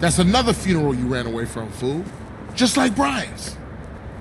That's another funeral you ran away from, fool. Just like Brian's.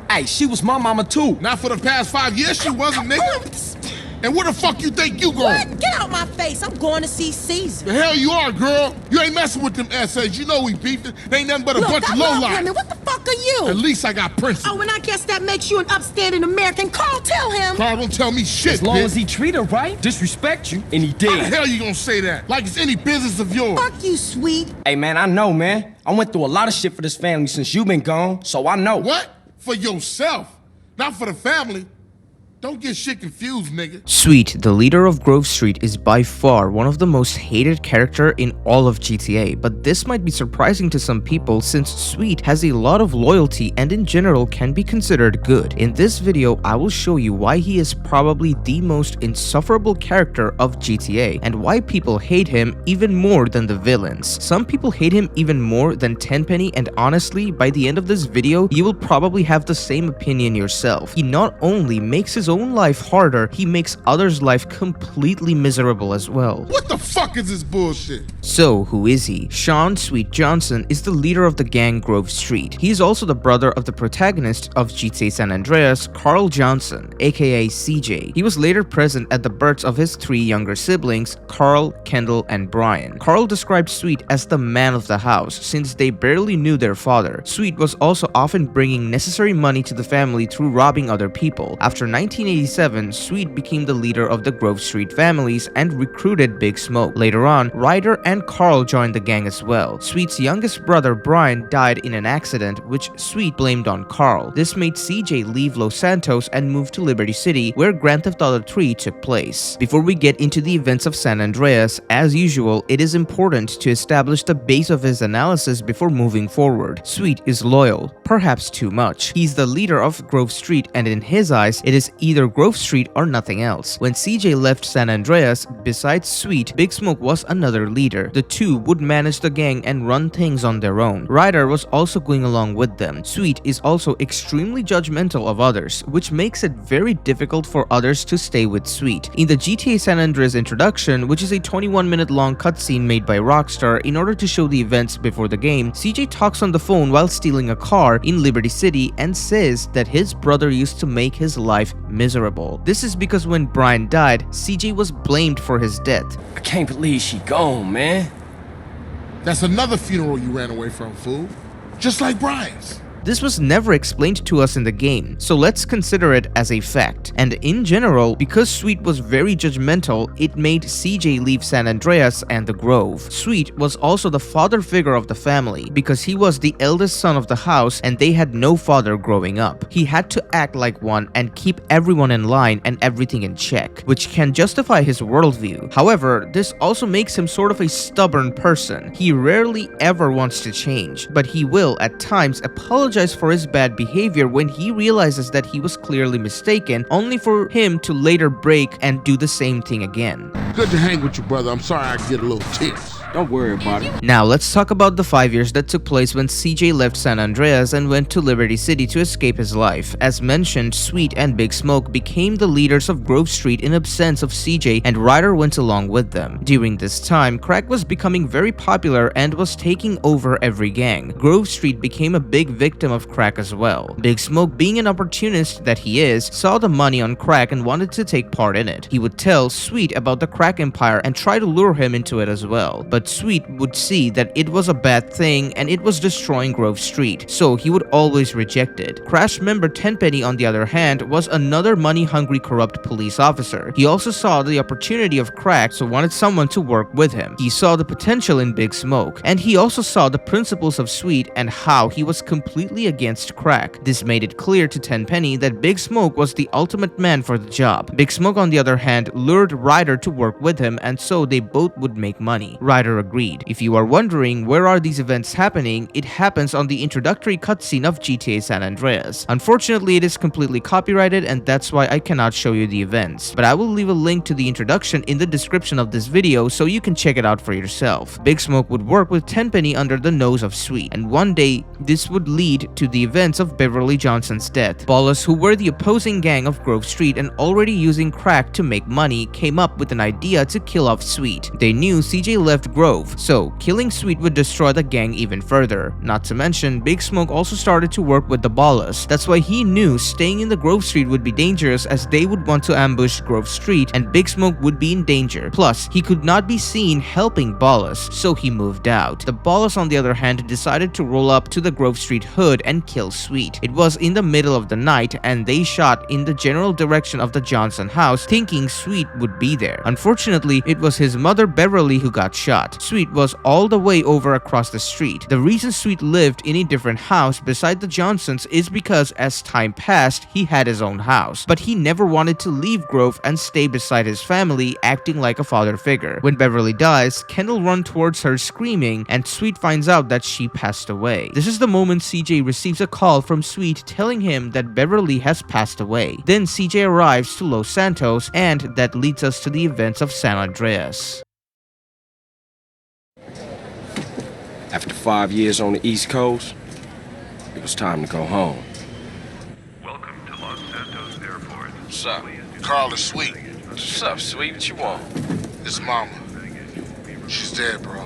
Hey, she was my mama too. Not for the past 5 years she wasn't, nigga. And where the fuck you think you going? What? Get out my face. I'm going to see Caesar. The hell you are, girl. You ain't messing with them essays. You know we beefing. They ain't nothing but a bunch of lowlife. What the fuck are you? At least I got principles. Oh, and I guess that makes you an upstanding American. Carl, tell him. Carl, don't tell me shit, As long bitch. as he treat her right, disrespect you, and he How did. the hell you gonna say that? Like it's any business of yours. Fuck you, sweet. Hey, man, I know, man. I went through a lot of shit for this family since you been gone, so I know. What? For yourself. Not for the family. Don't get shit confused, nigga. Sweet, the leader of Grove Street, is by far one of the most hated character in all of GTA, but this might be surprising to some people since Sweet has a lot of loyalty and in general can be considered good. In this video, I will show you why he is probably the most insufferable character of GTA and why people hate him even more than the villains. Some people hate him even more than Tenpenny, and honestly, by the end of this video, you will probably have the same opinion yourself. He not only makes his own life harder, he makes others' life completely miserable as well. What the fuck is this bullshit? So, who is he? Sean Sweet Johnson is the leader of the gang Grove Street. He is also the brother of the protagonist of GTA San Andreas, Carl Johnson, aka CJ. He was later present at the births of his 3 younger siblings, Carl, Kendall, and Brian. Carl described Sweet as the man of the house since they barely knew their father. Sweet was also often bringing necessary money to the family through robbing other people. After 1987, Sweet became the leader of the Grove Street families and recruited Big Smoke. Later on, Ryder and Carl joined the gang as well. Sweet's youngest brother Brian died in an accident, which Sweet blamed on Carl. This made CJ leave Los Santos and move to Liberty City, where Grand Theft Auto 3 took place. Before we get into the events of San Andreas, as usual, it is important to establish the base of his analysis before moving forward. Sweet is loyal, perhaps too much. He's the leader of Grove Street, and in his eyes, it is either Grove Street or nothing else. When CJ left San Andreas, besides Sweet, Big Smoke was another leader. The two would manage the gang and run things on their own. Ryder was also going along with them. Sweet is also extremely judgmental of others, which makes it very difficult for others to stay with Sweet. In the GTA San Andreas introduction, which is a 21-minute long cutscene made by Rockstar in order to show the events before the game, CJ talks on the phone while stealing a car in Liberty City and says that his brother used to make his life miserable. This is because when Brian died, CJ was blamed for his death. I can't believe she gone, man. That's another funeral you ran away from, fool. Just like Brian's. This was never explained to us in the game, so let's consider it as a fact. And in general, because Sweet was very judgmental, it made CJ leave San Andreas and the Grove. Sweet was also the father figure of the family, because he was the eldest son of the house and they had no father growing up. He had to act like one and keep everyone in line and everything in check, which can justify his worldview. However, this also makes him sort of a stubborn person. He rarely ever wants to change, but he will at times apologize for his bad behavior when he realizes that he was clearly mistaken, only for him to later break and do the same thing again. Good to hang with you, brother. I'm sorry I get a little tense. Don't worry about it. Now let's talk about the 5 years that took place when CJ left San Andreas and went to Liberty City to escape his life. As mentioned, Sweet and Big Smoke became the leaders of Grove Street in absence of CJ, and Ryder went along with them. During this time, crack was becoming very popular and was taking over every gang. Grove Street became a big victim of crack as well. Big Smoke, being an opportunist that he is, saw the money on crack and wanted to take part in it. He would tell Sweet about the crack empire and try to lure him into it as well. But Sweet would see that it was a bad thing and it was destroying Grove Street, so he would always reject it. Crash member Tenpenny, on the other hand, was another money-hungry corrupt police officer. He also saw the opportunity of crack, so wanted someone to work with him. He saw the potential in Big Smoke, and he also saw the principles of Sweet and how he was completely against crack. This made it clear to Tenpenny that Big Smoke was the ultimate man for the job. Big Smoke, on the other hand, lured Ryder to work with him, and so they both would make money. Ryder agreed. If you are wondering where are these events happening, it happens on the introductory cutscene of GTA San Andreas. Unfortunately, it is completely copyrighted and that's why I cannot show you the events, but I will leave a link to the introduction in the description of this video so you can check it out for yourself. Big Smoke would work with Tenpenny under the nose of Sweet, and one day this would lead to the events of Beverly Johnson's death. Ballas, who were the opposing gang of Grove Street and already using crack to make money, came up with an idea to kill off Sweet. They knew CJ left Grove, so killing Sweet would destroy the gang even further. Not to mention, Big Smoke also started to work with the Ballas. That's why he knew staying in the Grove Street would be dangerous, as they would want to ambush Grove Street and Big Smoke would be in danger. Plus, he could not be seen helping Ballas, so he moved out. The Ballas, on the other hand, decided to roll up to the Grove Street hood and kill Sweet. It was in the middle of the night and they shot in the general direction of the Johnson house, thinking Sweet would be there. Unfortunately, it was his mother Beverly who got shot. Sweet was all the way over across the street. The reason Sweet lived in a different house beside the Johnsons is because as time passed, he had his own house, but he never wanted to leave Grove and stay beside his family, acting like a father figure. When Beverly dies, Kendall runs towards her screaming, and Sweet finds out that she passed away. This is the moment CJ receives a call from Sweet telling him that Beverly has passed away. Then CJ arrives to Los Santos, and that leads us to the events of San Andreas. After 5 years on the East Coast, it was time to go home. Welcome to Los Santos Airport. What's up? Carl is Sweet. What's up, Sweet? What you want? His mama. She's dead, bro.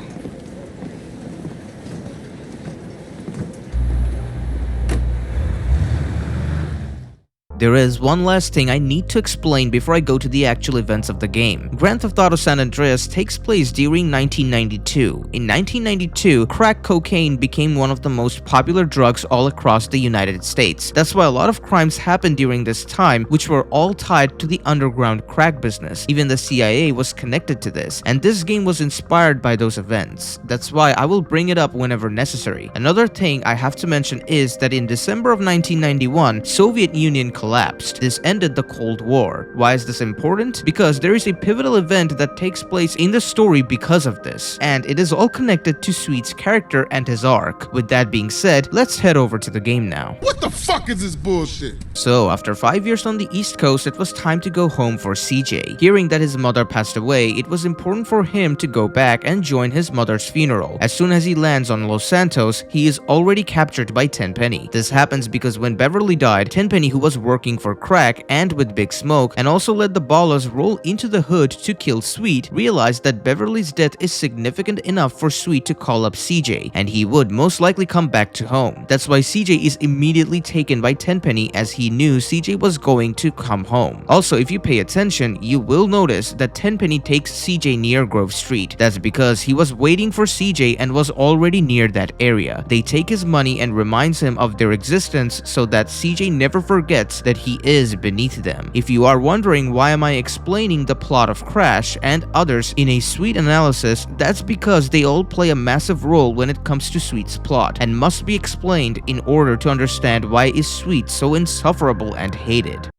There is one last thing I need to explain before I go to the actual events of the game. Grand Theft Auto San Andreas takes place during 1992. In 1992, crack cocaine became one of the most popular drugs all across the United States. That's why a lot of crimes happened during this time, which were all tied to the underground crack business. Even the CIA was connected to this, and this game was inspired by those events. That's why I will bring it up whenever necessary. Another thing I have to mention is that in December of 1991, Soviet Union collapsed. This ended the Cold War. Why is this important? Because there is a pivotal event that takes place in the story because of this, and it is all connected to Sweet's character and his arc. With that being said, let's head over to the game now. What the fuck is this bullshit? So, after 5 years on the East Coast, it was time to go home for CJ. Hearing that his mother passed away, it was important for him to go back and join his mother's funeral. As soon as he lands on Los Santos, he is already captured by Tenpenny. This happens because when Beverly died, Tenpenny, who was working for crack and with Big Smoke and also let the Ballas roll into the hood to kill Sweet, realized that Beverly's death is significant enough for Sweet to call up CJ, and he would most likely come back to home. That's why CJ is immediately taken by Tenpenny, as he knew CJ was going to come home. Also, if you pay attention, you will notice that Tenpenny takes CJ near Grove Street. That's because he was waiting for CJ and was already near that area. They take his money and reminds him of their existence so that CJ never forgets that he is beneath them. If you are wondering why am I explaining the plot of Crash and others in a Sweet analysis, that's because they all play a massive role when it comes to Sweet's plot and must be explained in order to understand why is Sweet so insufferable and hated.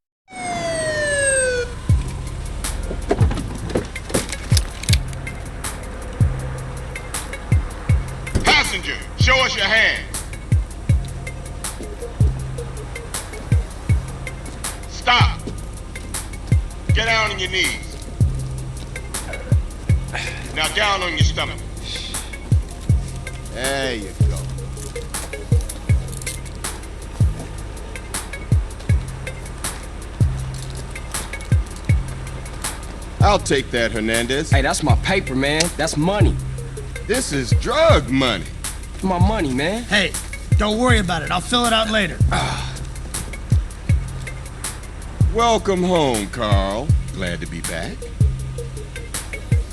Passenger, show us your hand. Stop. Get down on your knees. Now down on your stomach. There you go. I'll take that, Hernandez. Hey, that's my paper, man. That's money. This is drug money. My money, man. Hey, don't worry about it. I'll fill it out later. Welcome home, Carl. Glad to be back.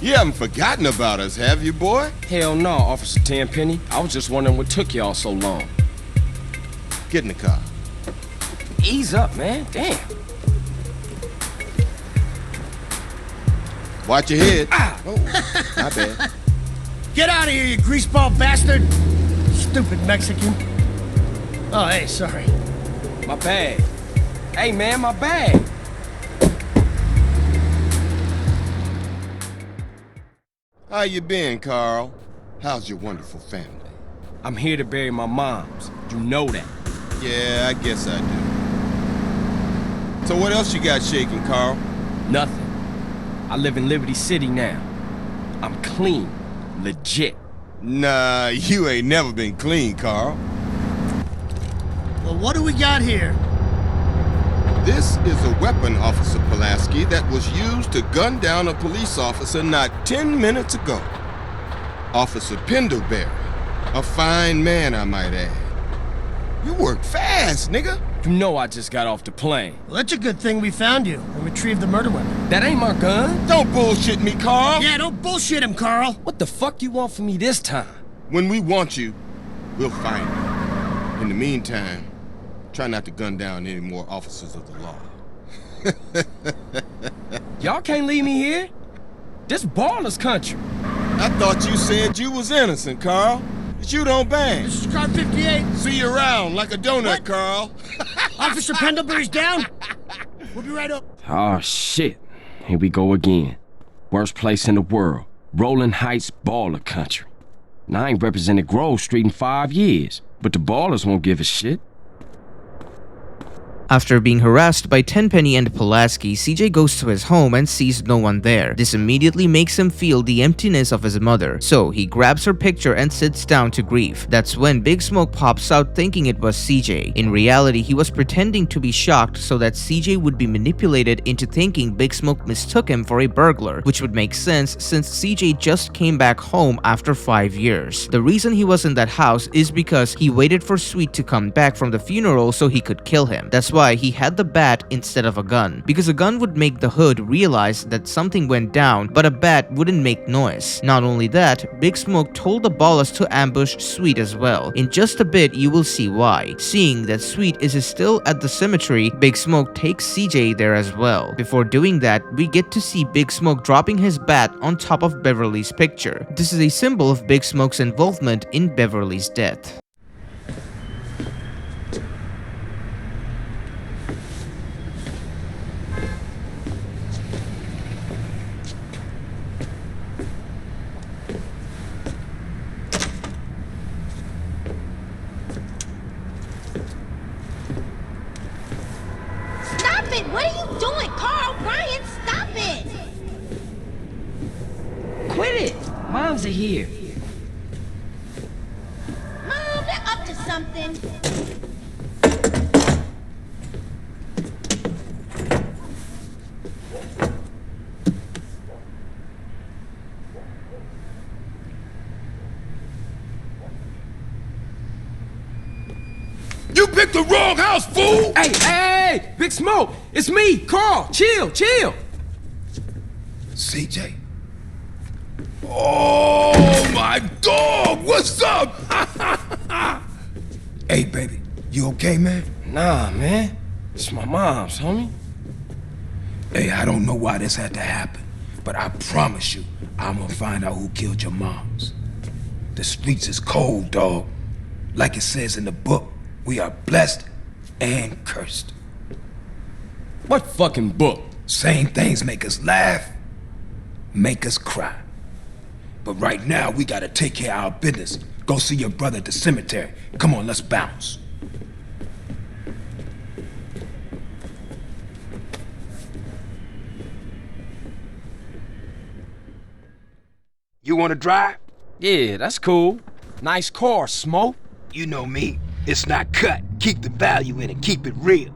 You haven't forgotten about us, have you, boy? Hell no, Officer Tenpenny. I was just wondering what took y'all so long. Get in the car. Ease up, man. Damn. Watch your head. Oh, my bad. Get out of here, you greaseball bastard! Stupid Mexican. Oh, hey, sorry. My bag. Hey, man, my bag. How you been, Carl? How's your wonderful family? I'm here to bury my moms. You know that. Yeah, I guess I do. So what else you got shaking, Carl? Nothing. I live in Liberty City now. I'm clean. Legit. Nah, you ain't never been clean, Carl. Well, what do we got here? This is a weapon, Officer Pulaski, that was used to gun down a police officer not 10 minutes ago. Officer Pendlebury. A fine man, I might add. You work fast, nigga. You know I just got off the plane. Well, that's a good thing we found you and retrieved the murder weapon. That ain't my gun. Don't bullshit me, Carl. Yeah, don't bullshit him, Carl. What the fuck you want from me this time? When we want you, we'll find you. In the meantime, try not to gun down any more officers of the law. Y'all can't leave me here. This Ballas country. I thought you said you was innocent, Carl. But you don't bang. This is car 58. See you around like a donut, What? Carl. Officer Pendlebury's down. We'll be right up. Oh, shit. Here we go again. Worst place in the world. Rolling Heights baller country. Now, I ain't represented Grove Street in 5 years, but the Ballas won't give a shit. After being harassed by Tenpenny and Pulaski, CJ goes to his home and sees no one there. This immediately makes him feel the emptiness of his mother, so he grabs her picture and sits down to grieve. That's when Big Smoke pops out thinking it was CJ. In reality, he was pretending to be shocked so that CJ would be manipulated into thinking Big Smoke mistook him for a burglar, which would make sense since CJ just came back home after 5 years. The reason he was in that house is because he waited for Sweet to come back from the funeral so he could kill him. That's why he had the bat instead of a gun, because a gun would make the hood realize that something went down, but a bat wouldn't make noise. Not only that, Big Smoke told the Ballas to ambush Sweet as well. In just a bit, you will see why. Seeing that Sweet is still at the cemetery, Big Smoke takes CJ there as well. Before doing that, we get to see Big Smoke dropping his bat on top of Beverly's picture. This is a symbol of Big Smoke's involvement in Beverly's death. Stop it! What are you doing, Carl? Brian, stop it! Quit it! Moms are here. Mom, they're up to something. You picked the wrong house, fool! Hey! Big Smoke! It's me, Carl! Chill! CJ? Oh, my dog! What's up? Hey, baby, you okay, man? Nah, man. It's my mom's, homie. Hey, I don't know why this had to happen, but I promise you, I'm gonna find out who killed your moms. The streets is cold, dog. Like it says in the book, we are blessed and cursed. What fucking book? Same things make us laugh, make us cry. But right now, we gotta take care of our business. Go see your brother at the cemetery. Come on, let's bounce. You wanna drive? Yeah, that's cool. Nice car, Smoke. You know me. It's not cut. Keep the value in it. Keep it real.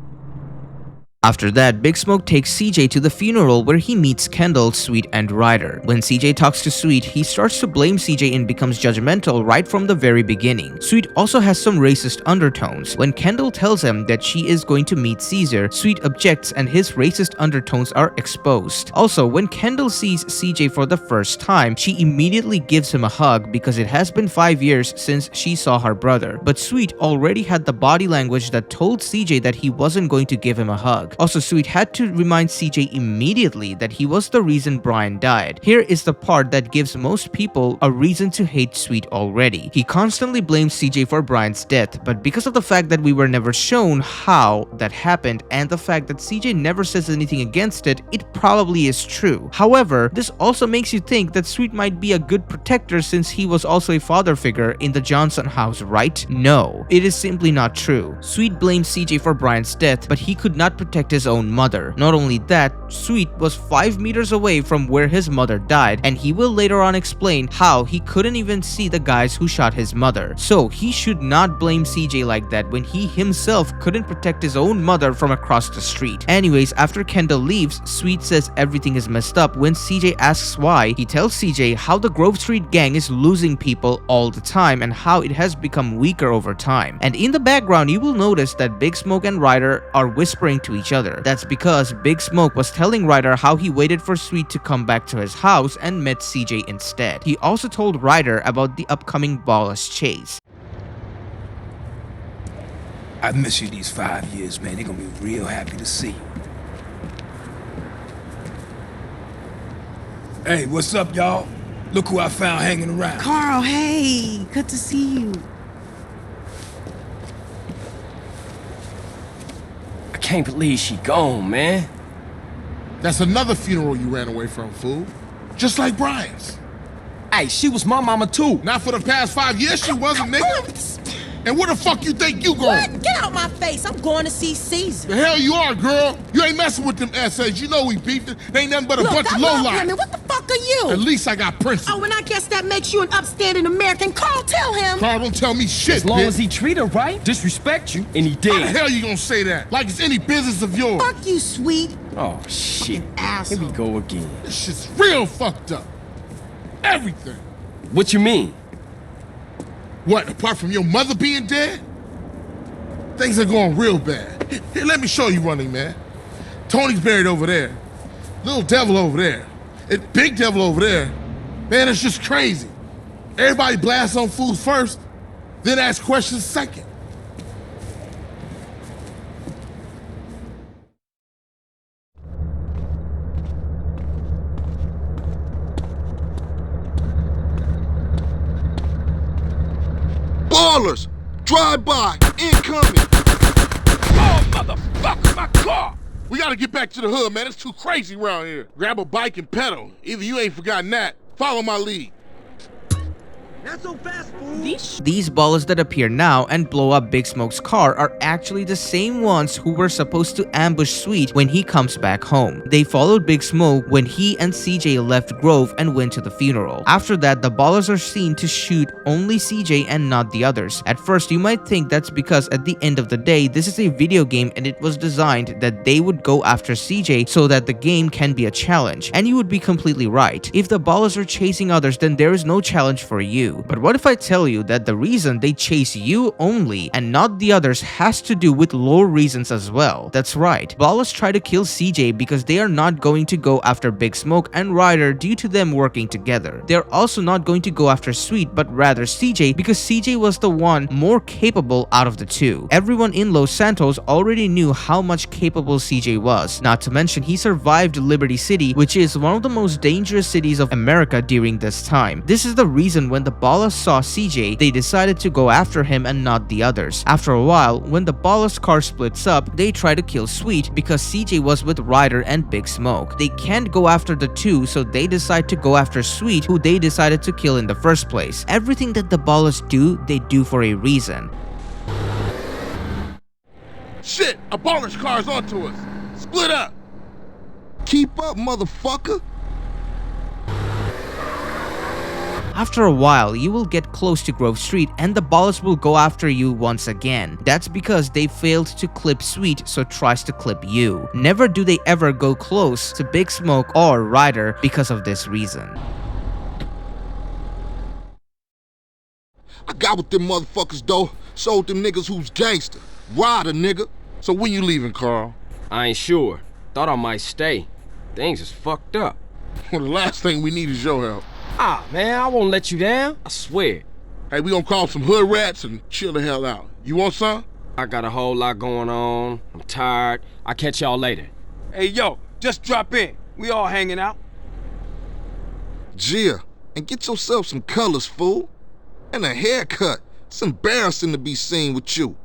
After that, Big Smoke takes CJ to the funeral where he meets Kendall, Sweet, and Ryder. When CJ talks to Sweet, he starts to blame CJ and becomes judgmental right from the very beginning. Sweet also has some racist undertones. When Kendall tells him that she is going to meet Caesar, Sweet objects and his racist undertones are exposed. Also, when Kendall sees CJ for the first time, she immediately gives him a hug because it has been 5 years since she saw her brother. But Sweet already had the body language that told CJ that he wasn't going to give him a hug. Also, Sweet had to remind CJ immediately that he was the reason Brian died. Here is the part that gives most people a reason to hate Sweet already. He constantly blames CJ for Brian's death, but because of the fact that we were never shown how that happened and the fact that CJ never says anything against it, it probably is true. However, this also makes you think that Sweet might be a good protector since he was also a father figure in the Johnson house, right? No, it is simply not true. Sweet blames CJ for Brian's death, but he could not protect protect his own mother. Not only that, Sweet was 5 meters away from where his mother died, and he will later on explain how he couldn't even see the guys who shot his mother. So he should not blame CJ like that when he himself couldn't protect his own mother from across the street. Anyways, after Kendall leaves, Sweet says everything is messed up. When CJ asks why, he tells CJ how the Grove Street gang is losing people all the time and how it has become weaker over time. And in the background, you will notice that Big Smoke and Ryder are whispering to each other. That's because Big Smoke was telling Ryder how he waited for Sweet to come back to his house and met CJ instead. He also told Ryder about the upcoming Ballas chase. I've missed you these 5 years, man. They're gonna be real happy to see you. Hey, what's up, y'all? Look who I found hanging around. Carl, hey, good to see you. I can't believe she gone, man. That's another funeral you ran away from, fool. Just like Brian's. Hey, she was my mama too. Not for the past 5 years she wasn't, nigga. And where the fuck you think you going? What? Get out my face. I'm going to see Caesar. The hell you are, girl. You ain't messing with them essays. You know we beefed it. They ain't nothing but a bunch of lowlife. Women. What the fuck are you? At least I got principles. Oh, and I guess that makes you an upstanding American. Carl, tell him. Carl, don't tell me shit, As long bitch. as he treat her right, disrespect you, and he How did. the hell you gonna say that? Like it's any business of yours. Fuck you, Sweet. Oh, shit. Asshole. Here we go again. This shit's real fucked up. Everything. What you mean? What, apart from your mother being dead? Things are going real bad. Here, let me show you running, man. Tony's buried over there. Little devil over there. And big devil over there. Man, it's just crazy. Everybody blasts on fools first, then ask questions second. Ballers! Drive-by! Incoming! Oh, motherfucker, my car! We gotta get back to the hood, man. It's too crazy around here. Grab a bike and pedal. Either you ain't forgotten that. Follow my lead. Not so fast, fool. These Ballas that appear now and blow up Big Smoke's car are actually the same ones who were supposed to ambush Sweet when he comes back home. They followed Big Smoke when he and CJ left Grove and went to the funeral. After that, the Ballas are seen to shoot only CJ and not the others. At first, you might think that's because at the end of the day, this is a video game and it was designed that they would go after CJ so that the game can be a challenge. And you would be completely right. If the Ballas are chasing others, then there is no challenge for you. But what if I tell you that the reason they chase you only and not the others has to do with lore reasons as well? That's right. Ballas try to kill CJ because they are not going to go after Big Smoke and Ryder due to them working together. They are also not going to go after Sweet but rather CJ because CJ was the one more capable out of the two. Everyone in Los Santos already knew how much capable CJ was. Not to mention he survived Liberty City, which is one of the most dangerous cities of America during this time. This is the reason when the Ballas saw CJ, they decided to go after him and not the others. After a while, when the Ballas car splits up, they try to kill Sweet because CJ was with Ryder and Big Smoke. They can't go after the two, so they decide to go after Sweet, who they decided to kill in the first place. Everything that the Ballas do, they do for a reason. Shit, a baller's car's onto us. Split up. Keep up, motherfucker! After a while, you will get close to Grove Street and the Ballas will go after you once again. That's because they failed to clip Sweet, so tries to clip you. Never do they ever go close to Big Smoke or Ryder because of this reason. I got with them motherfuckers, though. Sold them niggas who's gangster. Ryder, nigga. So when you leaving, Carl? I ain't sure. Thought I might stay. Things is fucked up. Well, the last thing we need is your help. Ah, man, I won't let you down. I swear. Hey, we gonna call some hood rats and chill the hell out. You want some? I got a whole lot going on. I'm tired. I'll catch y'all later. Hey, yo, just drop in. We all hanging out. Gia, and get yourself some colors, fool. And a haircut. It's embarrassing to be seen with you.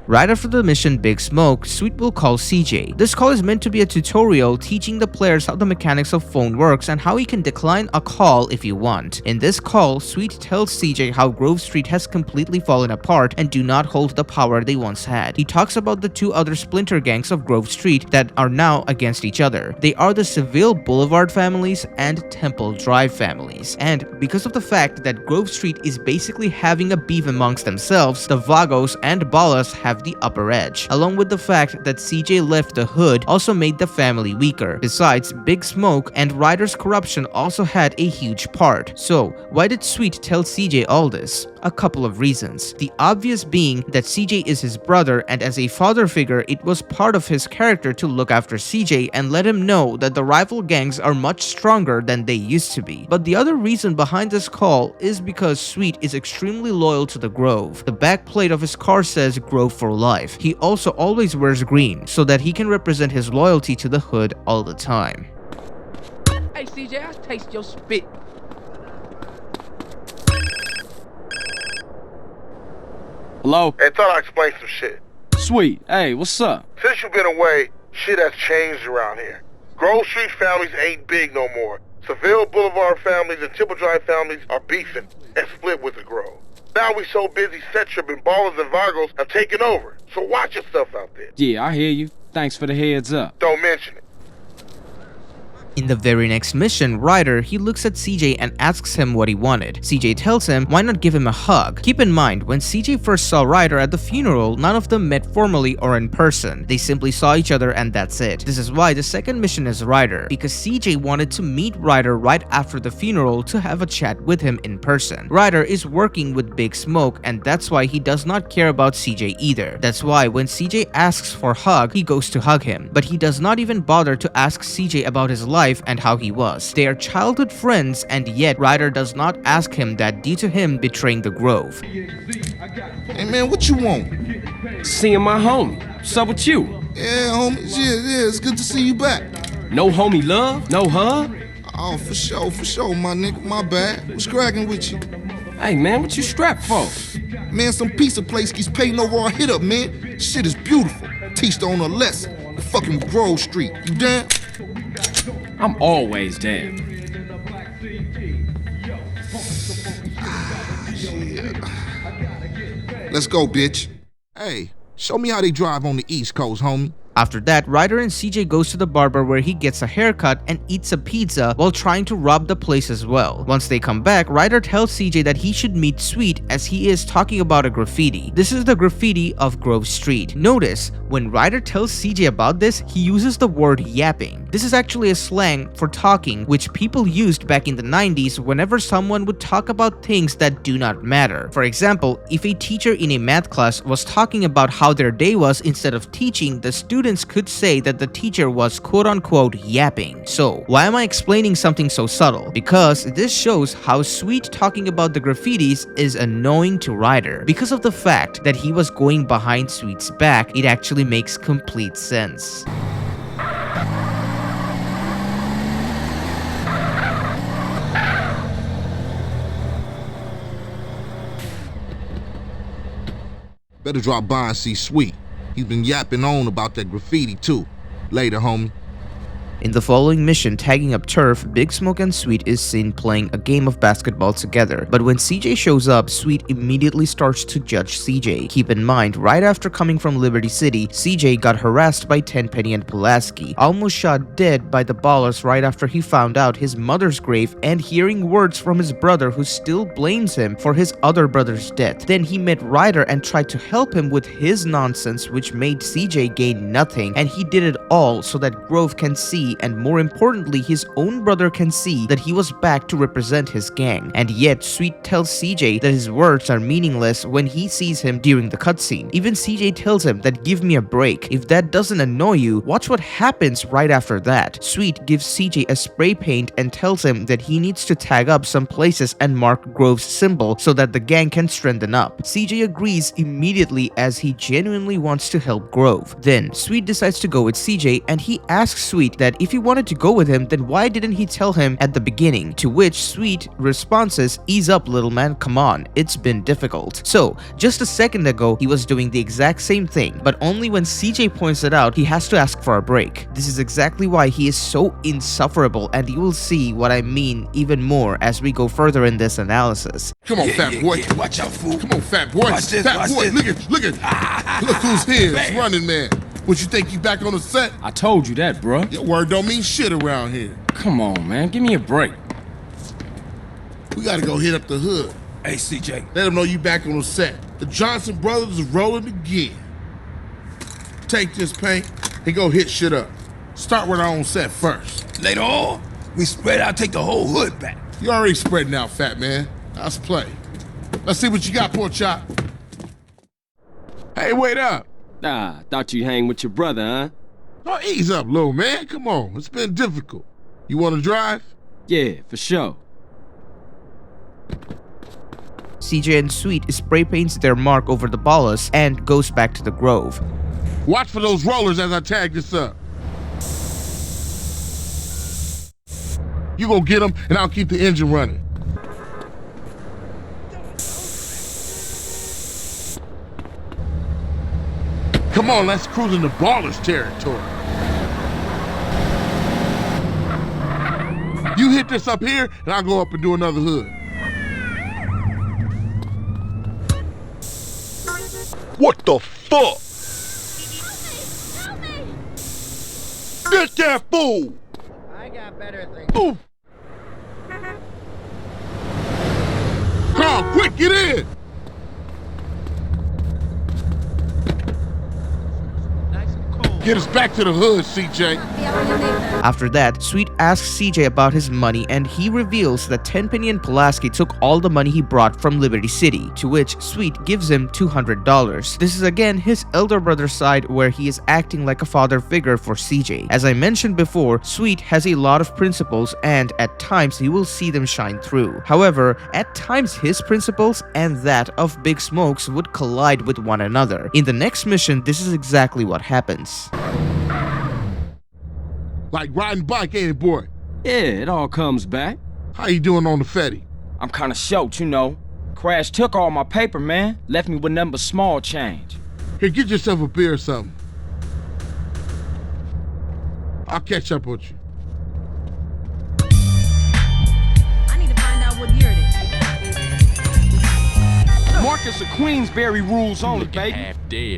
Right after the mission Big Smoke, Sweet will call CJ. This call is meant to be a tutorial teaching the players how the mechanics of phone works and how you can decline a call if you want. In this call, Sweet tells CJ how Grove Street has completely fallen apart and do not hold the power they once had. He talks about the two other splinter gangs of Grove Street that are now against each other. They are the Seville Boulevard families and Temple Drive families. And because of the fact that Grove Street is basically having a beef amongst themselves, the Vagos and Ballas have the upper edge, along with the fact that CJ left the hood also made the family weaker. Besides, Big Smoke and Ryder's corruption also had a huge part. So, why did Sweet tell CJ all this? A couple of reasons. The obvious being that CJ is his brother, and as a father figure, it was part of his character to look after CJ and let him know that the rival gangs are much stronger than they used to be. But the other reason behind this call is because Sweet is extremely loyal to the Grove. The back plate of his car says Grove for life. He also always wears green so that he can represent his loyalty to the hood all the time. Hey CJ, I taste your spit. Hello? Hey, thought I'd explain some shit. Sweet. Hey, what's up? Since you've been away, shit has changed around here. Grove Street families ain't big no more. Seville Boulevard families and Temple Drive families are beefing and split with the Grove. Now we so busy, set tripping, Ballas and Vagos have taken over. So watch yourself out there. Yeah, I hear you. Thanks for the heads up. Don't mention it. In the very next mission, Ryder, he looks at CJ and asks him what he wanted. CJ tells him why not give him a hug. Keep in mind, when CJ first saw Ryder at the funeral, none of them met formally or in person. They simply saw each other and that's it. This is why the second mission is Ryder, because CJ wanted to meet Ryder right after the funeral to have a chat with him in person. Ryder is working with Big Smoke and that's why he does not care about CJ either. That's why when CJ asks for a hug, he goes to hug him. But he does not even bother to ask CJ about his life and how he was. They are childhood friends and yet Ryder does not ask him that due to him betraying the Grove. Hey man, what you want? Seeing my homie. What's up with you? Yeah, homie. Yeah, it's good to see you back. No homie love? No hug? Oh, for sure, my nigga. My bad. What's cracking with you? Hey man, what you strapped for? Man, some pizza place keeps paying over our hit up, man. Shit is beautiful. Teach the owner a lesson. Fucking Grove Street. You down? I'm always down. Yeah. Let's go, bitch. Hey, show me how they drive on the East Coast, homie. After that, Ryder and CJ goes to the barber where he gets a haircut and eats a pizza while trying to rob the place as well. Once they come back, Ryder tells CJ that he should meet Sweet as he is talking about a graffiti. This is the graffiti of Grove Street. Notice, when Ryder tells CJ about this, he uses the word yapping. This is actually a slang for talking which people used back in the 90s whenever someone would talk about things that do not matter. For example, if a teacher in a math class was talking about how their day was instead of teaching, the students could say that the teacher was quote-unquote yapping. So, why am I explaining something so subtle? Because this shows how Sweet talking about the graffitis is annoying to Ryder. Because of the fact that he was going behind Sweet's back, it actually makes complete sense. Better drop by and see Sweet. He's been yapping on about that graffiti too. Later, homie. In the following mission, tagging up turf, Big Smoke and Sweet is seen playing a game of basketball together. But when CJ shows up, Sweet immediately starts to judge CJ. Keep in mind, right after coming from Liberty City, CJ got harassed by Tenpenny and Pulaski, almost shot dead by the Ballas right after he found out his mother's grave and hearing words from his brother who still blames him for his other brother's death. Then he met Ryder and tried to help him with his nonsense, which made CJ gain nothing, and he did it all so that Grove can see, and more importantly, his own brother can see that he was back to represent his gang. And yet, Sweet tells CJ that his words are meaningless when he sees him during the cutscene. Even CJ tells him that give me a break. If that doesn't annoy you, watch what happens right after that. Sweet gives CJ a spray paint and tells him that he needs to tag up some places and mark Grove's symbol so that the gang can strengthen up. CJ agrees immediately as he genuinely wants to help Grove. Then, Sweet decides to go with CJ and he asks Sweet that if he wanted to go with him, then why didn't he tell him at the beginning? To which Sweet responses, "Ease up, little man, come on, it's been difficult." So, just a second ago, he was doing the exact same thing, but only when CJ points it out, he has to ask for a break. This is exactly why he is so insufferable, and you will see what I mean even more as we go further in this analysis. Come on, fat boy. Watch out, fool. Come on, fat boy. Watch this, Fat watch boy, this. look who's here. It's Running Man. What, you think you back on the set? I told you that, bruh. Your word don't mean shit around here. Come on, man. Give me a break. We gotta go hit up the hood. Hey, CJ. Let them know you back on the set. The Johnson brothers is rolling again. Take this paint and go hit shit up. Start with our own set first. Later on, we spread out, take the whole hood back. You already spreading out, fat man. Let's play. Let's see what you got, pork chop. Hey, wait up. Ah, thought you hang with your brother, huh? Oh, ease up, little man. Come on, it's been difficult. You want to drive? Yeah, for sure. CJ and Sweet spray paints their mark over the Ballas and goes back to the Grove. Watch for those rollers as I tag this up. You go get them, and I'll keep the engine running. Come on, let's cruise into Ballas territory. You hit this up here, and I'll go up and do another hood. What the fuck? Help me! Get that fool! I got better things. Ooh. Come on, quick, get in! Get us back to the hood, CJ. After that, Sweet asks CJ about his money and he reveals that Tenpenny and Pulaski took all the money he brought from Liberty City, to which Sweet gives him $200. This is again his elder brother's side where he is acting like a father figure for CJ. As I mentioned before, Sweet has a lot of principles and at times he will see them shine through. However, at times his principles and that of Big Smoke's would collide with one another. In the next mission, this is exactly what happens. Like riding bike, ain't it, boy? Yeah, it all comes back. How you doing on the Fetty? I'm kinda short, you know. Crash took all my paper, man. Left me with nothing but small change. Here, get yourself a beer or something. I'll catch up with you. I need to find out what year it is. Marcus of Queensberry rules only, baby.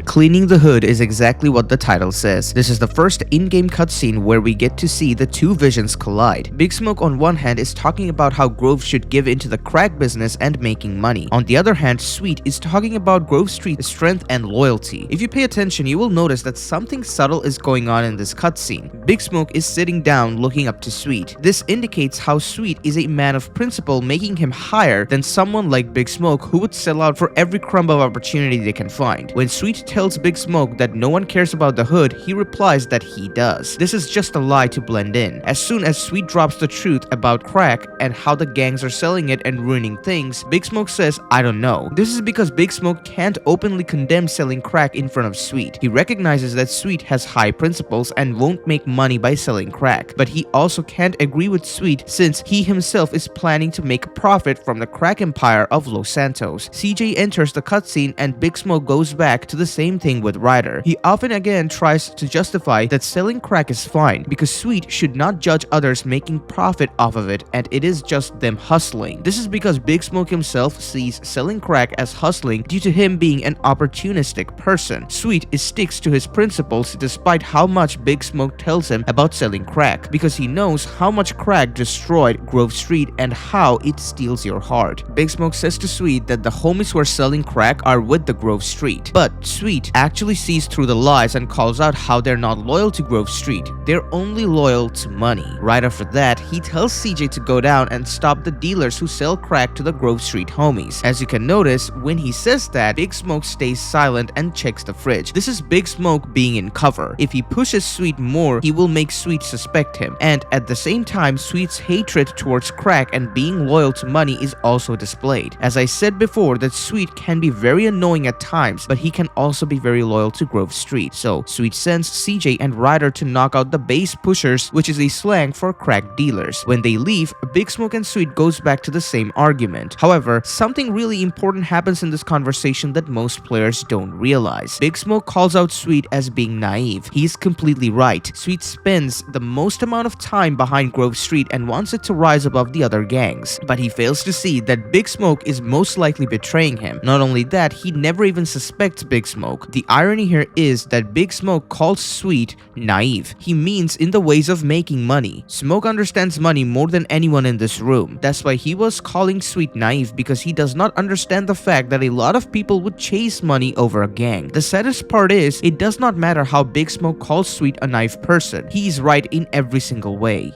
Cleaning the Hood is exactly what the title says. This is the first in-game cutscene where we get to see the two visions collide. Big Smoke on one hand is talking about how Grove should give into the crack business and making money. On the other hand, Sweet is talking about Grove Street's strength and loyalty. If you pay attention, you will notice that something subtle is going on in this cutscene. Big Smoke is sitting down looking up to Sweet. This indicates how Sweet is a man of principle, making him higher than someone like Big Smoke who would sell out for every crumb of opportunity they can find. When Sweet tells Big Smoke that no one cares about the hood, he replies that he does. This is just a lie to blend in. As soon as Sweet drops the truth about crack and how the gangs are selling it and ruining things, Big Smoke says, I don't know. This is because Big Smoke can't openly condemn selling crack in front of Sweet. He recognizes that Sweet has high principles and won't make money by selling crack, but he also can't agree with Sweet since he himself is planning to make a profit from the crack empire of Los Santos. CJ enters the cutscene and Big Smoke goes back to the same thing with Ryder. He often again tries to justify that selling crack is fine because Sweet should not judge others making profit off of it and it is just them hustling. This is because Big Smoke himself sees selling crack as hustling due to him being an opportunistic person. Sweet sticks to his principles despite how much Big Smoke tells him about selling crack because he knows how much crack destroyed Grove Street and how it steals your heart. Big Smoke says to Sweet that the homies who are selling crack are with the Grove Street, but Sweet actually sees through the lies and calls out how they're not loyal to Grove Street. They're only loyal to money. Right after that, he tells CJ to go down and stop the dealers who sell crack to the Grove Street homies. As you can notice, when he says that, Big Smoke stays silent and checks the fridge. This is Big Smoke being in cover. If he pushes Sweet more, he will make Sweet suspect him. And at the same time, Sweet's hatred towards crack and being loyal to money is also displayed. As I said before, that Sweet Sweet can be very annoying at times, but he can also be very loyal to Grove Street. So Sweet sends CJ and Ryder to knock out the base pushers, which is a slang for crack dealers. When they leave, Big Smoke and Sweet goes back to the same argument. However, something really important happens in this conversation that most players don't realize. Big Smoke calls out Sweet as being naive. He's completely right. Sweet spends the most amount of time behind Grove Street and wants it to rise above the other gangs. But he fails to see that Big Smoke is most likely betraying him. Not only that, he never even suspects Big Smoke. The irony here is that Big Smoke calls Sweet naive. He means in the ways of making money. Smoke understands money more than anyone in this room. That's why he was calling Sweet naive, because he does not understand the fact that a lot of people would chase money over a gang. The saddest part is, it does not matter how Big Smoke calls Sweet a naive person. He's right in every single way.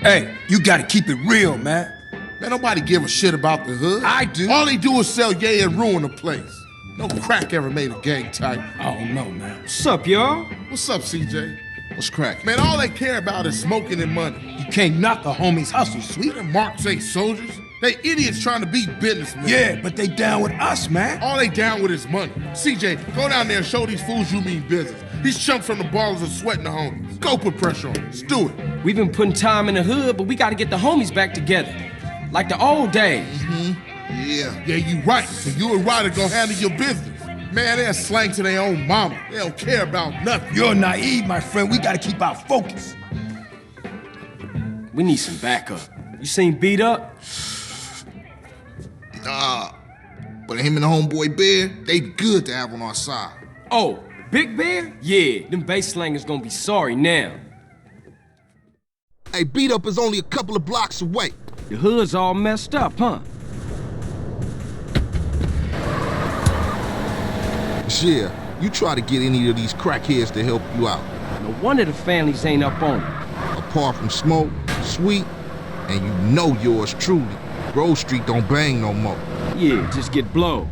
Hey, you gotta keep it real, man. Man, nobody give a shit about the hood. I do. All they do is sell yay and ruin the place. No crack ever made a gang type. I don't know, man. What's up, y'all? What's up, CJ? What's crack? Man, all they care about is smoking and money. You can't knock a homie's hustle, Sweet. Them marks ain't soldiers. They idiots trying to be businessmen. Yeah, but they down with us, man. All they down with is money. CJ, go down there and show these fools you mean business. These chumps from the Ballas are sweating the homies. Go put pressure on them. Let's do it. We've been putting time in the hood, but we gotta get the homies back together. Like the old days. Yeah, you right. So you and Ryder go handle your business. Man, they're slang to their own mama. They don't care about nothing. You're naive, my friend. We gotta keep our focus. We need some backup. You seen Beat Up? But him and the homeboy Bear, they be good to have on our side. Oh, Big Bear? Yeah, them bass slangers gonna be sorry now. Hey, Beat Up is only a couple of blocks away. The hood's all messed up, huh? Yeah, you try to get any of these crackheads to help you out. No wonder the families ain't up on it. Apart from Smoke, Sweet, and you know yours truly, Grove Street don't bang no more. Yeah, just get blown.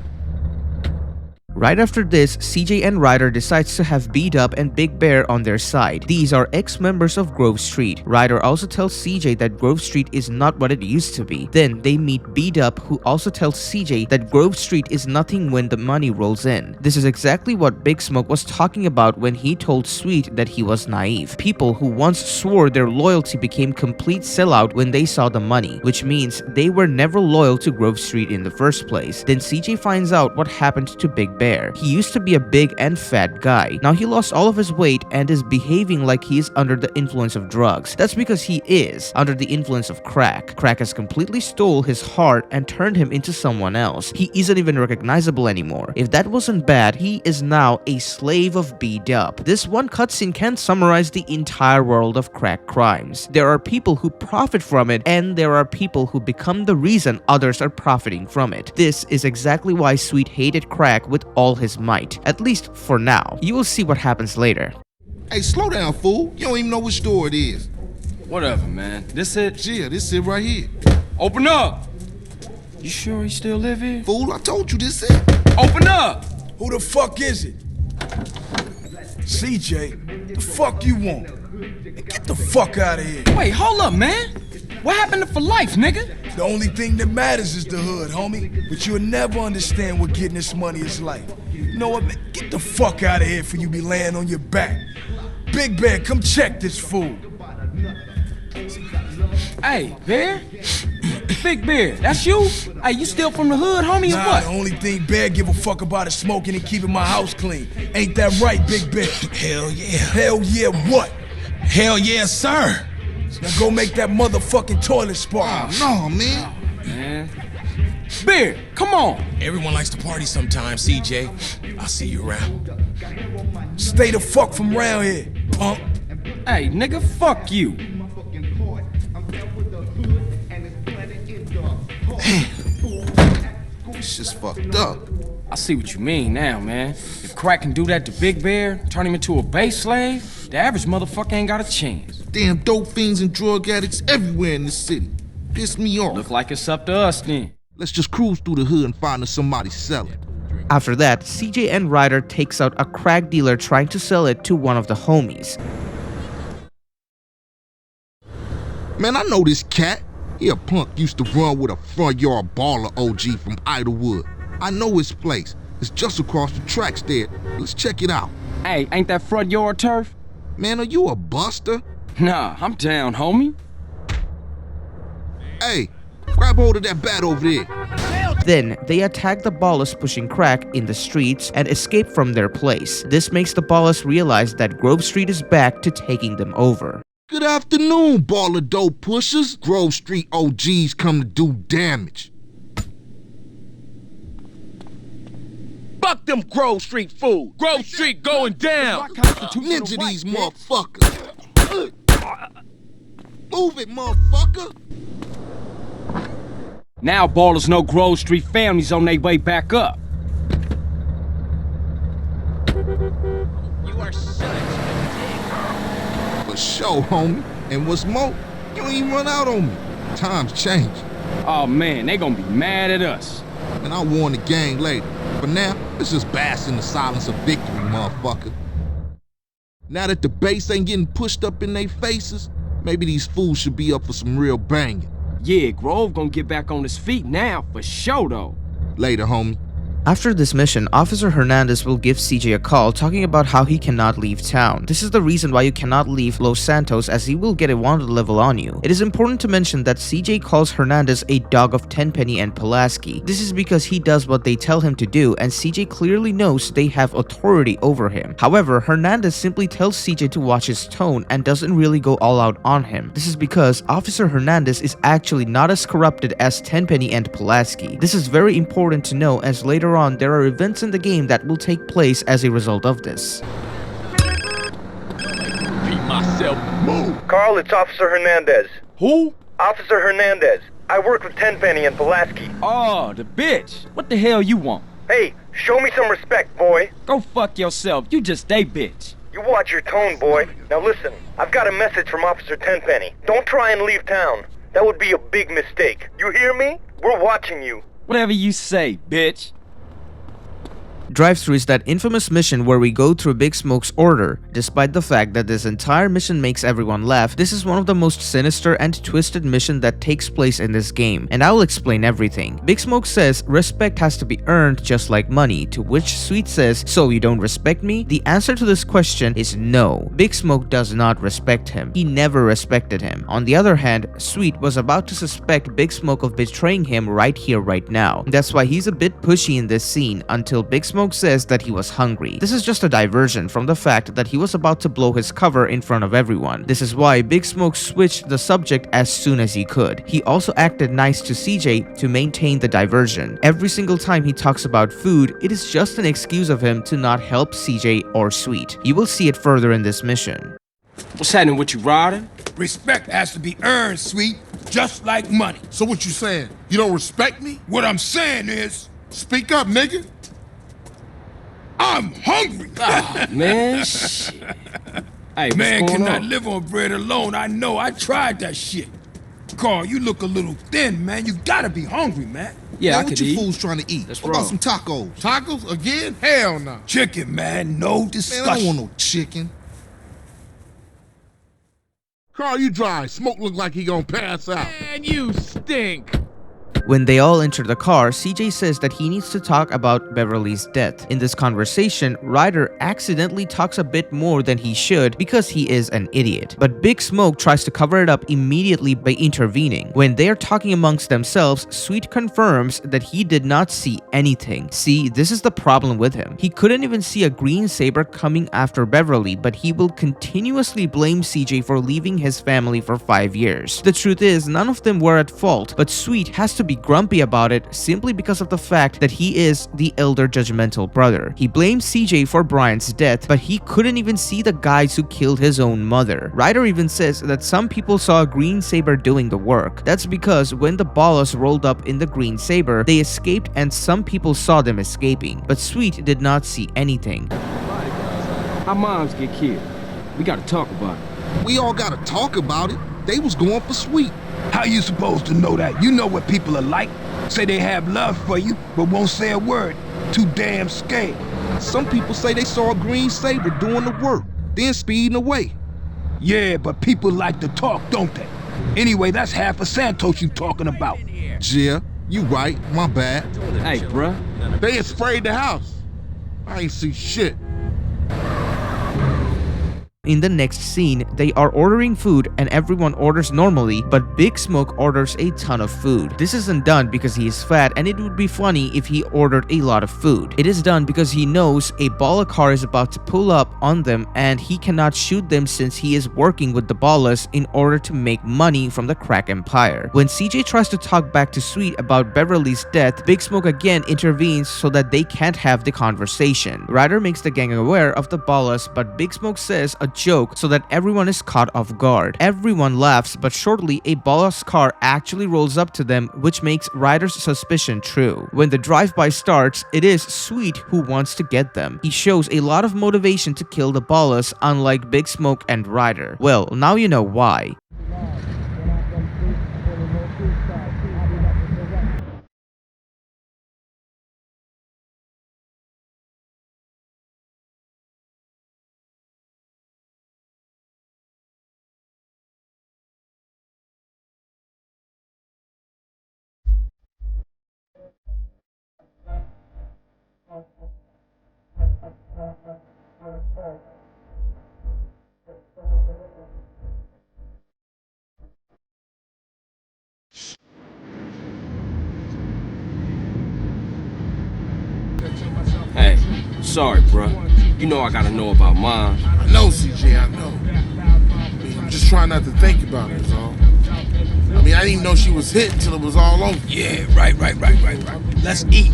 Right after this, CJ and Ryder decides to have Beat Up and Big Bear on their side. These are ex-members of Grove Street. Ryder also tells CJ that Grove Street is not what it used to be. Then they meet Beat Up, who also tells CJ that Grove Street is nothing when the money rolls in. This is exactly what Big Smoke was talking about when he told Sweet that he was naive. People who once swore their loyalty became complete sellout when they saw the money, which means they were never loyal to Grove Street in the first place. Then CJ finds out what happened to Big Bear. He used to be a big and fat guy. Now he lost all of his weight and is behaving like he is under the influence of drugs. That's because he is under the influence of crack. Crack has completely stole his heart and turned him into someone else. He isn't even recognizable anymore. If that wasn't bad, he is now a slave of Beat Up. This one cutscene can summarize the entire world of crack crimes. There are people who profit from it, and there are people who become the reason others are profiting from it. This is exactly why Sweet hated crack with all his might, at least for now. You will see what happens later. Hey, slow down, fool. You don't even know which store it is. Whatever, man. This it? Yeah, this it right here. Open up! You sure he still live here? Fool, I told you this it. Open up! Who the fuck is it? CJ, the fuck you want? Get the fuck out of here. Wait, hold up, man. What happened to For Life, nigga? The only thing that matters is the hood, homie. But you'll never understand what getting this money is like. You know what, man? Get the fuck out of here for you be laying on your back. Big Bear, come check this fool. Hey, Bear? Big Bear, that's you? Hey, you still from the hood, homie, or what? The only thing Bear give a fuck about is smoking and keeping my house clean. Ain't that right, Big Bear? Hell yeah. Hell yeah what? Hell yeah, sir. Now go make that motherfucking toilet spark. No, man. Oh, man. Bear, come on. Everyone likes to party sometimes, CJ. I'll see you around. Stay the fuck from around here, punk. Hey, nigga, fuck you. It's just fucked up. I see what you mean now, man. If crack can do that to Big Bear, turn him into a base slave, the average motherfucker ain't got a chance. Damn dope fiends and drug addicts everywhere in this city. Piss me off. Look like it's up to us then. Let's just cruise through the hood and find us somebody selling. After that, CJ and Ryder takes out a crack dealer trying to sell it to one of the homies. Man, I know this cat. He a punk used to run with a front yard baller OG from Idlewood. I know his place. It's just across the tracks there. Let's check it out. Hey, ain't that front yard turf? Man, are you a buster? Nah, I'm down, homie. Hey, grab hold of that bat over there. Then, they attack the Ballas pushing crack in the streets and escape from their place. This makes the Ballas realize that Grove Street is back to taking them over. Good afternoon, baller dope pushers. Grove Street OGs come to do damage. Fuck them Grove Street fools. Grove Street going down. Ninja these motherfuckers. Move it, motherfucker. Now Ballas know Grove Street families on their way back up. You are such a For sure, homie. And what's more, you ain't even run out on me. Times change. Oh man, they gonna be mad at us. And I'll warn the gang later. For now, let's just bask in the silence of victory, motherfucker. Now that the base ain't getting pushed up in their faces, maybe these fools should be up for some real banging. Yeah, Grove gonna get back on his feet now, for sure though. Later, homie. After this mission, Officer Hernandez will give CJ a call talking about how he cannot leave town. This is the reason why you cannot leave Los Santos, as he will get a wanted level on you. It is important to mention that CJ calls Hernandez a dog of Tenpenny and Pulaski. This is because he does what they tell him to do, and CJ clearly knows they have authority over him. However, Hernandez simply tells CJ to watch his tone and doesn't really go all out on him. This is because Officer Hernandez is actually not as corrupted as Tenpenny and Pulaski. This is very important to know, as later on there are events in the game that will take place as a result of this. beat myself. Move. Carl, it's Officer Hernandez. Who? Officer Hernandez. I work with Tenpenny and Pulaski. Oh, the bitch. What the hell you want? Hey, show me some respect, boy. Go fuck yourself. You just a bitch. You watch your tone, boy. Now listen, I've got a message from Officer Tenpenny. Don't try and leave town. That would be a big mistake. You hear me? We're watching you. Whatever you say, bitch. Drive-Thru is that infamous mission where we go through Big Smoke's order. Despite the fact that this entire mission makes everyone laugh, this is one of the most sinister and twisted missions that takes place in this game, and I will explain everything. Big Smoke says respect has to be earned just like money, to which Sweet says, so you don't respect me? The answer to this question is no. Big Smoke does not respect him. He never respected him. On the other hand, Sweet was about to suspect Big Smoke of betraying him right here, right now. That's why he's a bit pushy in this scene until Big Smoke says that he was hungry. This is just a diversion from the fact that he was about to blow his cover in front of everyone. This is why Big Smoke switched the subject as soon as he could. He also acted nice to CJ to maintain the diversion. Every single time he talks about food, it is just an excuse of him to not help CJ or Sweet. You will see it further in this mission. What's happening with you, Ryder? Respect has to be earned, Sweet, just like money. So what you saying? You don't respect me? What I'm saying is, speak up, nigga. I'm hungry. Oh, man, shit. Hey, man what's going cannot on? live on bread alone. I know. I tried that shit. Carl, you look a little thin, man. You gotta be hungry, man. Yeah, man, I what could you eat. fools trying to eat? That's What about wrong. some tacos? Tacos again? Hell no. Chicken, man. No discussion. Man, I don't want no chicken. Carl, you dry. Smoke look like he gonna pass out. Man, you stink. When they all enter the car, CJ says that he needs to talk about Beverly's death. In this conversation, Ryder accidentally talks a bit more than he should because he is an idiot. But Big Smoke tries to cover it up immediately by intervening. When they are talking amongst themselves, Sweet confirms that he did not see anything. See, this is the problem with him. He couldn't even see a green saber coming after Beverly, but he will continuously blame CJ for leaving his family for 5 years. The truth is, none of them were at fault, but Sweet has to be grumpy about it simply because of the fact that he is the elder judgmental brother. He blames CJ for Brian's death, but he couldn't even see the guys who killed his own mother. Ryder even says that some people saw a green saber doing the work. That's because when the Ballas rolled up in the green saber, they escaped and some people saw them escaping, but Sweet did not see anything. Our moms get killed. We gotta talk about it. We all gotta talk about it. They was going for Sweet. How you supposed to know that? You know what people are like. Say they have love for you, but won't say a word. Too damn scared. Some people say they saw a green saber doing the work, then speeding away. Yeah, but people like to talk, don't they? Anyway, that's half of Santos you talking about. Yeah, you right. My bad. Hey, bruh. They had sprayed the house. I ain't see shit. In the next scene, they are ordering food and everyone orders normally, but Big Smoke orders a ton of food. This isn't done because he is fat and it would be funny if he ordered a lot of food. It is done because he knows a Balla car is about to pull up on them and he cannot shoot them since he is working with the Ballas in order to make money from the crack empire. When CJ tries to talk back to Sweet about Beverly's death, Big Smoke again intervenes so that they can't have the conversation. Ryder makes the gang aware of the Ballas, but Big Smoke says a joke so that everyone is caught off guard. Everyone laughs, but shortly a Ballas car actually rolls up to them, which makes Ryder's suspicion true. When the drive-by starts, it is Sweet who wants to get them. He shows a lot of motivation to kill the Ballas, unlike Big Smoke and Ryder. Well, now you know why. Hey, sorry, bruh. You know I gotta know about mine. I know, CJ, I know. I'm just trying not to think about it, is all. I didn't even know she was hit until it was all over. Yeah, right. Let's eat.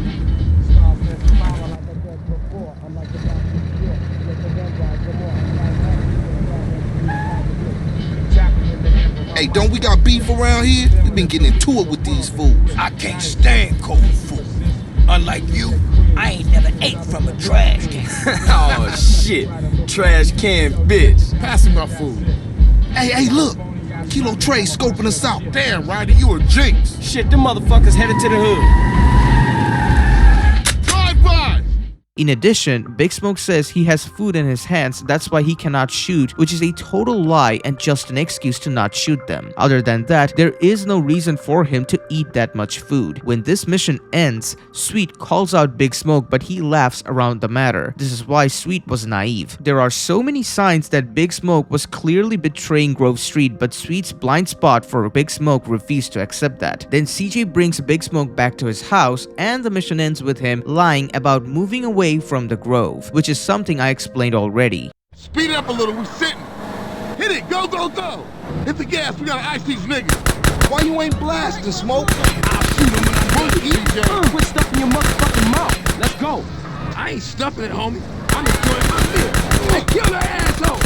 Hey, don't we got beef around here? We been getting into it with these fools. I can't stand cold food. Unlike you, I ain't never ate from a trash can. Oh, shit. Trash can bitch. Pass me my food. Hey, look. Kilo Trey scoping us out. Damn, Ryder, you a jinx. Shit, them motherfuckers headed to the hood. Drive-by! In addition, Big Smoke says he has food in his hands, that's why he cannot shoot, which is a total lie and just an excuse to not shoot them. Other than that, there is no reason for him to eat that much food. When this mission ends, Sweet calls out Big Smoke, but he laughs around the matter. This is why Sweet was naive. There are so many signs that Big Smoke was clearly betraying Grove Street, but Sweet's blind spot for Big Smoke refused to accept that. Then CJ brings Big Smoke back to his house, and the mission ends with him lying about moving away from the Grove, which is something I explained already. Speed it up a little, we sitting. Hit it, go! Hit the gas, we gotta ice these niggas. Why you ain't blasting, Smoke? I'll shoot him when I'm CJ. Quit stuffing your motherfucking mouth. Let's go. I ain't stuffing it, homie. I'm enjoying my meal. Hey, kill that asshole!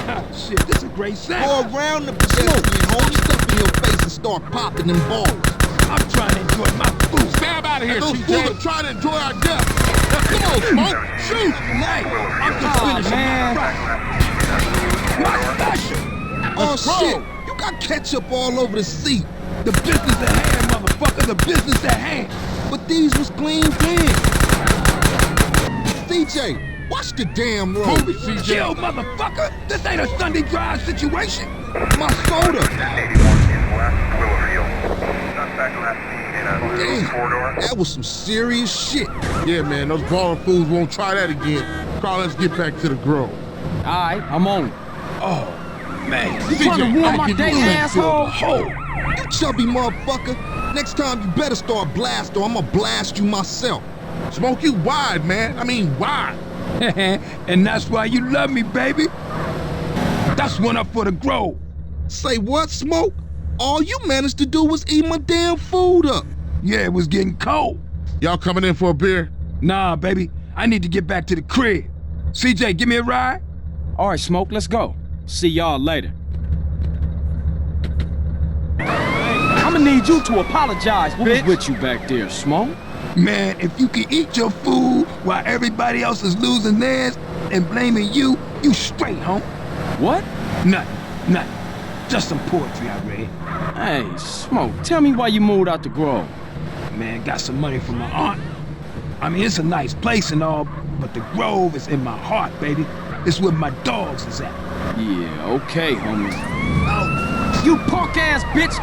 Ah, shit, this is a great Go sound. around the pedestrian, homie. Stuff in your face and start popping them balls. I'm trying to enjoy my food. Stab out of here, Those CJ. fools are trying to enjoy our death. Now, come on, Smoke. Shoot. Hey, I'm just finishing my fry. My special. Oh, Let's go. shit. You got ketchup all over the seat. The business at hand, motherfucker. The business at hand. But these was clean pins. CJ, watch the damn road. Move it, CJ. Chill, motherfucker. This ain't a Sunday drive situation. My soda. 81 in West Willowfield. Suspect last seen in a blue four-door. That was some serious shit. Yeah, man, those baller fools won't try that again. Carl, let's get back to the Grove. Alright, I'm on it. Oh, man. You trying to ruin my day, asshole? You chubby motherfucker. Next time you better start blast or I'ma blast you myself. Smoke, you wide, man. Wide. And that's why you love me, baby. That's one up for the Grove. Say what, Smoke? All you managed to do was eat my damn food up. Yeah, it was getting cold. Y'all coming in for a beer? Nah, baby. I need to get back to the crib. CJ, give me a ride? All right, Smoke, let's go. See y'all later. I'ma need you to apologize, What was bitch. with you back there, Smoke? Man, if you can eat your food while everybody else is losing theirs and blaming you, you straight, home. What? Nothing. Just some poetry I read. Hey, Smoke, tell me why you moved out the Grove. Man, got some money from my aunt. It's a nice place and all, but the Grove is in my heart, baby. It's where my dogs is at. Yeah, okay, homie. Oh, you punk-ass bitch!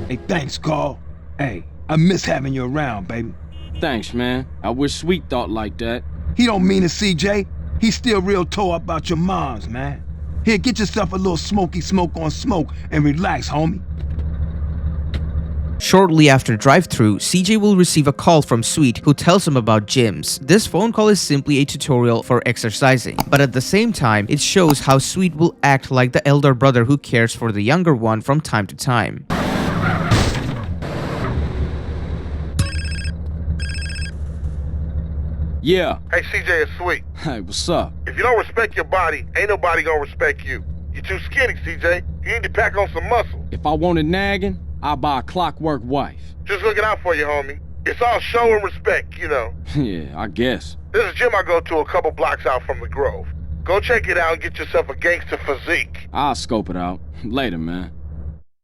Hey, thanks, Carl. Hey, I miss having you around, baby. Thanks, man. I wish Sweet thought like that. He don't mean it, CJ. He's still real tore up about your moms, man. Here, get yourself a little smoky smoke on smoke and relax, homie. Shortly after Drive-Thru, CJ will receive a call from Sweet who tells him about gyms. This phone call is simply a tutorial for exercising, but at the same time, it shows how Sweet will act like the elder brother who cares for the younger one from time to time. Yeah. Hey, CJ, it's Sweet. Hey, what's up? If you don't respect your body, ain't nobody gonna respect you. You're too skinny, CJ. You need to pack on some muscle. If I wanted nagging, I'd buy a clockwork wife. Just looking out for you, homie. It's all show and respect, you know. Yeah, I guess. There's a gym I go to a couple blocks out from the Grove. Go check it out and get yourself a gangster physique. I'll scope it out. Later, man.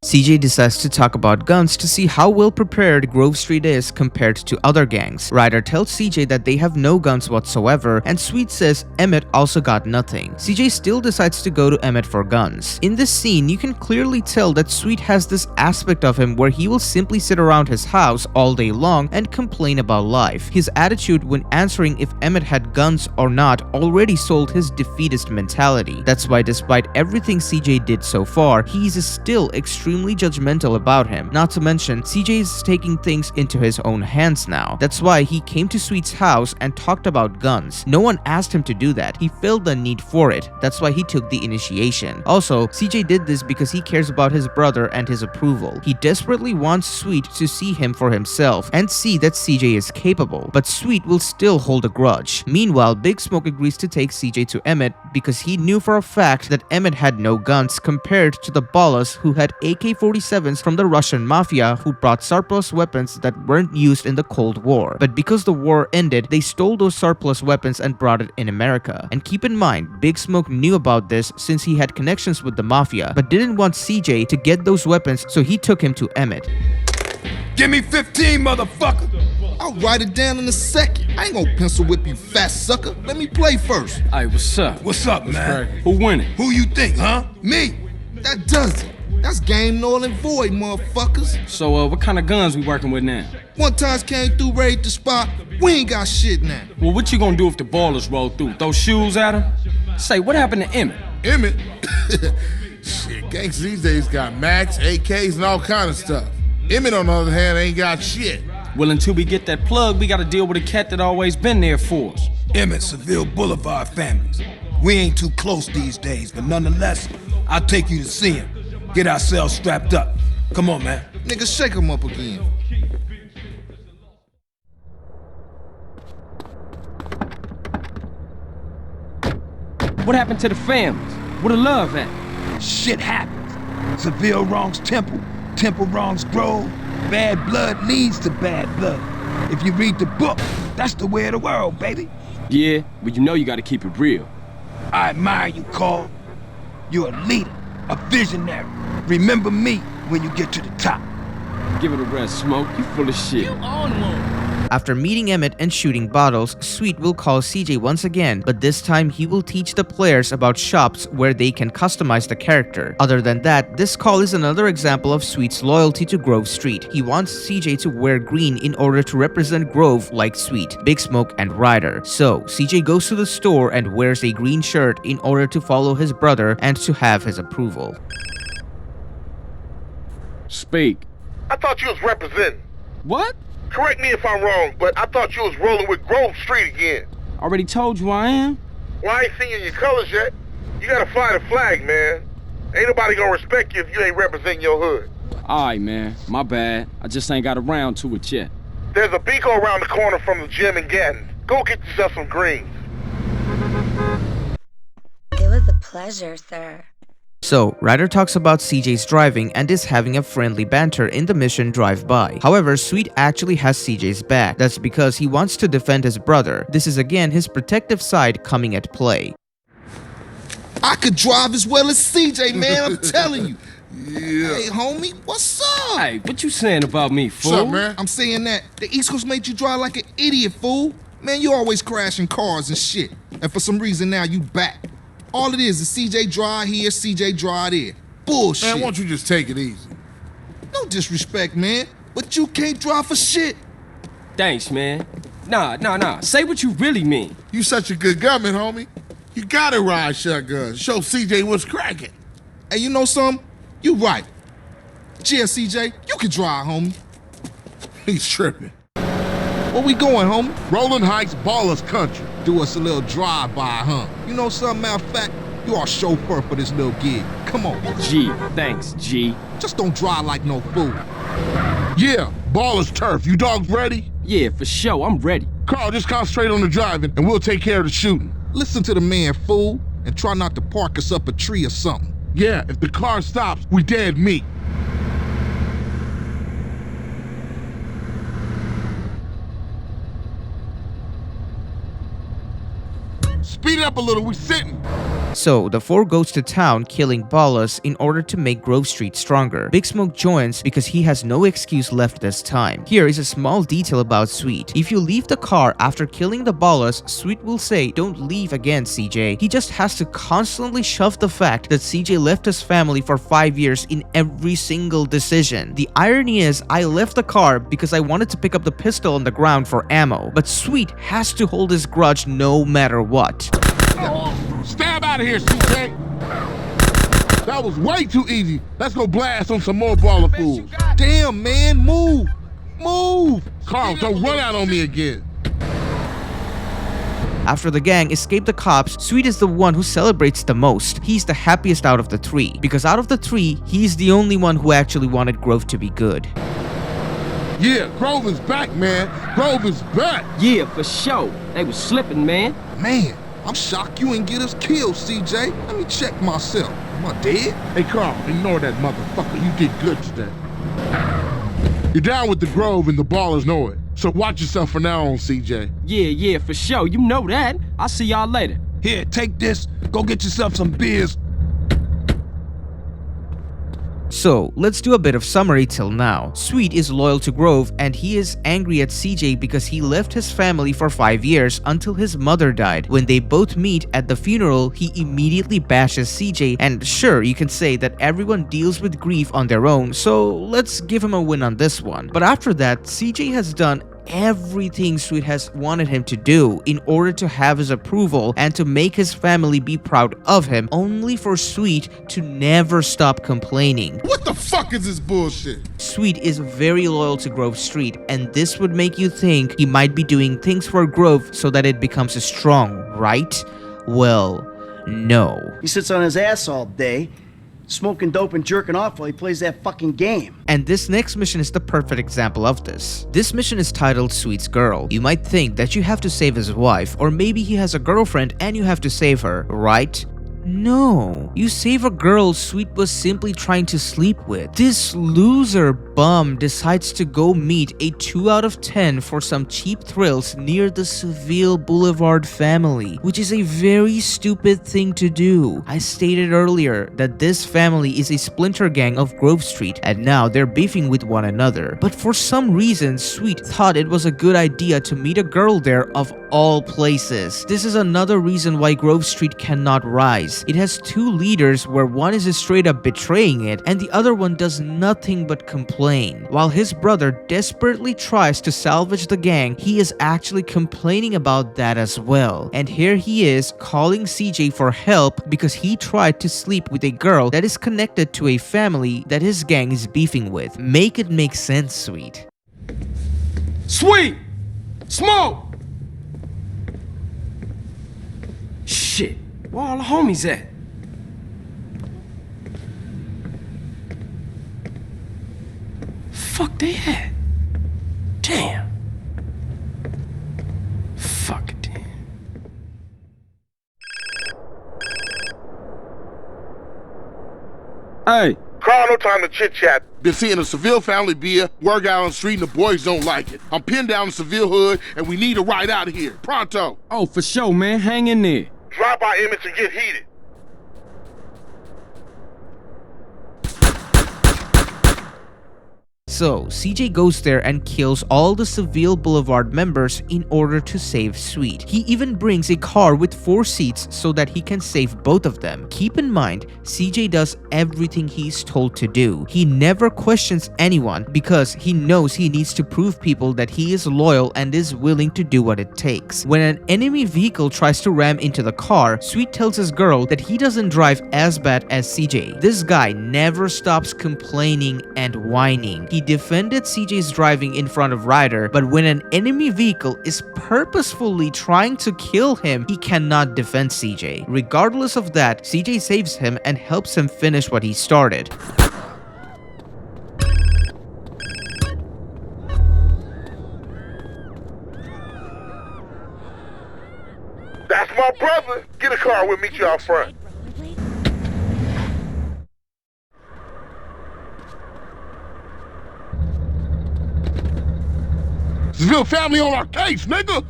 CJ decides to talk about guns to see how well prepared Grove Street is compared to other gangs. Ryder tells CJ that they have no guns whatsoever, and Sweet says Emmett also got nothing. CJ still decides to go to Emmett for guns. In this scene, you can clearly tell that Sweet has this aspect of him where he will simply sit around his house all day long and complain about life. His attitude when answering if Emmett had guns or not already sold his defeatist mentality. That's why despite everything CJ did so far, he is still extremely judgmental about him. Not to mention, CJ is taking things into his own hands now. That's why he came to Sweet's house and talked about guns. No one asked him to do that. He felt the need for it. That's why he took the initiation. Also, CJ did this because he cares about his brother and his approval. He desperately wants Sweet to see him for himself and see that CJ is capable, but Sweet will still hold a grudge. Meanwhile, Big Smoke agrees to take CJ to Emmett because he knew for a fact that Emmett had no guns compared to the Ballas who had AK-47s from the Russian mafia who brought surplus weapons that weren't used in the Cold War. But because the war ended, they stole those surplus weapons and brought it in America. And keep in mind, Big Smoke knew about this since he had connections with the mafia, but didn't want CJ to get those weapons, so he took him to Emmett. Give me 15, motherfucker! I'll write it down in a second. I ain't gonna pencil whip you, fat sucker. Let me play first. Hey, what's up? What's up, man? Who winning? Who you think, huh? Me! That does it. That's game null and void, motherfuckers. So, what kind of guns we working with now? One time came through, raided the spot. We ain't got shit now. Well, what you gonna do if the Ballas roll through? Throw shoes at him? Say, what happened to Emmett? Emmett? Shit, gangs these days got Macs, AKs, and all kind of stuff. Emmett, on the other hand, ain't got shit. Well, until we get that plug, we gotta deal with a cat that always been there for us. Emmett, Seville Boulevard families. We ain't too close these days, but nonetheless, I'll take you to see him. Get ourselves strapped up. Come on, man. Nigga, shake him up again. What happened to the families? Where the love at? Shit happens. Seville wrongs Temple. Temple wrongs Grove. Bad blood leads to bad blood. If you read the book, that's the way of the world, baby. Yeah, but you know you gotta keep it real. I admire you, Carl. You're a leader, a visionary. Remember me when you get to the top. Give it a rest, Smoke. You full of shit. You on one. After meeting Emmett and shooting bottles, Sweet will call CJ once again, but this time he will teach the players about shops where they can customize the character. Other than that, this call is another example of Sweet's loyalty to Grove Street. He wants CJ to wear green in order to represent Grove like Sweet, Big Smoke, and Ryder. So, CJ goes to the store and wears a green shirt in order to follow his brother and to have his approval. Speak. I thought you was representing. What? Correct me if I'm wrong, but I thought you was rolling with Grove Street again. Already told you I am. Well, I ain't seen you in your colors yet. You gotta fly the flag, man. Ain't nobody gonna respect you if you ain't representing your hood. Alright, man. My bad. I just ain't got around to it yet. There's a Beaco around the corner from the gym in Gatton. Go get yourself some greens. It was a pleasure, sir. So, Ryder talks about CJ's driving and is having a friendly banter in the mission drive-by. However, Sweet actually has CJ's back. That's because he wants to defend his brother. This is again his protective side coming at play. I could drive as well as CJ, man, I'm telling you. Yeah. Hey, homie, what's up? Hey, what you saying about me, fool? What's up, man? I'm saying that the East Coast made you drive like an idiot, fool. Man, you always crashing cars and shit. And for some reason now you back. All it is CJ drive here, CJ drive there. Bullshit. Man, why don't you just take it easy? No disrespect, man, but you can't drive for shit. Thanks, man. Nah. Say what you really mean. You such a good gunman, homie. You gotta ride shotguns. Show CJ what's cracking. Hey, you know something? You right. Yeah, CJ, you can drive, homie. He's tripping. Where we going, homie? Rolling Heights, Ballas country. Do us a little drive-by, huh? You know something, matter of fact, you are chauffeur for this little gig. Come on. G, thanks, G. Just don't drive like no fool. Yeah, Ballas turf. You dogs ready? Yeah, for sure, I'm ready. Carl, just concentrate on the driving and we'll take care of the shooting. Listen to the man, fool, and try not to park us up a tree or something. Yeah, if the car stops, we dead meat. Speed it up a little, we sitting. So, the four goes to town killing Ballas in order to make Grove Street stronger. Big Smoke joins because he has no excuse left this time. Here is a small detail about Sweet. If you leave the car after killing the Ballas, Sweet will say, "Don't leave again, CJ." He just has to constantly shove the fact that CJ left his family for 5 years in every single decision. The irony is, I left the car because I wanted to pick up the pistol on the ground for ammo, but Sweet has to hold his grudge no matter what. Stab out of here, CJ. That was way too easy. Let's go blast on some more baller fools. Damn, man, move. Move. Carl, don't run out on me again. After the gang escape the cops, Sweet is the one who celebrates the most. He's the happiest out of the three, because out of the three, he's the only one who actually wanted Grove to be good. Yeah, Grove is back, man. Grove is back. Yeah, for sure. They was slipping, man. Man, I'm shocked you ain't get us killed, CJ. Let me check myself. Am I dead? Hey, Carl, ignore that motherfucker. You did good today. You're down with the Grove and the Ballers know it. So watch yourself from now on, CJ. Yeah, for sure. You know that. I'll see y'all later. Here, take this. Go get yourself some beers. So, let's do a bit of summary till now. Sweet is loyal to Grove and he is angry at CJ because he left his family for 5 years until his mother died. When they both meet at the funeral, he immediately bashes CJ, and sure, you can say that everyone deals with grief on their own, so let's give him a win on this one. But after that, CJ has done everything Sweet has wanted him to do in order to have his approval and to make his family be proud of him, only for Sweet to never stop complaining. What the fuck is this bullshit? Sweet is very loyal to Grove Street, and this would make you think he might be doing things for Grove so that it becomes strong, right? Well, no. He sits on his ass all day, smoking dope and jerking off while he plays that fucking game. And this next mission is the perfect example of this. This mission is titled Sweet's Girl. You might think that you have to save his wife, or maybe he has a girlfriend and you have to save her, right? No, you save a girl Sweet was simply trying to sleep with. This loser bum decides to go meet a 2 out of 10 for some cheap thrills near the Seville Boulevard family, which is a very stupid thing to do. I stated earlier that this family is a splinter gang of Grove Street, and now they're beefing with one another. But for some reason, Sweet thought it was a good idea to meet a girl there of all places. This is another reason why Grove Street cannot rise. It has 2 leaders where one is straight up betraying it and the other one does nothing but complain. While his brother desperately tries to salvage the gang, he is actually complaining about that as well. And here he is calling CJ for help because he tried to sleep with a girl that is connected to a family that his gang is beefing with. Make it make sense, Sweet. Sweet! Smoke! Shit, where all the homies at? Fuck they at? Damn. Fuck it, damn. Hey. Carl, no time to chit-chat. Been seeing a Seville family beer, work out on the street, and the boys don't like it. I'm pinned down in Seville hood, and we need a ride out of here. Pronto. Oh, for sure, man. Hang in there. Drop by Emmett and get heated. So CJ goes there and kills all the Seville Boulevard members in order to save Sweet. He even brings a car with 4 seats so that he can save both of them. Keep in mind, CJ does everything he's told to do. He never questions anyone because he knows he needs to prove people that he is loyal and is willing to do what it takes. When an enemy vehicle tries to ram into the car, Sweet tells his girl that he doesn't drive as bad as CJ. This guy never stops complaining and whining. He defended CJ's driving in front of Ryder, but when an enemy vehicle is purposefully trying to kill him, he cannot defend CJ. Regardless of that, CJ saves him and helps him finish what he started. That's my brother. Get a car, we'll meet you out front. Seville family on our case, nigga!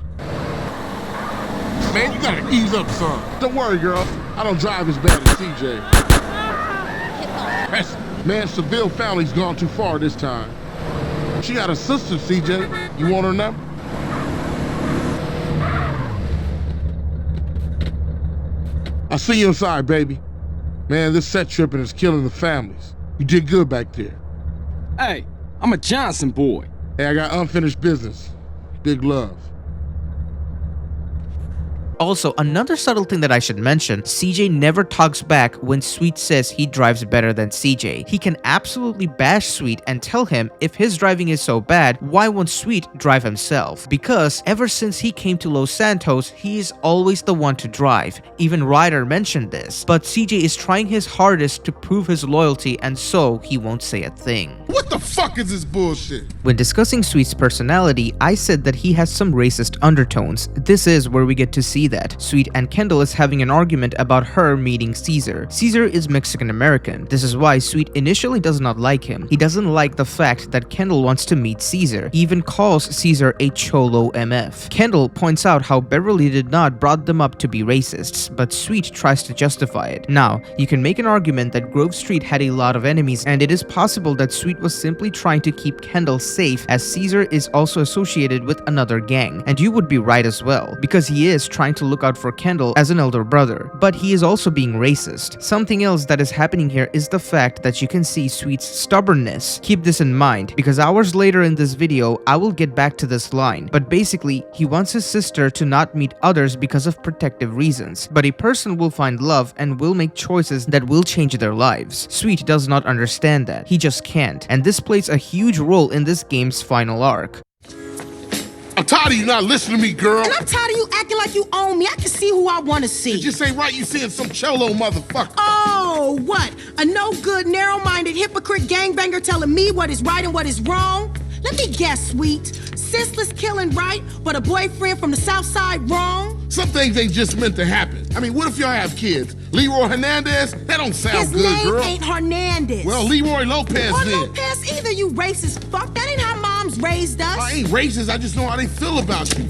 Man, you gotta ease up, son. Don't worry, girl. I don't drive as bad as CJ. Man, Seville family's gone too far this time. She got a sister, CJ. You want her number? I'll see you inside, baby. Man, this set tripping is killing the families. You did good back there. Hey, I'm a Johnson boy. Hey, I got unfinished business. Big love. Also, another subtle thing that I should mention, CJ never talks back when Sweet says he drives better than CJ. He can absolutely bash Sweet and tell him if his driving is so bad, why won't Sweet drive himself? Because ever since he came to Los Santos, he is always the one to drive. Even Ryder mentioned this. But CJ is trying his hardest to prove his loyalty, and so he won't say a thing. What the fuck is this bullshit? When discussing Sweet's personality, I said that he has some racist undertones. This is where we get to see that. Sweet and Kendall is having an argument about her meeting Caesar. Caesar is Mexican-American. This is why Sweet initially does not like him. He doesn't like the fact that Kendall wants to meet Caesar. He even calls Caesar a cholo MF. Kendall points out how Beverly did not brought them up to be racists, but Sweet tries to justify it. Now, you can make an argument that Grove Street had a lot of enemies, and it is possible that Sweet was simply trying to keep Kendall safe, as Caesar is also associated with another gang. And you would be right as well, because he is trying to look out for Kendall as an elder brother, but he is also being racist. Something else that is happening here is the fact that you can see Sweet's stubbornness. Keep this in mind, because hours later in this video, I will get back to this line, but basically, he wants his sister to not meet others because of protective reasons, but a person will find love and will make choices that will change their lives. Sweet does not understand that. He just can't, and this plays a huge role in this game's final arc. I'm tired of you not listening to me, girl. And I'm tired of you acting like you own me. I can see who I want to see. It just ain't right you seeing some cholo motherfucker. Oh, what? A no-good, narrow-minded hypocrite gangbanger telling me what is right and what is wrong? Let me guess, Sweet. Senseless killing right, but a boyfriend from the south side wrong? Some things ain't just meant to happen. I mean, what if y'all have kids? Leroy Hernandez? That don't sound good, girl. His name ain't Hernandez. Well, Leroy Lopez or then. Lopez either, you racist fuck. That ain't how moms raised us. I ain't racist, I just know how they feel about you.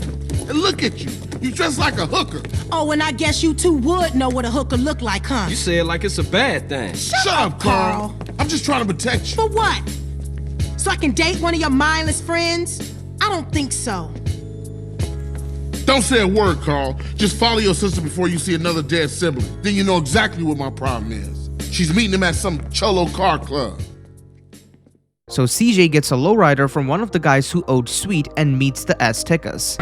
And look at you. You dress like a hooker. Oh, and I guess you two would know what a hooker look like, huh? You say it like it's a bad thing. Shut up, Carl. I'm just trying to protect you. For what? So I can date one of your mindless friends? I don't think so. Don't say a word, Carl. Just follow your sister before you see another dead sibling. Then you know exactly what my problem is. She's meeting him at some cholo car club. So CJ gets a lowrider from one of the guys who owed Sweet and meets the Aztecas.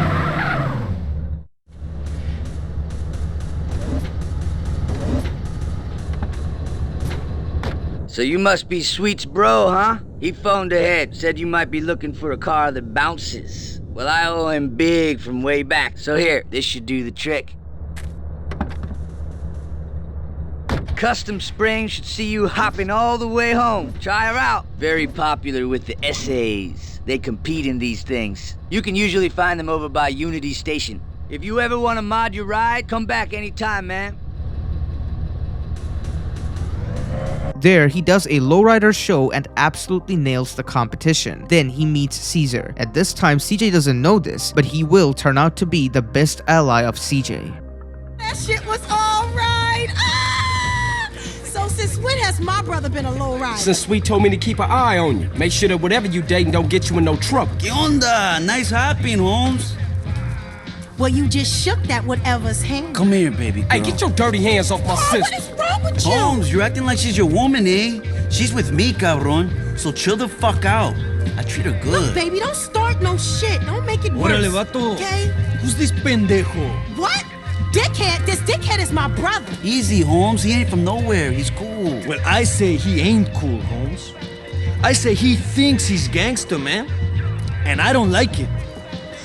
So you must be Sweet's bro, huh? He phoned ahead, said you might be looking for a car that bounces. Well, I owe him big from way back, so here, this should do the trick. Custom Spring should see you hopping all the way home. Try her out. Very popular with the essays. They compete in these things. You can usually find them over by Unity Station. If you ever want to mod your ride, come back anytime, man. There, he does a lowrider show and absolutely nails the competition. Then he meets Caesar. At this time, CJ doesn't know this, but he will turn out to be the best ally of CJ. That shit was all right. Ah! So since when has has my brother been a lowrider? Since Sweet told me to keep an eye on you. Make sure that whatever you dating don't get you in no trouble. ¿Qué onda? Nice hopping, Holmes. Well, you just shook that whatever's hand. Come here, baby girl. Hey, get your dirty hands off my sister. What is wrong with you? Holmes, you're acting like she's your woman, eh? She's with me, cabron. So chill the fuck out. I treat her good. Look, baby, don't start no shit. Don't make it worse. Órale, vato. Okay? Who's this pendejo? What? Dickhead? This dickhead is my brother. Easy, Holmes. He ain't from nowhere. He's cool. Well, I say he ain't cool, Holmes. I say he thinks he's gangster, man. And I don't like it.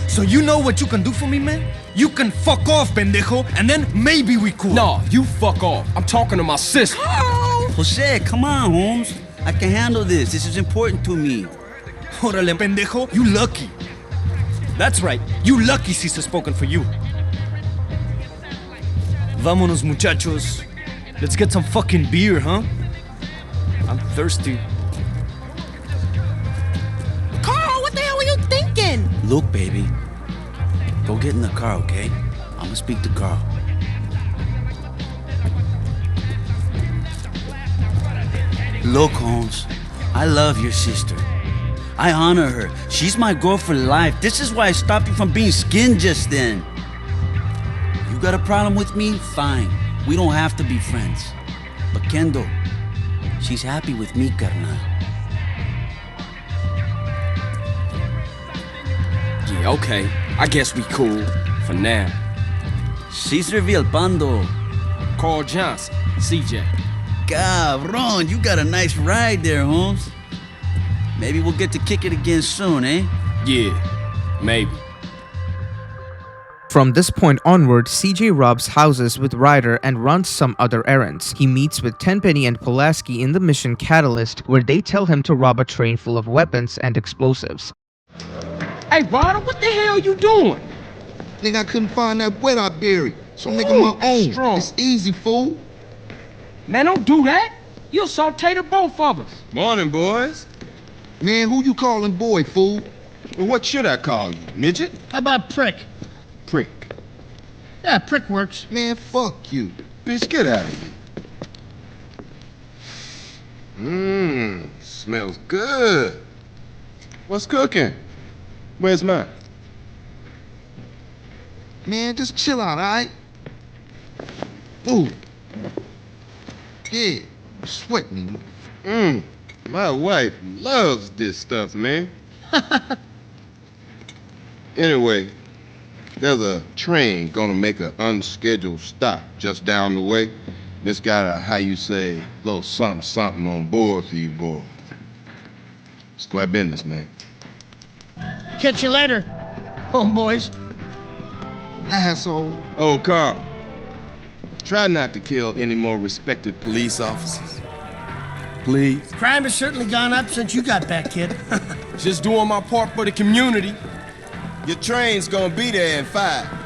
So you know what you can do for me, man? You can fuck off, pendejo, and then maybe we cool. No, you fuck off. I'm talking to my sister. Oh! Jose, come on, Holmes. I can handle this. This is important to me. Órale, pendejo, you lucky. That's right, you lucky Caesar spoken for you. Vámonos, muchachos. Let's get some fucking beer, huh? I'm thirsty. Carl, what the hell were you thinking? Look, baby. Go get in the car, okay? I'm gonna speak to Carl. Look, Holmes, I love your sister. I honor her. She's my girl for life. This is why I stopped you from being skinned just then. You got a problem with me? Fine. We don't have to be friends. But Kendo, she's happy with me, carnal. Yeah, okay. I guess we cool. For now. Cesar Villalpando. Carl Johnson, CJ. Cabron, you got a nice ride there, Holmes. Maybe we'll get to kick it again soon, eh? Yeah, maybe. From this point onward, CJ robs houses with Ryder and runs some other errands. He meets with Tenpenny and Pulaski in the mission Catalyst, where they tell him to rob a train full of weapons and explosives. Hey, Ryder, what the hell you doing? Nigga, I couldn't find that wet I buried. So nigga, my own. Strong. It's easy, fool. Man, don't do that. You'll saute the both of us. Morning, boys. Man, who you calling boy, fool? Well, what should I call you? Midget? How about prick? Prick. Yeah, prick works. Man, fuck you. Bitch, get out of here. Smells good. What's cooking? Where's mine? Man, just chill out, alright? Ooh. Yeah, sweating. My wife loves this stuff, man. Anyway, there's a train gonna make an unscheduled stop just down the way. This got a, how you say, little something on board for you boys. Square business, man. Catch you later, homeboys. Asshole. Oh, Carl. Try not to kill any more respected police officers. Please. Crime has certainly gone up since you got back, kid. Just doing my part for the community. Your train's gonna be there in 5.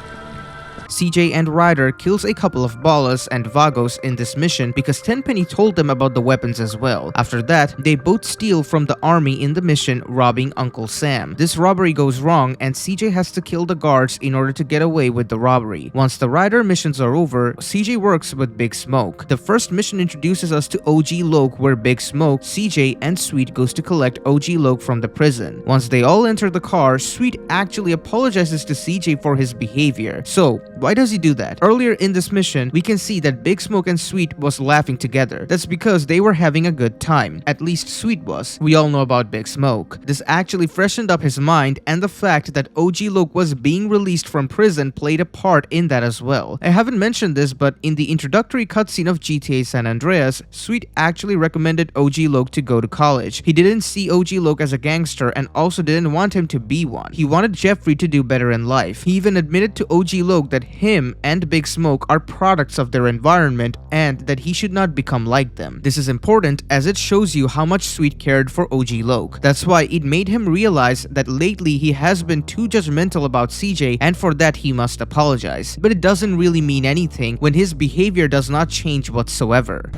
CJ and Ryder kills a couple of Ballas and Vagos in this mission because Tenpenny told them about the weapons as well. After that, they both steal from the army in the mission, robbing Uncle Sam. This robbery goes wrong and CJ has to kill the guards in order to get away with the robbery. Once the Ryder missions are over, CJ works with Big Smoke. The first mission introduces us to OG Loco, where Big Smoke, CJ, and Sweet goes to collect OG Loco from the prison. Once they all enter the car, Sweet actually apologizes to CJ for his behavior. So, why does he do that? Earlier in this mission, we can see that Big Smoke and Sweet was laughing together. That's because they were having a good time. At least Sweet was. We all know about Big Smoke. This actually freshened up his mind, and the fact that OG Loco was being released from prison played a part in that as well. I haven't mentioned this, but in the introductory cutscene of GTA San Andreas, Sweet actually recommended OG Loco to go to college. He didn't see OG Loco as a gangster and also didn't want him to be one. He wanted Jeffrey to do better in life. He even admitted to OG Loco that him and Big Smoke are products of their environment and that he should not become like them. This is important as it shows you how much Sweet cared for OG Loco. That's why it made him realize that lately he has been too judgmental about CJ, and for that he must apologize. But it doesn't really mean anything when his behavior does not change whatsoever.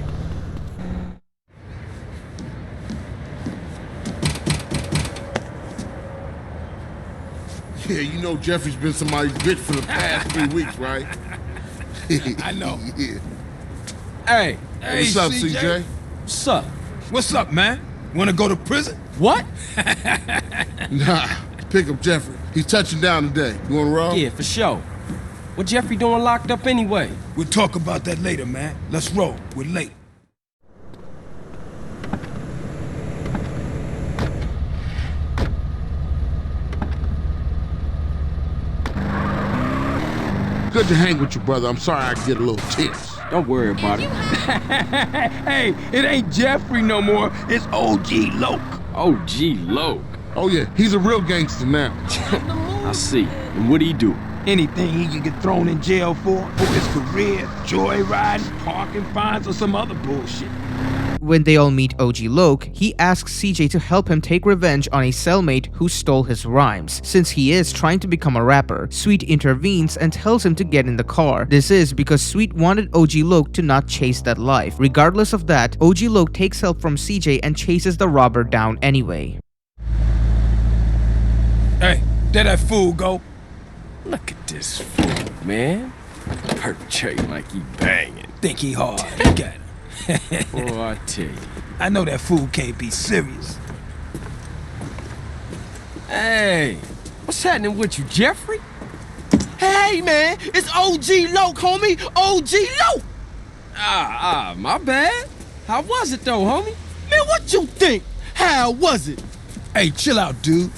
Yeah, you know Jeffrey's been somebody's bitch for the past 3 weeks, right? I know. Yeah. Hey, What's up, CJ? What's up? What's up, man? Wanna go to prison? What? Nah, pick up Jeffrey. He's touching down today. You wanna roll? Yeah, for sure. What Jeffrey doing locked up anyway? We'll talk about that later, man. Let's roll. We're late. Good to hang with you, brother. I'm sorry I get a little tense. Don't worry about it. Hey, it ain't Jeffrey no more. It's OG Loco. OG Loco. Oh yeah, he's a real gangster now. I see. And what do he do? Anything he can get thrown in jail for his career, joyriding, parking fines, or some other bullshit. When they all meet OG Loco, he asks CJ to help him take revenge on a cellmate who stole his rhymes. Since he is trying to become a rapper, Sweet intervenes and tells him to get in the car. This is because Sweet wanted OG Loco to not chase that life. Regardless of that, OG Loco takes help from CJ and chases the robber down anyway. Hey, there that fool go. Look at this fool, man. Perpetrating like he banging. Think he hard. He got him. Boy, I tell you. I know that fool can't be serious. Hey, what's happening with you, Jeffrey? Hey, man, it's OG Loco, homie. OG Loco. My bad. How was it, though, homie? Man, what you think? How was it? Hey, chill out, dude.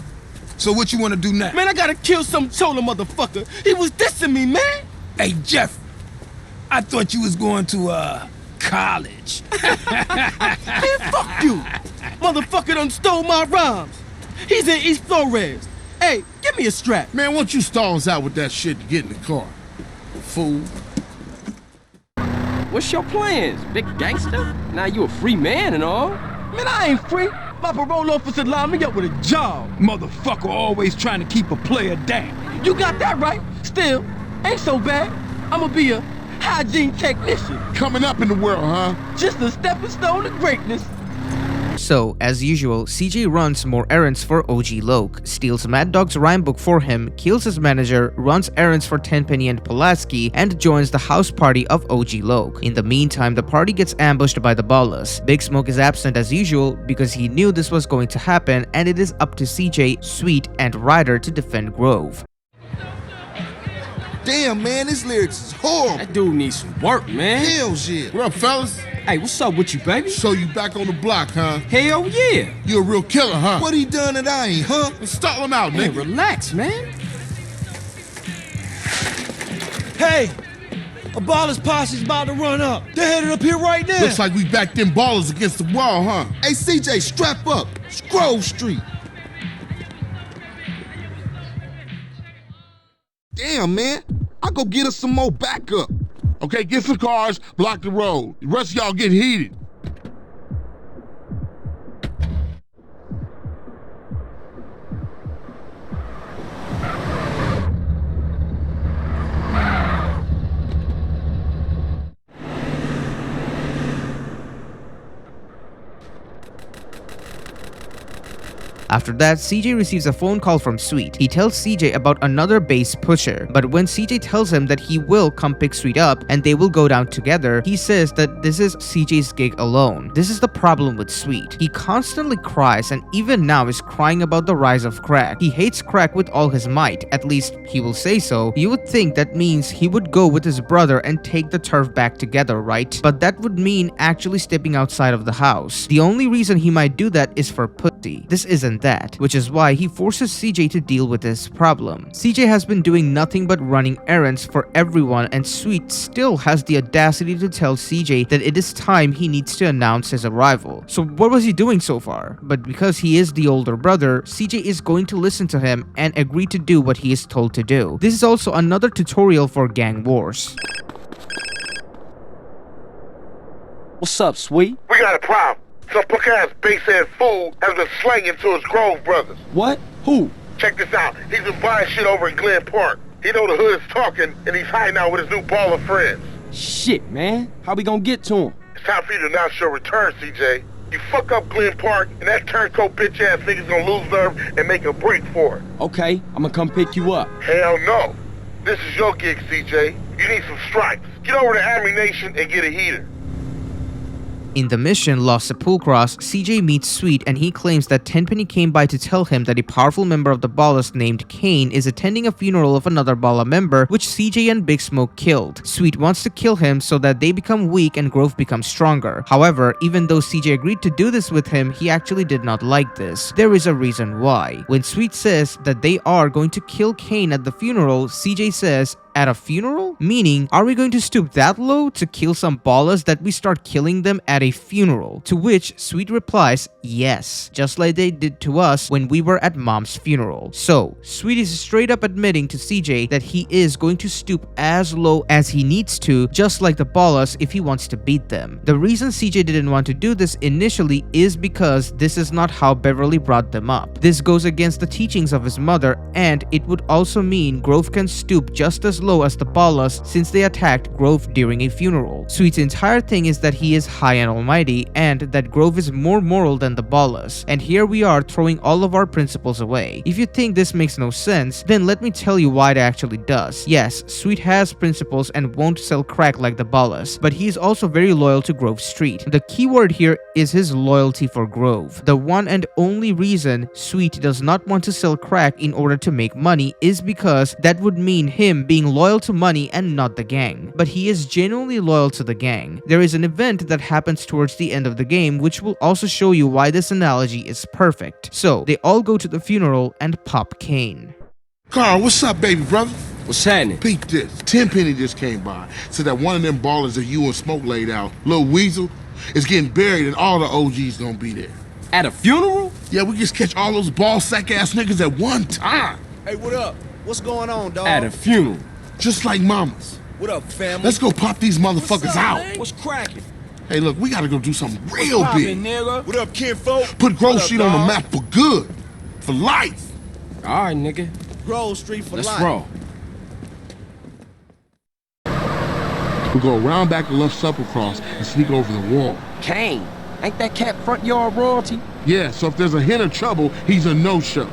So what you want to do now? Man, I gotta kill some chola motherfucker. He was dissing me, man. Hey, Jeff, I thought you was going to, college. Man, fuck you. Motherfucker done stole my rhymes. He's in East Flores. Hey, give me a strap. Man, why don't you stall us out with that shit to get in the car? Fool. What's your plans, big gangster? Now you a free man and all. Man, I ain't free. My parole officer lined me up with a job. Motherfucker always trying to keep a player down. You got that right. Still, ain't so bad. I'ma be a hygiene technician. Coming up in the world, huh? Just a stepping stone to greatness. So, as usual, CJ runs more errands for OG Loco, steals Mad Dogg's rhyme book for him, kills his manager, runs errands for Tenpenny and Pulaski, and joins the house party of OG Loco. In the meantime, the party gets ambushed by the Ballas. Big Smoke is absent as usual because he knew this was going to happen, and it is up to CJ, Sweet, and Ryder to defend Grove. Damn, man, his lyrics is horrible. That dude needs some work, man. Hell yeah. What up, fellas? Hey, what's up with you, baby? So you back on the block, huh? Hell yeah. You a real killer, huh? What he done that I ain't, huh? Stall him out, Hey, nigga. relax, man. Hey, a Ballas posse's about to run up. They're headed up here right now. Looks like we backed them ballers against the wall, huh? Hey, CJ, strap up. It's Grove Street. Damn, man. I'll go get us some more backup. Okay, get some cars, block the road. The rest of y'all get heated. After that, CJ receives a phone call from Sweet. He tells CJ about another base pusher, but when CJ tells him that he will come pick Sweet up and they will go down together, he says that this is CJ's gig alone. This is the problem with Sweet. He constantly cries and even now is crying about the rise of crack. He hates crack with all his might, at least he will say so. You would think that means he would go with his brother and take the turf back together, right? But that would mean actually stepping outside of the house. The only reason he might do that is for pussy. This isn't that, which is why he forces CJ to deal with this problem. CJ has been doing nothing but running errands for everyone, and Sweet still has the audacity to tell CJ that it is time he needs to announce his arrival. So what was he doing so far? But because he is the older brother, CJ is going to listen to him and agree to do what he is told to do. This is also another tutorial for gang wars. What's up, Sweet? We got a problem. Some punk-ass base-ass fool has been slanging to his Grove brothers. What? Who? Check this out. He's been buying shit over in Glen Park. He know the hood is talking, and he's hiding out with his new baller friends. Shit, man. How we gonna get to him? It's time for you to announce your return, CJ. You fuck up Glen Park, and that turncoat bitch-ass nigga's gonna lose nerve and make a break for it. Okay, I'm gonna come pick you up. Hell no. This is your gig, CJ. You need some stripes. Get over to Army Nation and get a heater. In the mission Los Sepulcros, CJ meets Sweet and he claims that Tenpenny came by to tell him that a powerful member of the Ballas named Kane is attending a funeral of another Balla member which CJ and Big Smoke killed. Sweet wants to kill him so that they become weak and Grove becomes stronger. However, even though CJ agreed to do this with him, he actually did not like this. There is a reason why. When Sweet says that they are going to kill Kane at the funeral, CJ says, "At a funeral?" Meaning, are we going to stoop that low to kill some Ballas that we start killing them at a funeral? To which Sweet replies, yes, just like they did to us when we were at Mom's funeral. So, Sweet is straight up admitting to CJ that he is going to stoop as low as he needs to, just like the Ballas if he wants to beat them. The reason CJ didn't want to do this initially is because this is not how Beverly brought them up. This goes against the teachings of his mother, and it would also mean Grove can stoop just as low as the Ballas since they attacked Grove during a funeral. Sweet's entire thing is that he is high and almighty and that Grove is more moral than the Ballas, and here we are throwing all of our principles away. If you think this makes no sense, then let me tell you why it actually does. Yes, Sweet has principles and won't sell crack like the Ballas, but he is also very loyal to Grove Street. The key word here is his loyalty for Grove. The one and only reason Sweet does not want to sell crack in order to make money is because that would mean him being loyal to money and not the gang. But he is genuinely loyal to the gang. There is an event that happens towards the end of the game which will also show you why this analogy is perfect. So, they all go to the funeral and pop Kane. Carl, what's up, baby brother? What's happening? Peep this. Tenpenny just came by. Said that one of them ballers that you and Smoke laid out, Lil Weasel, is getting buried and all the OGs gonna be there. At a funeral? Yeah, we just catch all those ball sack ass niggas at one time. Hey, what up? What's going on, dog? At a funeral. Just like mamas. What up, family? Let's go pop these motherfuckers What's up, out. man? What's cracking? Hey, look, we gotta go do something real big. Nigga? What up, kinfolk? Put Grove What up, Street on the dog? map for good. For life. All right, nigga. Grove Street for Let's life. roll. We go around back to Los Sepulcros and sneak over the wall. Kane, ain't that cat front yard royalty? Yeah, so if there's a hint of trouble, he's a no-show.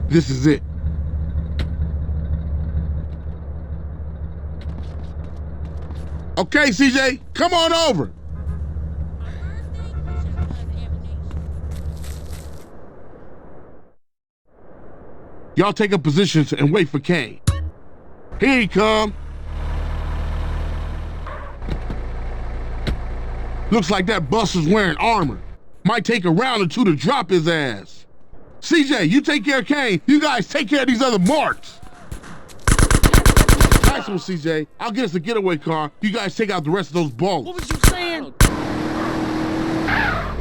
This is it. Okay, CJ, come on over. Y'all take up positions and wait for Kane. Here he come. Looks like that buster's wearing armor. Might take a round or two to drop his ass. CJ, you take care of Kane. You guys take care of these other marks. Nice one, CJ. I'll get us a getaway car. You guys take out the rest of those ballers. What was you saying?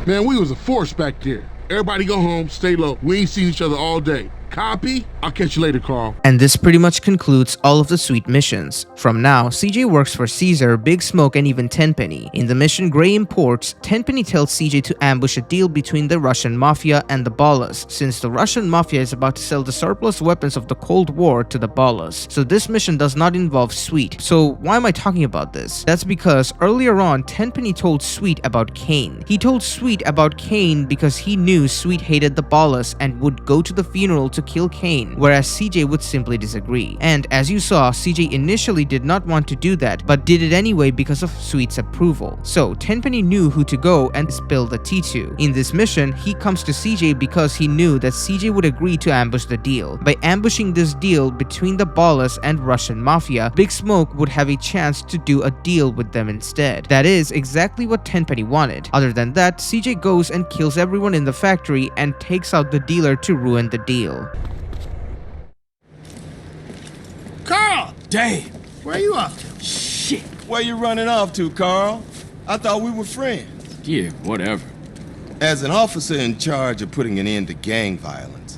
Man, we was a force back there. Everybody go home, stay low. We ain't seen each other all day. Copy? I'll catch you later, Carl. And this pretty much concludes all of the Sweet missions. From now, CJ works for Caesar, Big Smoke, and even Tenpenny. In the mission Gray imports, Tenpenny tells CJ to ambush a deal between the Russian Mafia and the Ballas, since the Russian Mafia is about to sell the surplus weapons of the Cold War to the Ballas. So this mission does not involve Sweet. So why am I talking about this? That's because earlier on, Tenpenny told Sweet about Kane. He told Sweet about Kane because he knew Sweet hated the Ballas and would go to the funeral to kill Kane, whereas CJ would simply disagree. And as you saw, CJ initially did not want to do that, but did it anyway because of Sweet's approval. So Tenpenny knew who to go and spill the tea to. In this mission, he comes to CJ because he knew that CJ would agree to ambush the deal. By ambushing this deal between the Ballas and Russian Mafia, Big Smoke would have a chance to do a deal with them instead. That is exactly what Tenpenny wanted. Other than that, CJ goes and kills everyone in the factory and takes out the dealer to ruin the deal. Carl! Damn. Where you off to? Shit. Where you running off to, Carl? I thought we were friends. Yeah, whatever. As an officer in charge of putting an end to gang violence,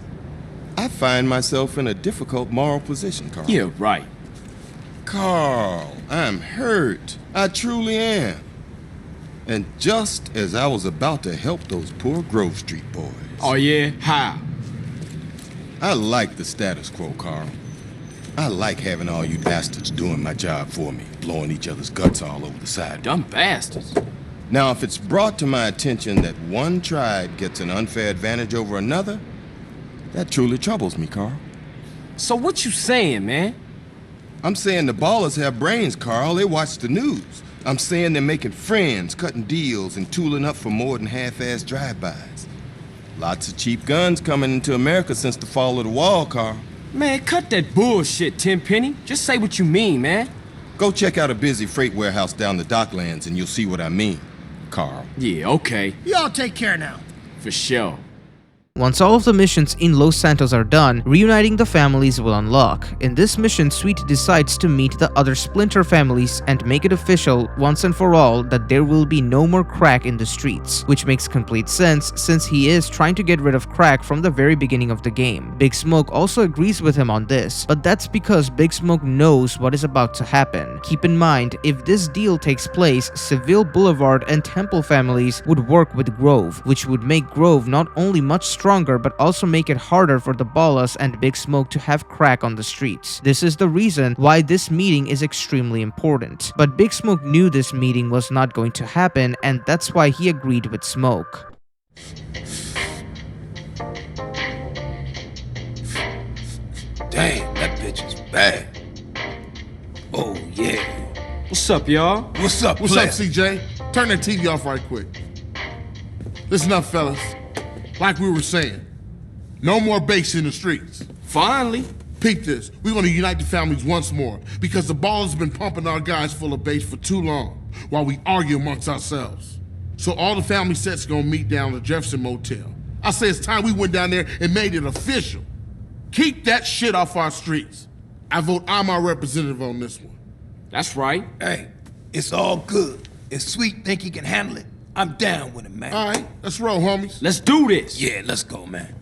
I find myself in a difficult moral position, Carl. Yeah, right. Carl, I'm hurt. I truly am. And just as I was about to help those poor Grove Street boys. Oh yeah? How? I like the status quo, Carl. I like having all you bastards doing my job for me, blowing each other's guts all over the side. Dumb bastards. Now, if it's brought to my attention that one tribe gets an unfair advantage over another, that truly troubles me, Carl. So what you saying, man? I'm saying the Ballas have brains, Carl. They watch the news. I'm saying they're making friends, cutting deals, and tooling up for more than half-assed drive-bys. Lots of cheap guns coming into America since the fall of the wall, Carl. Man, cut that bullshit, Tenpenny. Just say what you mean, man. Go check out a busy freight warehouse down the docklands and you'll see what I mean, Carl. Yeah, okay. Y'all take care now. For sure. Once all of the missions in Los Santos are done, Reuniting the Families will unlock. In this mission, Sweet decides to meet the other Splinter families and make it official once and for all that there will be no more crack in the streets, which makes complete sense since he is trying to get rid of crack from the very beginning of the game. Big Smoke also agrees with him on this, but that's because Big Smoke knows what is about to happen. Keep in mind, if this deal takes place, Seville Boulevard and Temple families would work with Grove, which would make Grove not only much stronger but also make it harder for the Ballas and Big Smoke to have crack on the streets. This is the reason why this meeting is extremely important. But Big Smoke knew this meeting was not going to happen, and that's why he agreed with Smoke. Damn, that bitch is bad. Oh, yeah. What's up, y'all? What's up, What's player? up, CJ? Turn that TV off right quick. Listen up, fellas. Like we were saying, no more base in the streets. Finally. Peep this. We're gonna unite the families once more because the Ballas have been pumping our guys full of base for too long while we argue amongst ourselves. So all the family sets gonna meet down at the Jefferson Motel. I say it's time we went down there and made it official. Keep that shit off our streets. I vote I'm our representative on this one. That's right. Hey, it's all good. If Sweet think he can handle it, I'm down with him, man. All right, let's roll, homies. Let's do this. Yeah, let's go, man.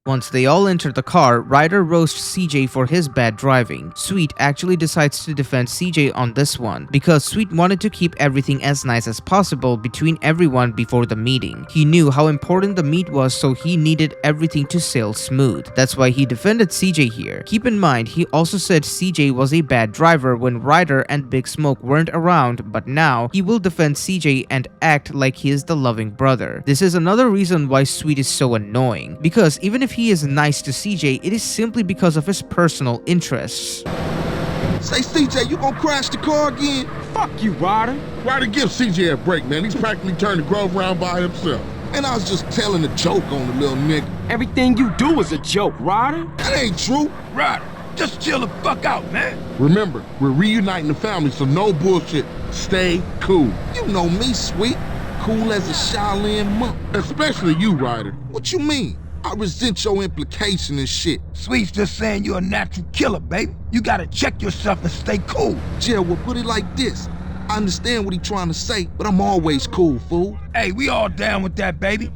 Once they all enter the car, Ryder roasts CJ for his bad driving. Sweet actually decides to defend CJ on this one, because Sweet wanted to keep everything as nice as possible between everyone before the meeting. He knew how important the meet was, so he needed everything to sail smooth. That's why he defended CJ here. Keep in mind, he also said CJ was a bad driver when Ryder and Big Smoke weren't around, but now he will defend CJ and act like he is the loving brother. This is another reason why Sweet is so annoying, because even if he is nice to CJ, it is simply because of his personal interests. Say, CJ, you gonna crash the car again? Fuck you, Ryder. Ryder, give CJ a break, man. He's practically turned the Grove around by himself. And I was just telling a joke on the little nigga. Everything you do is a joke, Ryder. That ain't true. Ryder, just chill the fuck out, man. Remember, we're reuniting the family, so no bullshit. Stay cool. You know me, Sweet. Cool as a Shaolin monk. Especially you, Ryder. What you mean? I resent your implication and shit. Sweet's just saying you're a natural killer, baby. You gotta check yourself and stay cool. Jill, we'll put it like this. I understand what he's trying to say, but I'm always cool, fool. Hey, we all down with that, baby.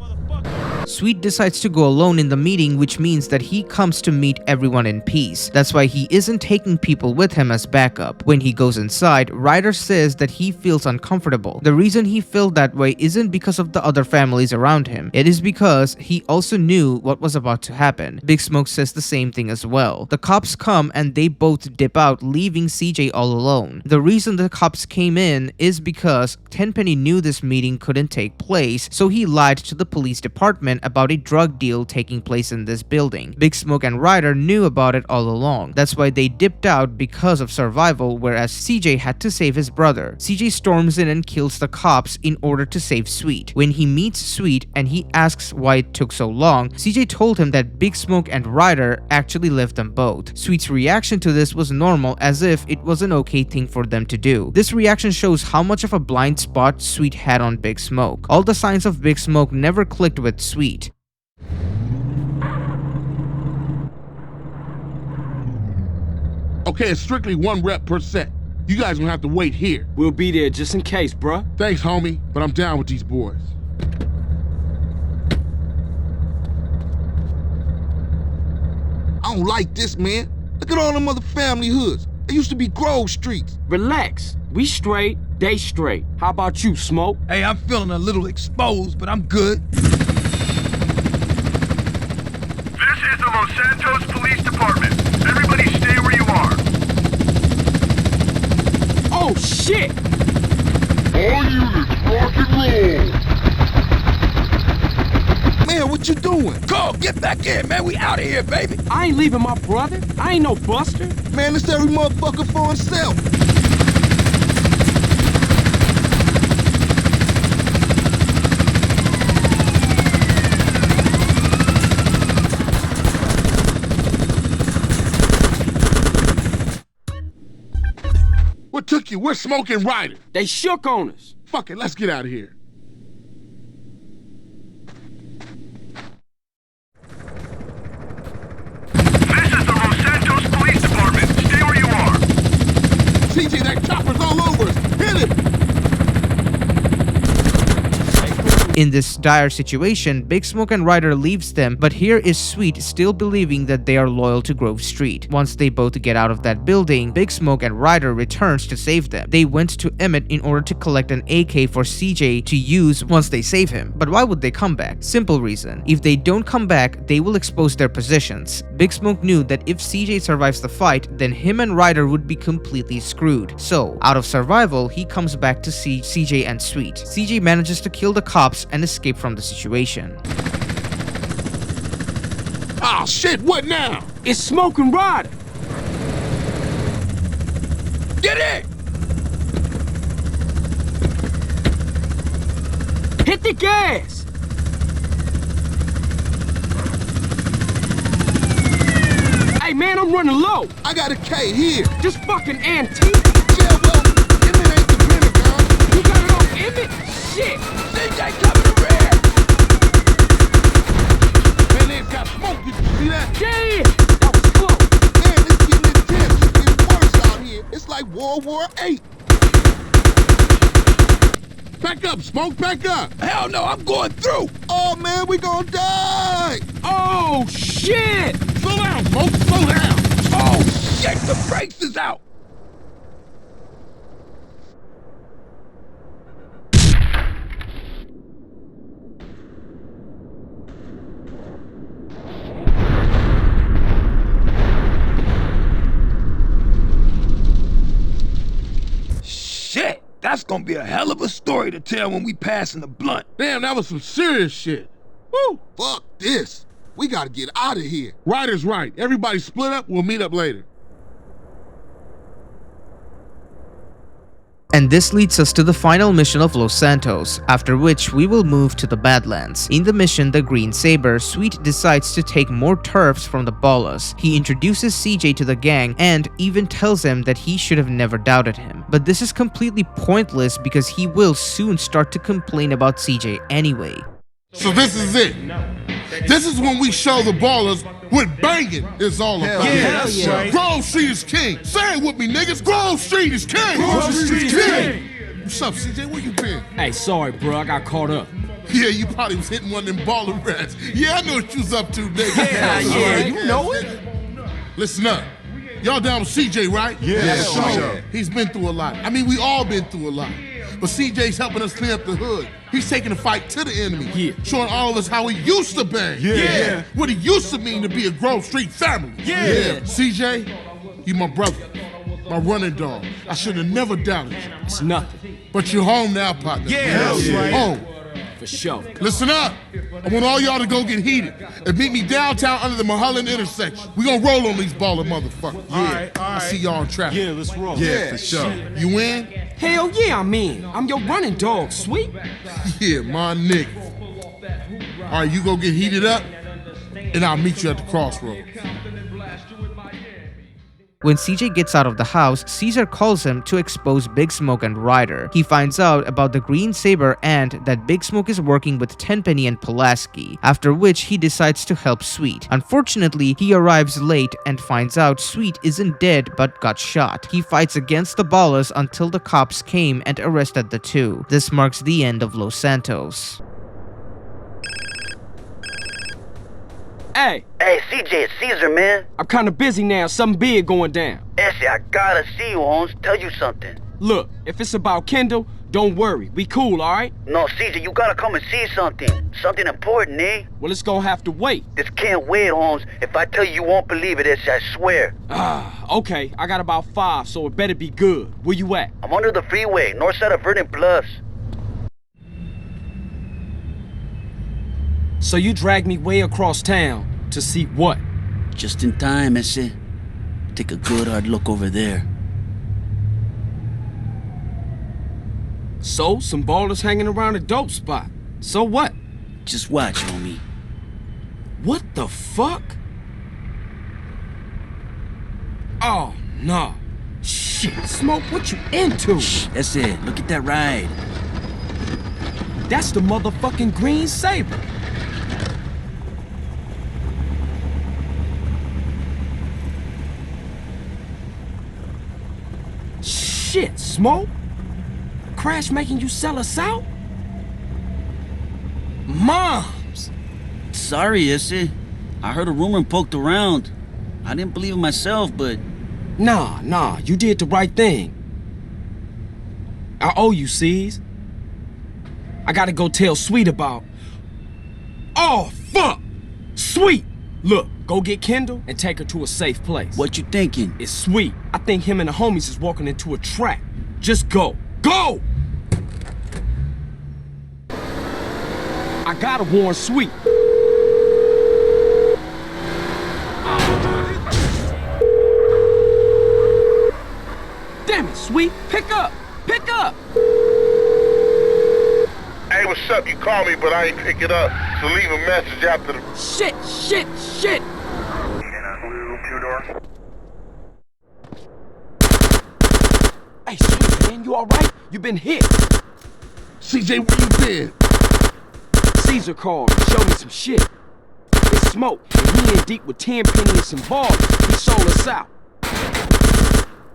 Sweet decides to go alone in the meeting, which means that he comes to meet everyone in peace. That's why he isn't taking people with him as backup. When he goes inside, Ryder says that he feels uncomfortable. The reason he felt that way isn't because of the other families around him. It is because he also knew what was about to happen. Big Smoke says the same thing as well. The cops come and they both dip out, leaving CJ all alone. The reason the cops came in is because Tenpenny knew this meeting couldn't take place, so he lied to the police department about a drug deal taking place in this building. Big Smoke and Ryder knew about it all along. That's why they dipped out because of survival, whereas CJ had to save his brother. CJ storms in and kills the cops in order to save Sweet. When he meets Sweet and he asks why it took so long, CJ told him that Big Smoke and Ryder actually left them both. Sweet's reaction to this was normal, as if it was an okay thing for them to do. This reaction shows how much of a blind spot Sweet had on Big Smoke. All the signs of Big Smoke never clicked with Sweet. Okay, it's strictly 1 rep per set. You guys gonna have to wait here. We'll be there just in case, bruh. Thanks, homie, but I'm down with these boys. I don't like this, man. Look at all them other family hoods. They used to be Grove Streets. Relax. We straight, they straight. How about you, Smoke? Hey, I'm feeling a little exposed, but I'm good. This is the Los Santos Police Department. Everybody stay where you are. Oh, shit! All units, rock and roll! Man, what you doing? Carl, get back in, man. We out of here, baby. I ain't leaving my brother. I ain't no buster. Man, it's every motherfucker for himself. What took you? We're smoking Ryder. They shook on us. Fuck it, let's get out of here. This is the Los Santos Police Department. Stay where you are. CJ, that chopper's all over us. Hit him. In this dire situation, Big Smoke and Ryder leaves them, but here is Sweet still believing that they are loyal to Grove Street. Once they both get out of that building, Big Smoke and Ryder returns to save them. They went to Emmett in order to collect an AK for CJ to use once they save him. But why would they come back? Simple reason. If they don't come back, they will expose their positions. Big Smoke knew that if CJ survives the fight, then him and Ryder would be completely screwed. So, out of survival, he comes back to see CJ and Sweet. CJ manages to kill the cops and escape from the situation. Oh shit, what now? It's Smoke and Ryder. Get in! Hit the gas! Hey man, I'm running low. I got a K here. Just fucking antique. Yeah, well, Emmett ain't the Pentagon. You got it on Emmett? Shit! CJ coming to rear! Man, they've got smoke. Did you see that? Yeah! That was close. Man, it's getting intense. It's getting worse out here. It's like World War VIII. Back up, Smoke, back up. Hell no, I'm going through. Oh, man, we gonna die. Oh, shit! Slow down, Smoke, slow down. Oh, shit, the brakes is out. Shit, that's gonna be a hell of a story to tell when we passing the blunt. Damn, that was some serious shit. Woo! Fuck this. We gotta get out of here. Ryder's right. Everybody split up. We'll meet up later. And this leads us to the final mission of Los Santos, after which we will move to the Badlands. In the mission, the Green Saber, Sweet decides to take more turfs from the Ballas. He introduces CJ to the gang and even tells them that he should have never doubted him. But this is completely pointless because he will soon start to complain about CJ anyway. So this is it. This is when we show the Ballas what banging is all about. Hell yeah. Right. Grove Street is king. Say it with me, niggas. Grove Street is king. Grove Street is king. What's up, CJ? Where you been? Hey, sorry, bro. I got caught up. Yeah, you probably was hitting one of them baller rats. Yeah, I know what you was up to, nigga. Yeah, you know it. Listen up. Y'all down with CJ, right? Yeah, sure. He's been through a lot. I mean, we all been through a lot. But CJ's helping us clean up the hood. He's taking the fight to the enemy. Showing all of us how he used to bang. Yeah. What it used to mean to be a Grove Street family. Yeah. CJ, you my brother. My running dog. I should have never doubted you. It's nothing. But you're home now, partner. Yeah. Home. For sure. Listen up. I want all y'all to go get heated and meet me downtown under the Mulholland intersection. We gonna roll on these baller motherfuckers. All right. I see y'all in traffic. Yeah, let's roll. Yeah, for sure. You in? Hell yeah, I'm in. I'm your running dog, Sweet. Yeah, my nigga. All right, you go get heated up, and I'll meet you at the crossroads. When CJ gets out of the house, Caesar calls him to expose Big Smoke and Ryder. He finds out about the Green Saber and that Big Smoke is working with Tenpenny and Pulaski, after which he decides to help Sweet. Unfortunately, he arrives late and finds out Sweet isn't dead but got shot. He fights against the Ballas until the cops came and arrested the two. This marks the end of Los Santos. Hey. Hey, CJ, it's Caesar, man. I'm kinda busy now. Something big going down. Essie, I gotta see you, Holmes. Tell you something. Look, if it's about Kendall, don't worry. We cool, alright? No, CJ, you gotta come and see something. Something important, eh? Well, it's gonna have to wait. This can't wait, Holmes. If I tell you, you won't believe it, Essie, I swear. Okay. I got about 5, so it better be good. Where you at? I'm under the freeway, north side of Verdant Bluffs. So you dragged me way across town to see what? Just in time, ese. Take a good hard look over there. So, some ballers hanging around a dope spot. So what? Just watch, homie. What the fuck? Oh, no. Shit, Smoke, what you into? Shh, that's it. Look at that ride. That's the motherfucking green Saber. Shit, Smoke. Crash making you sell us out? Moms! Sorry, ese. I heard a rumor and poked around. I didn't believe it myself, but... Nah, you did the right thing. I owe you, C's. I gotta go tell Sweet about... Oh, fuck! Sweet! Look, go get Kendall and take her to a safe place. What you thinking? It's Sweet. I think him and the homies is walking into a trap. Just go. Go! I gotta warn Sweet. Damn it, Sweet. Pick up. Pick up. Hey, what's up? You called me, but I ain't pick it up. So leave a message after the... Shit. Hey, Sweet, man, you alright? You been hit. CJ, where you been? Caesar called and showed me some shit. It's Smoke, and he in deep with Tenpenny and some Ballas. He sold us out.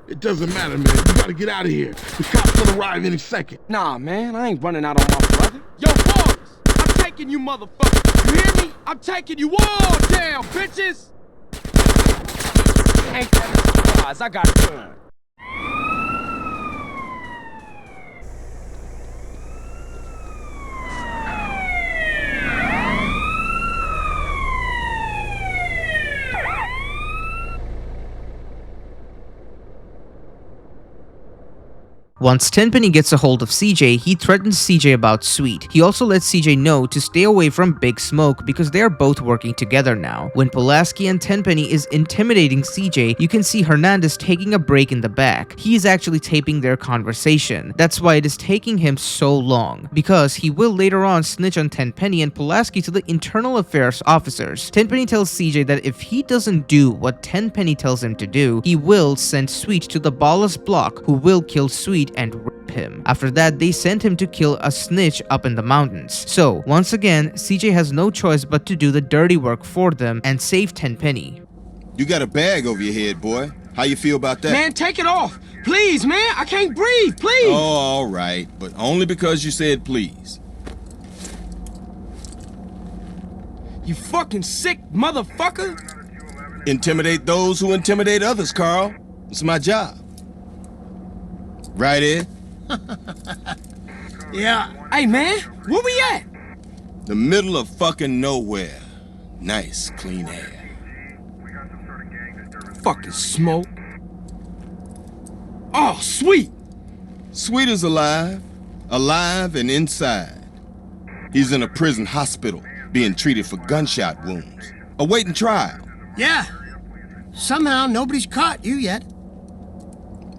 It doesn't matter, man. You gotta get out of here. The cops gonna arrive any second. Nah, man, I ain't running out on my brother. Yo, Ballas, I'm taking you motherfuckers. You hear me? I'm taking you all down, bitches. Ain't that a surprise? I got done. Once Tenpenny gets a hold of CJ, he threatens CJ about Sweet. He also lets CJ know to stay away from Big Smoke because they are both working together now. When Pulaski and Tenpenny is intimidating CJ, you can see Hernandez taking a break in the back. He is actually taping their conversation. That's why it is taking him so long, because he will later on snitch on Tenpenny and Pulaski to the internal affairs officers. Tenpenny tells CJ that if he doesn't do what Tenpenny tells him to do, he will send Sweet to the Ballas block, who will kill Sweet and rape him. After that, they send him to kill a snitch up in the mountains. So, once again, CJ has no choice but to do the dirty work for them and save Tenpenny. You got a bag over your head, boy. How you feel about that? Man, take it off. Please, man. I can't breathe. Please. Oh, all right. But only because you said please. You fucking sick motherfucker. Intimidate those who intimidate others, Carl. It's my job. Right, Ed? Yeah. Hey, man, where we at? The middle of fucking nowhere. Nice, clean air. Fucking Smoke. Oh, Sweet. Sweet is alive. Alive and inside. He's in a prison hospital, being treated for gunshot wounds. Awaiting trial. Yeah. Somehow nobody's caught you yet.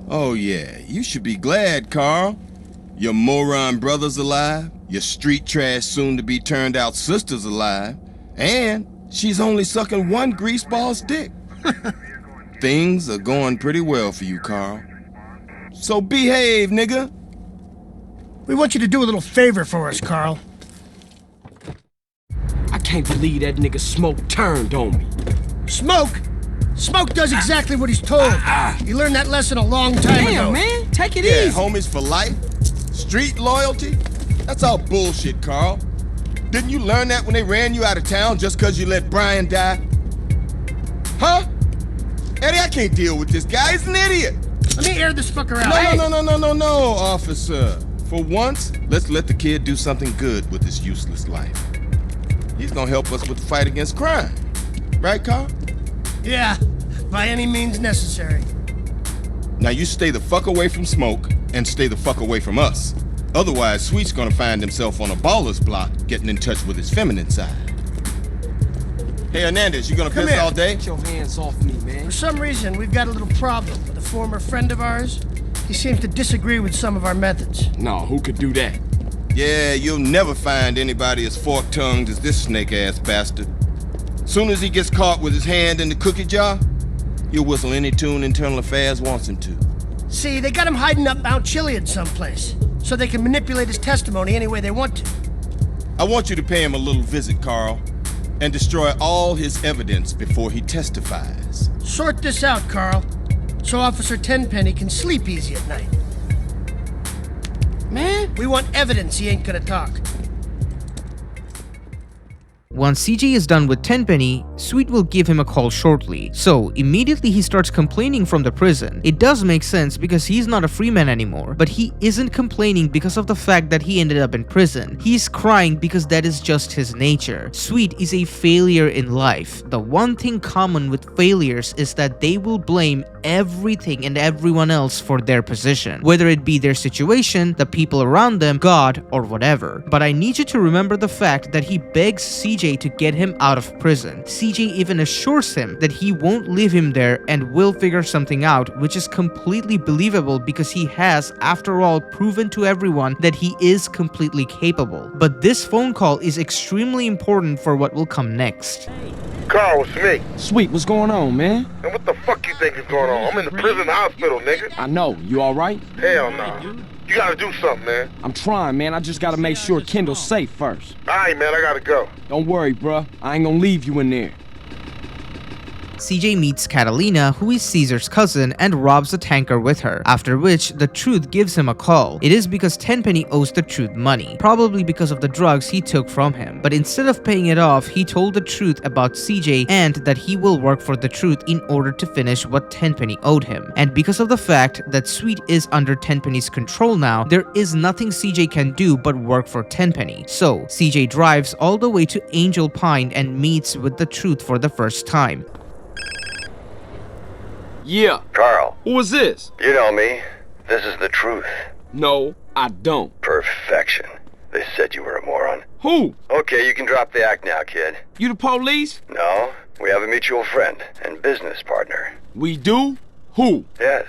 Oh, yeah. You should be glad, Carl. Your moron brother's alive. Your street trash soon-to-be turned-out sister's alive. And she's only sucking one greaseball's dick. Things are going pretty well for you, Carl. So behave, nigga. We want you to do a little favor for us, Carl. I can't believe that nigga Smoke turned on me. Smoke? Smoke does exactly what he's told. He learned that lesson a long time ago. Damn, man. Take it Yeah, easy. homies for life? Street loyalty? That's all bullshit, Carl. Didn't you learn that when they ran you out of town just because you let Brian die? Huh? Eddie, I can't deal with this guy. He's an idiot. Let me air this fucker out. No, officer. For once, let's let the kid do something good with his useless life. He's gonna help us with the fight against crime. Right, Carl? Yeah, by any means necessary. Now you stay the fuck away from Smoke and stay the fuck away from us. Otherwise, Sweet's gonna find himself on a Ballas block getting in touch with his feminine side. Hey, Hernandez, you gonna Come piss here. all day? Get your hands off me, man. For some reason, we've got a little problem with a former friend of ours. He seems to disagree with some of our methods. No, who could do that? Yeah, you'll never find anybody as fork-tongued as this snake-ass bastard. Soon as he gets caught with his hand in the cookie jar, he'll whistle any tune Internal Affairs wants him to. See, they got him hiding up Mount Chiliad someplace, so they can manipulate his testimony any way they want to. I want you to pay him a little visit, Carl, and destroy all his evidence before he testifies. Sort this out, Carl, so Officer Tenpenny can sleep easy at night. Man, we want evidence he ain't gonna talk. Once CJ is done with Tenpenny, Sweet will give him a call shortly, so immediately he starts complaining from the prison. It does make sense because he's not a free man anymore, but he isn't complaining because of the fact that he ended up in prison. He's crying because that is just his nature. Sweet is a failure in life. The one thing common with failures is that they will blame everything and everyone else for their position, whether it be their situation, the people around them, God, or whatever. But I need you to remember the fact that he begs CJ to get him out of prison. CJ even assures him that he won't leave him there and will figure something out, which is completely believable because he has, after all, proven to everyone that he is completely capable. But this phone call is extremely important for what will come next. Carl, it's me. Sweet, what's going on, man? And what the fuck you think is going on? I'm in the prison hospital, nigga. I know. You alright? Hell nah. You gotta do something, man. I'm trying, man. I just gotta make sure Kendall's safe first. Alright, man, I gotta go. Don't worry, bruh. I ain't gonna leave you in there. CJ meets Catalina, who is Caesar's cousin, and robs a tanker with her, after which the Truth gives him a call. It is because Tenpenny owes the Truth money, probably because of the drugs he took from him. But instead of paying it off, he told the Truth about CJ and that he will work for the Truth in order to finish what Tenpenny owed him. And because of the fact that Sweet is under Tenpenny's control now, there is nothing CJ can do but work for Tenpenny. So CJ drives all the way to Angel Pine and meets with the Truth for the first time. Yeah. Carl. Who is this? You know me. This is the truth. No, I don't. Perfection. They said you were a moron. Who? Okay, you can drop the act now, kid. You the police? No, we have a mutual friend and business partner. We do? Who? Yes.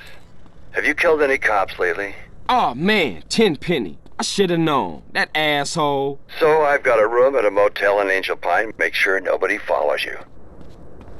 Have you killed any cops lately? Aw, man, Tenpenny. I should've known. That asshole. So I've got a room at a motel in Angel Pine. Make sure nobody follows you.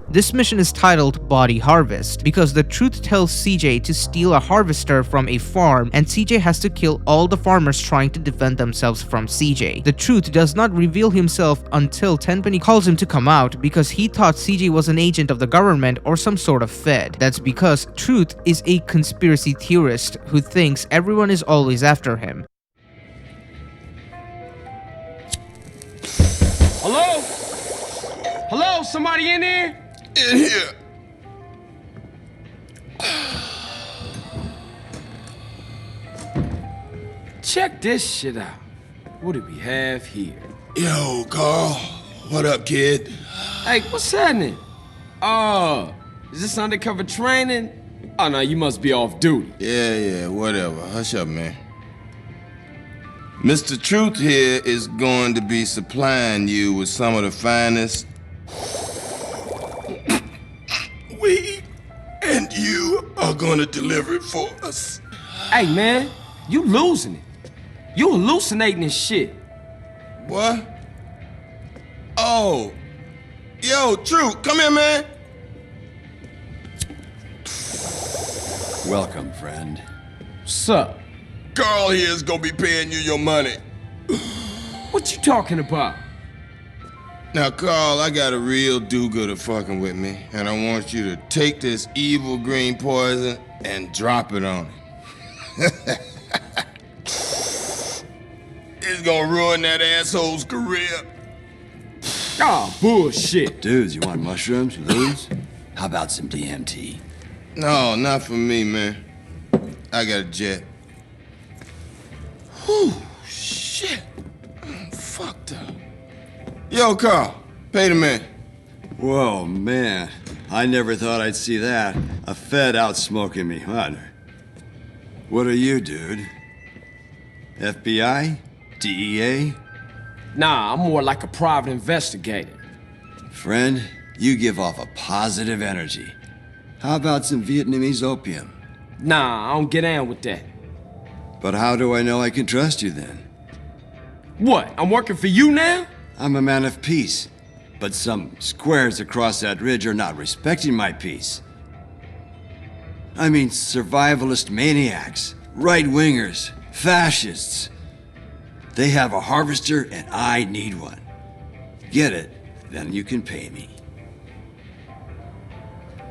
This mission is titled Body Harvest because the Truth tells CJ to steal a harvester from a farm and CJ has to kill all the farmers trying to defend themselves from CJ. The Truth does not reveal himself until Tenpenny calls him to come out because he thought CJ was an agent of the government or some sort of Fed. That's because Truth is a conspiracy theorist who thinks everyone is always after him. Hello? Hello? Somebody in there? In here. Check this shit out. What do we have here? Yo, Carl. What up, kid? Hey, what's happening? Is this undercover training? Oh, no, you must be off duty. Yeah, whatever. Hush up, man. Mr. Truth here is going to be supplying you with some of the finest weed, and you are going to deliver it for us. Hey, man, you losing it. You hallucinating and shit. What? Oh. Yo, Truth, come here, man. Welcome, friend. What's up? Carl here is gonna be paying you your money. What you talking about? Now, Carl, I got a real do-gooder fucking with me, and I want you to take this evil green poison and drop it on him. It's gonna ruin that asshole's career. Ah, bullshit. Dudes, you want mushrooms, loons? How about some DMT? No, not for me, man. I got a jet. Whew, shit. I'm fucked up. Yo, Carl, pay the man. Whoa, man. I never thought I'd see that. A Fed out smoking me. What are you, dude? FBI? DEA? Nah, I'm more like a private investigator. Friend, you give off a positive energy. How about some Vietnamese opium? Nah, I don't get down with that. But how do I know I can trust you then? What, I'm working for you now? I'm a man of peace, but some squares across that ridge are not respecting my peace. I mean survivalist maniacs, right-wingers, fascists. They have a harvester and I need one. Get it, then you can pay me.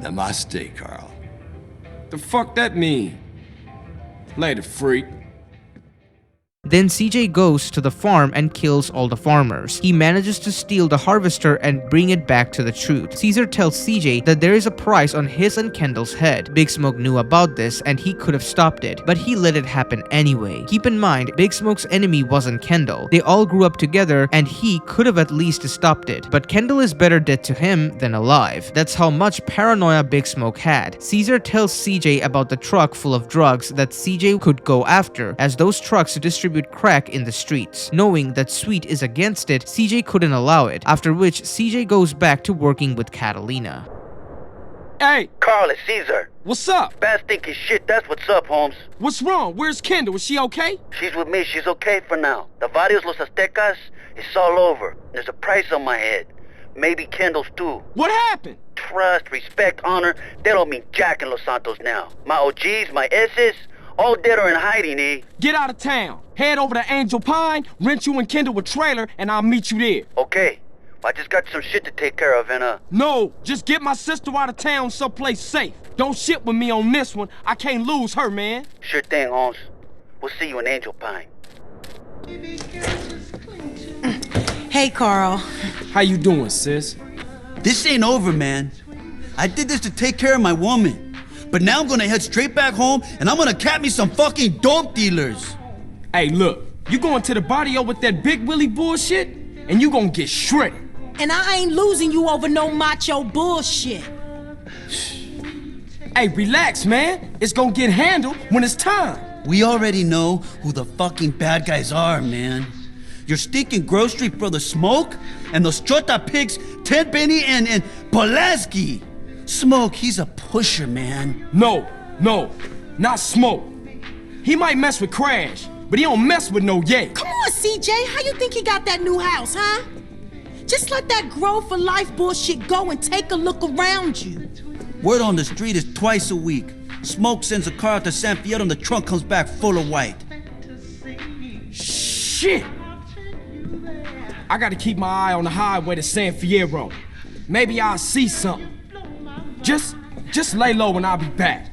Namaste, Carl. The fuck that mean? Later, freak. Then CJ goes to the farm and kills all the farmers. He manages to steal the harvester and bring it back to the truth. Caesar tells CJ that there is a price on his and Kendall's head. Big Smoke knew about this and he could have stopped it, but he let it happen anyway. Keep in mind, Big Smoke's enemy wasn't Kendall. They all grew up together and he could have at least stopped it, but Kendall is better dead to him than alive. That's how much paranoia Big Smoke had. Caesar tells CJ about the truck full of drugs that CJ could go after, as those trucks distribute crack in the streets. Knowing that Sweet is against it, CJ couldn't allow it, after which CJ goes back to working with Catalina. Hey! Carl, it's Caesar. What's up? Fast thinking shit, that's what's up, Holmes. What's wrong? Where's Kendall? Is she okay? She's with me, she's okay for now. The Varios Los Aztecas, it's all over. There's a price on my head. Maybe Kendall's too. What happened? Trust, respect, honor, they don't mean jack in Los Santos now. My OGs, my S's, all dead or in hiding, eh? Get out of town. Head over to Angel Pine, rent you and Kendall a trailer, and I'll meet you there. Okay. I just got some shit to take care of, and No, just get my sister out of town someplace safe. Don't shit with me on this one. I can't lose her, man. Sure thing, Holmes. We'll see you in Angel Pine. Hey, Carl. How you doing, sis? This ain't over, man. I did this to take care of my woman. But now I'm gonna head straight back home and I'm gonna cap me some fucking dope dealers. Hey, look, you going to the barrio with that Big Willie bullshit, and you gonna get shredded. And I ain't losing you over no macho bullshit. Hey, relax, man. It's gonna get handled when it's time. We already know who the fucking bad guys are, man. Your stinking grocery brother Smoke and those chota pigs Tenpenny and Pulaski. Smoke, he's a pusher, man. No, not Smoke. He might mess with Crash, but he don't mess with no Ye. Come on, CJ, how you think he got that new house, huh? Just let that grow for life bullshit go and take a look around you. Word on the street is twice a week. Smoke sends a car out to San Fierro and the trunk comes back full of white. Shit! I gotta keep my eye on the highway to San Fierro. Maybe I'll see something. Just lay low and I'll be back.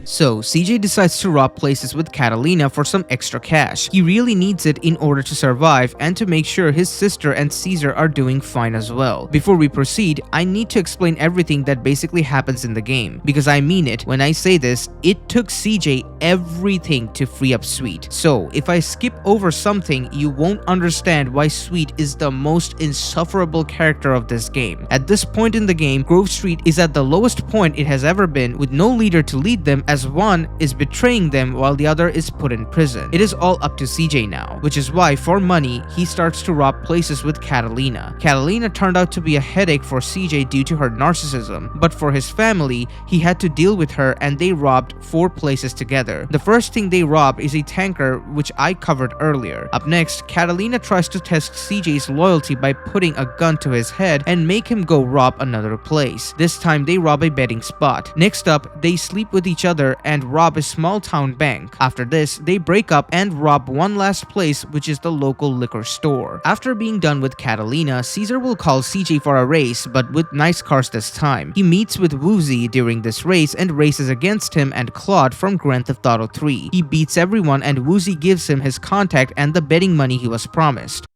So, CJ decides to rob places with Catalina for some extra cash. He really needs it in order to survive and to make sure his sister and Caesar are doing fine as well. Before we proceed, I need to explain everything that basically happens in the game, because I mean it when I say this. It took CJ everything to free up Sweet. So, if I skip over something, you won't understand why Sweet is the most insufferable character of this game. At this point in the game, Grove Street is at the lowest point it has ever been, with no leader to lead them, as one is betraying them while the other is put in prison. It is all up to CJ now, which is why for money, he starts to rob places with Catalina. Catalina turned out to be a headache for CJ due to her narcissism, but for his family, he had to deal with her and they robbed 4 places together. The first thing they rob is a tanker, which I covered earlier. Up next, Catalina tries to test CJ's loyalty by putting a gun to his head and make him go rob another place. This time they rob a betting spot. Next up, they sleep with each other and rob a small town bank. After this, they break up and rob one last place, which is the local liquor store. After being done with Catalina, Caesar will call CJ for a race, but with nice cars this time. He meets with Woozy during this race and races against him and Claude from Grand Theft Auto 3. He beats everyone and Woozy gives him his contact and the betting money he was promised.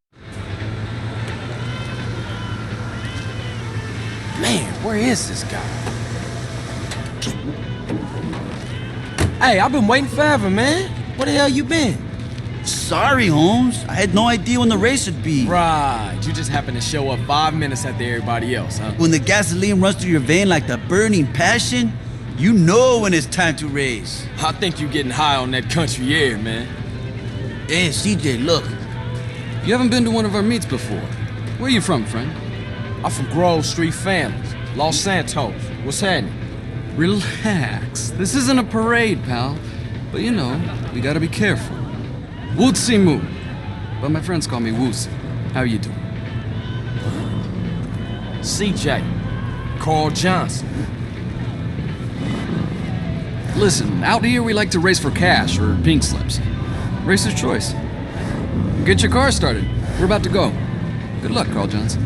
Man, where is this guy? Hey, I've been waiting forever, man. Where the hell you been? Sorry, Holmes. I had no idea when the race would be. Right, you just happened to show up 5 minutes after everybody else, huh? When the gasoline runs through your vein like the burning passion, you know when it's time to race. I think you're getting high on that country air, man. Hey, CJ, look. You haven't been to one of our meets before. Where are you from, friend? I'm from Grove Street Families, Los Santos. What's happening? Relax. This isn't a parade, pal. But you know, we gotta be careful. Wootsy Moo. But my friends call me Wootsy. How you doing? CJ. Carl Johnson. Listen, out here we like to race for cash or pink slips. Racer's choice. Get your car started. We're about to go. Good luck, Carl Johnson.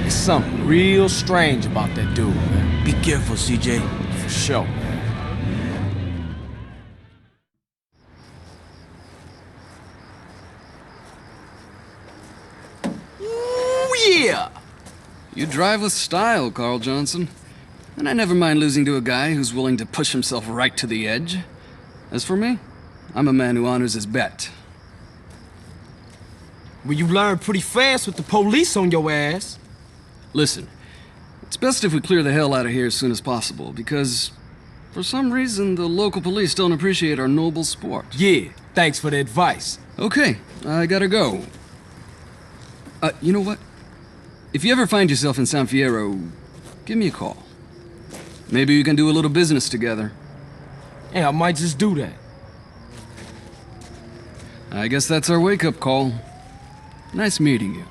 There's something real strange about that dude, man. Be careful, CJ. For sure. Ooh, yeah! You drive with style, Carl Johnson. And I never mind losing to a guy who's willing to push himself right to the edge. As for me, I'm a man who honors his bet. Well, you learn pretty fast with the police on your ass. Listen, it's best if we clear the hell out of here as soon as possible, because for some reason the local police don't appreciate our noble sport. Yeah, thanks for the advice. Okay, I gotta go. You know what? If you ever find yourself in San Fierro, give me a call. Maybe we can do a little business together. Yeah, I might just do that. I guess that's our wake-up call. Nice meeting you.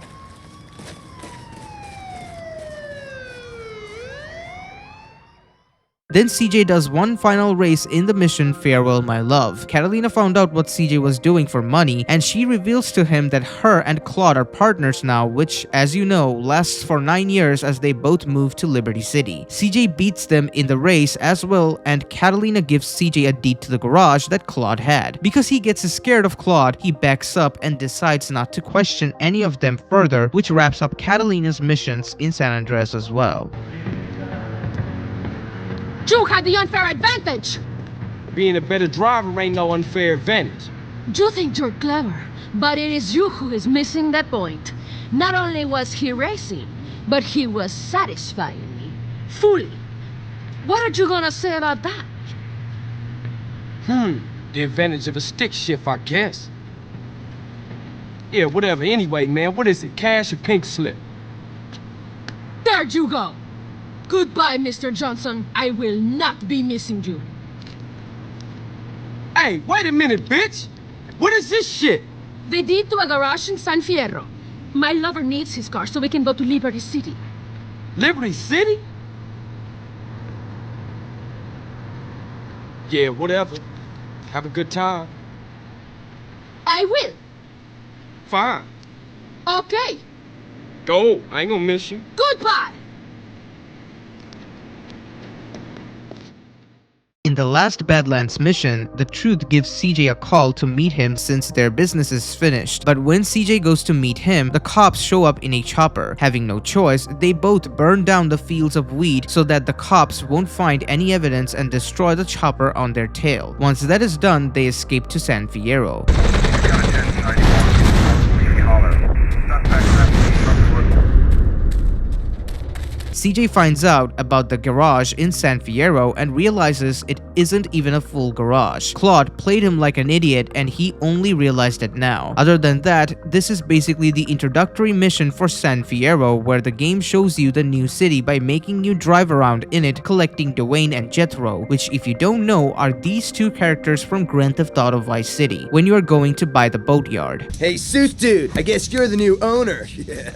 Then CJ does one final race in the mission Farewell My Love. Catalina found out what CJ was doing for money, and she reveals to him that her and Claude are partners now, which, as you know, lasts for 9 years as they both move to Liberty City. CJ beats them in the race as well, and Catalina gives CJ a deed to the garage that Claude had. Because he gets scared of Claude, he backs up and decides not to question any of them further, which wraps up Catalina's missions in San Andreas as well. Duke had the unfair advantage! Being a better driver ain't no unfair advantage. You think you're clever, but it is you who is missing that point. Not only was he racing, but he was satisfying me. Fully. What are you gonna say about that? The advantage of a stick shift, I guess. Yeah, whatever. Anyway, man, what is it? Cash or pink slip? There you go! Goodbye, Mr. Johnson. I will not be missing you. Hey, wait a minute, bitch! What is this shit? The deed to a garage in San Fierro. My lover needs his car so we can go to Liberty City. Liberty City? Yeah, whatever. Have a good time. I will. Fine. Okay. Go. I ain't gonna miss you. Goodbye. In the last Badlands mission, the Truth gives CJ a call to meet him since their business is finished. But when CJ goes to meet him, the cops show up in a chopper. Having no choice, they both burn down the fields of weed so that the cops won't find any evidence and destroy the chopper on their tail. Once that is done, they escape to San Fierro. CJ finds out about the garage in San Fierro and realizes it isn't even a full garage. Claude played him like an idiot and he only realized it now. Other than that, this is basically the introductory mission for San Fierro, where the game shows you the new city by making you drive around in it collecting Dwayne and Jethro, which if you don't know are these two characters from Grand Theft Auto Vice City, when you are going to buy the boatyard. Hey, Suit Dude, I guess you're the new owner. Yeah.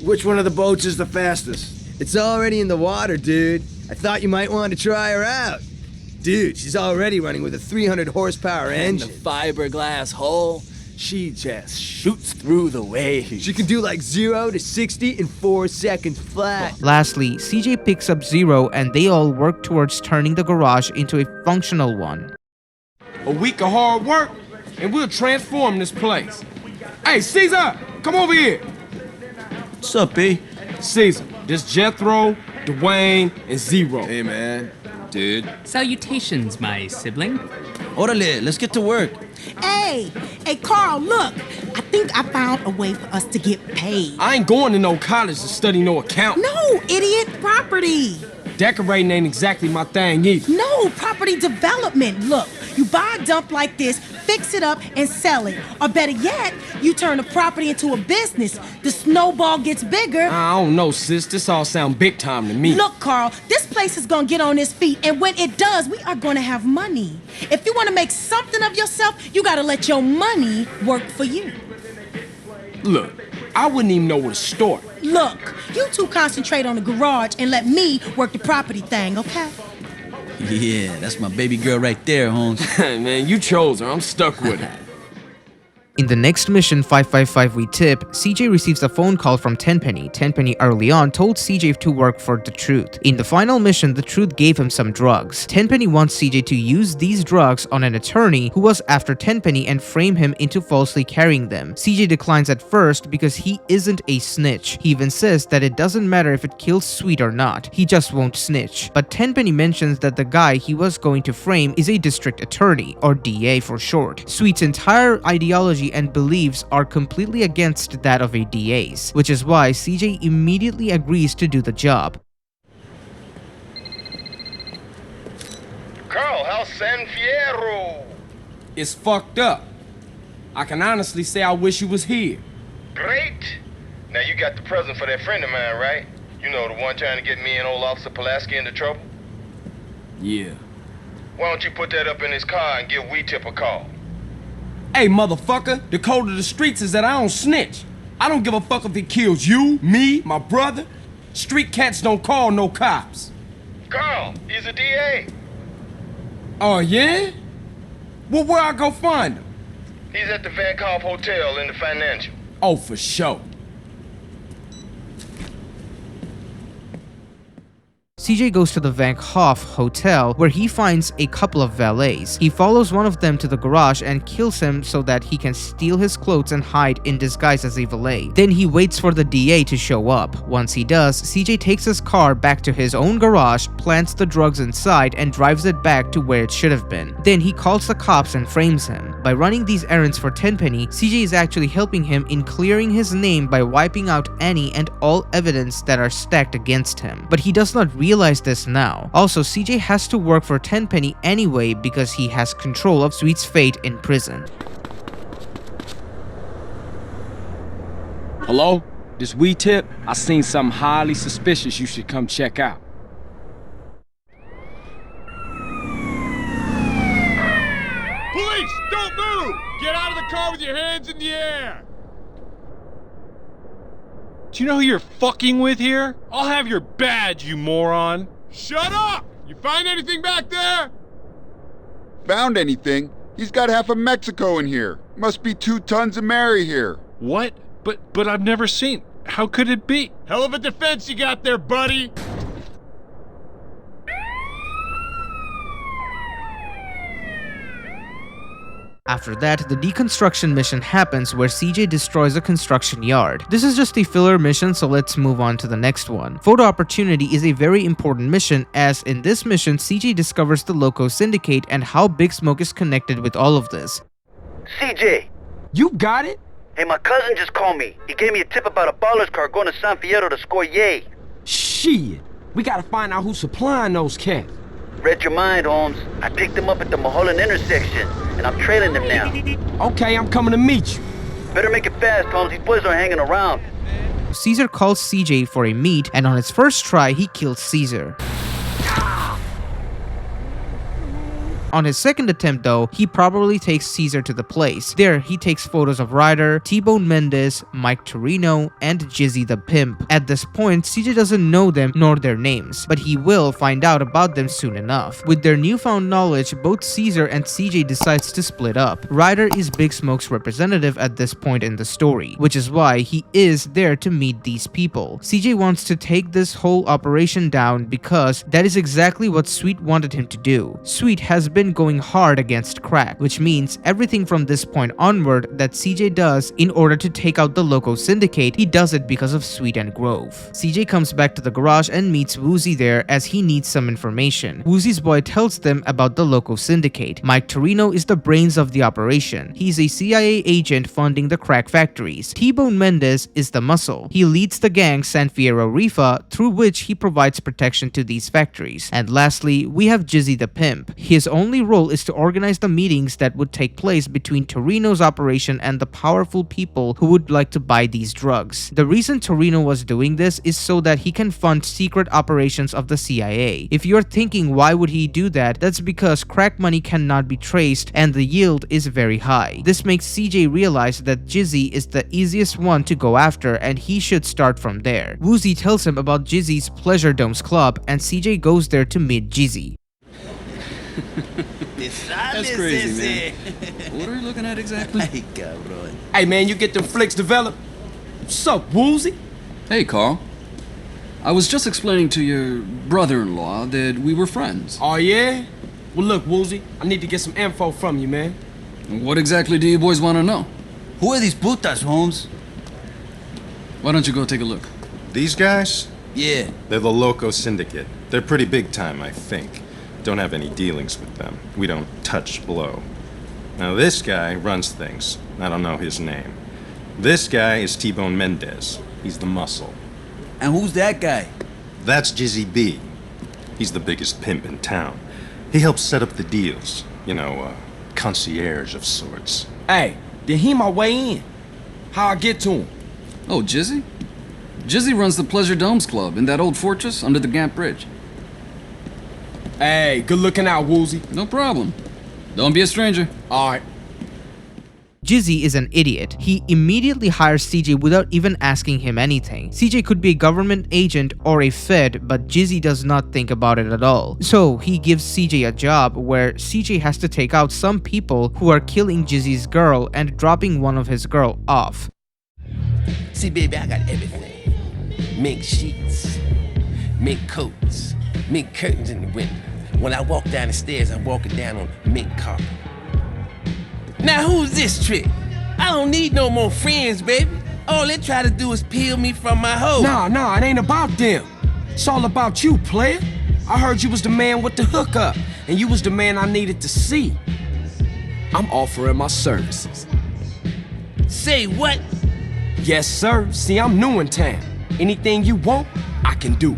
Which one of the boats is the fastest? It's already in the water, dude. I thought you might want to try her out. Dude, she's already running with a 300 horsepower engine. And the fiberglass hull, she just shoots through the waves. She can do like 0 to 60 in 4 seconds flat. Lastly, CJ picks up Zero and they all work towards turning the garage into a functional one. A week of hard work, and we'll transform this place. Hey, Caesar, come over here. What's up, B? Caesar, this Jethro, Dwayne, and Zero. Hey, man. Dude. Salutations, my sibling. Orale, let's get to work. Hey, Carl, look. I think I found a way for us to get paid. I ain't going to no college to study no accounting. No, idiot, property. Decorating ain't exactly my thing either. No, property development. Look, You buy a dump like this, fix it up, and sell it. Or better yet, you turn the property into a business. The snowball gets bigger. I don't know, sis. This all sound big time to me. Look, Carl, this place is gonna get on its feet, and when it does, we are gonna have money. If you wanna make something of yourself, you gotta let your money work for you. Look, I wouldn't even know where to start. Look, you two concentrate on the garage and let me work the property thing, okay? Yeah, that's my baby girl right there, Holmes. Man, you chose her. I'm stuck with her. In the next mission, 555 We Tip, CJ receives a phone call from Tenpenny. Tenpenny early on told CJ to work for The Truth. In the final mission, The Truth gave him some drugs. Tenpenny wants CJ to use these drugs on an attorney who was after Tenpenny and frame him into falsely carrying them. CJ declines at first because he isn't a snitch. He even says that it doesn't matter if it kills Sweet or not, he just won't snitch. But Tenpenny mentions that the guy he was going to frame is a district attorney, or DA for short. Sweet's entire ideology and beliefs are completely against that of a DA's, which is why CJ immediately agrees to do the job. Carl, how's San Fierro? It's fucked up. I can honestly say I wish you was here. Great. Now you got the present for that friend of mine, right? You know, the one trying to get me and old Officer Pulaski into trouble? Yeah. Why don't you put that up in his car and give We Tip a call? Hey, motherfucker, the code of the streets is that I don't snitch. I don't give a fuck if it kills you, me, my brother. Street cats don't call no cops. Carl, he's a DA. Oh, yeah? Well, where I go find him? He's at the Van Hoff Hotel in the Financial. Oh, for sure. CJ goes to the Van Hoff Hotel where he finds a couple of valets. He follows one of them to the garage and kills him so that he can steal his clothes and hide in disguise as a valet. Then he waits for the DA to show up. Once he does, CJ takes his car back to his own garage, plants the drugs inside, and drives it back to where it should have been. Then he calls the cops and frames him. By running these errands for Tenpenny, CJ is actually helping him in clearing his name by wiping out any and all evidence that are stacked against him. But he does not realize this now. Also, CJ has to work for Tenpenny anyway because he has control of Sweet's fate in prison. Hello? This We Tip? I seen something highly suspicious you should come check out. Police, don't move! Get out of the car with your hands in the air! Do you know who you're fucking with here? I'll have your badge, you moron! Shut up! You find anything back there? Found anything? He's got half of Mexico in here. Must be 2 tons of Mary here. What? But I've never seen. How could it be? Hell of a defense you got there, buddy! After that, the deconstruction mission happens where CJ destroys a construction yard. This is just a filler mission, so let's move on to the next one. Photo opportunity is a very important mission, as in this mission, CJ discovers the Loco Syndicate and how Big Smoke is connected with all of this. CJ! You got it? Hey, my cousin just called me. He gave me a tip about a Ballas car going to San Fierro to score yay. Shit! We gotta find out who's supplying those cats. Read your mind, Holmes. I picked him up at the Mulholland intersection, and I'm trailing him now. Okay, I'm coming to meet you. Better make it fast, Holmes. These boys are hanging around. Caesar calls CJ for a meet, and on his first try, he kills Caesar. On his second attempt though, he probably takes Caesar to the place. There, he takes photos of Ryder, T-Bone Mendez, Mike Toreno, and Jizzy the Pimp. At this point, CJ doesn't know them nor their names, but he will find out about them soon enough. With their newfound knowledge, both Caesar and CJ decides to split up. Ryder is Big Smoke's representative at this point in the story, which is why he is there to meet these people. CJ wants to take this whole operation down because that is exactly what Sweet wanted him to do. Sweet has been going hard against crack, which means everything from this point onward that CJ does in order to take out the Loco Syndicate, he does it because of Sweet and Grove. CJ comes back to the garage and meets Woozy there as he needs some information. Woozy's boy tells them about the Loco Syndicate. Mike Toreno is the brains of the operation. He's a CIA agent funding the crack factories. T-Bone Mendez is the muscle. He leads the gang San Fierro Rifa, through which he provides protection to these factories. And lastly, we have Jizzy the Pimp. His only only role is to organize the meetings that would take place between Toreno's operation and the powerful people who would like to buy these drugs. The reason Toreno was doing this is so that he can fund secret operations of the CIA. If you're thinking why would he do that, that's because crack money cannot be traced and the yield is very high. This makes CJ realize that Jizzy is the easiest one to go after and he should start from there. Woozy tells him about Jizzy's Pleasure Domes Club and CJ goes there to meet Jizzy. That's crazy, man. What are you looking at exactly? Hey, man, you get them flicks developed? What's up, Woozy? Hey, Carl. I was just explaining to your brother-in-law that we were friends. Oh, yeah? Well, look, Woozy, I need to get some info from you, man. What exactly do you boys want to know? Who are these putas, Holmes? Why don't you go take a look? These guys? Yeah. They're the Loco Syndicate. They're pretty big time, I think. Don't have any dealings with them. We don't touch blow. Now this guy runs things. I don't know his name. This guy is T-Bone Mendez. He's the muscle. And who's that guy? That's Jizzy B. He's the biggest pimp in town. He helps set up the deals. You know, concierge of sorts. Hey, then he my way in. How I get to him? Oh, Jizzy? Jizzy runs the Pleasure Domes Club in that old fortress under the Gant Bridge. Hey, good looking out, Woozy. No problem. Don't be a stranger. All right. Jizzy is an idiot. He immediately hires CJ without even asking him anything. CJ could be a government agent or a fed, but Jizzy does not think about it at all. So he gives CJ a job where CJ has to take out some people who are killing Jizzy's girl and dropping one of his girl off. See, baby, I got everything. Mink sheets, mink coats, mink curtains in the window. When I walk down the stairs, I'm walking down on mink carpet. Now who's this trick? I don't need no more friends, baby. All they try to do is peel me from my hoe. Nah, it ain't about them. It's all about you, player. I heard you was the man with the hookup, and you was the man I needed to see. I'm offering my services. Say what? Yes, sir. See, I'm new in town. Anything you want, I can do.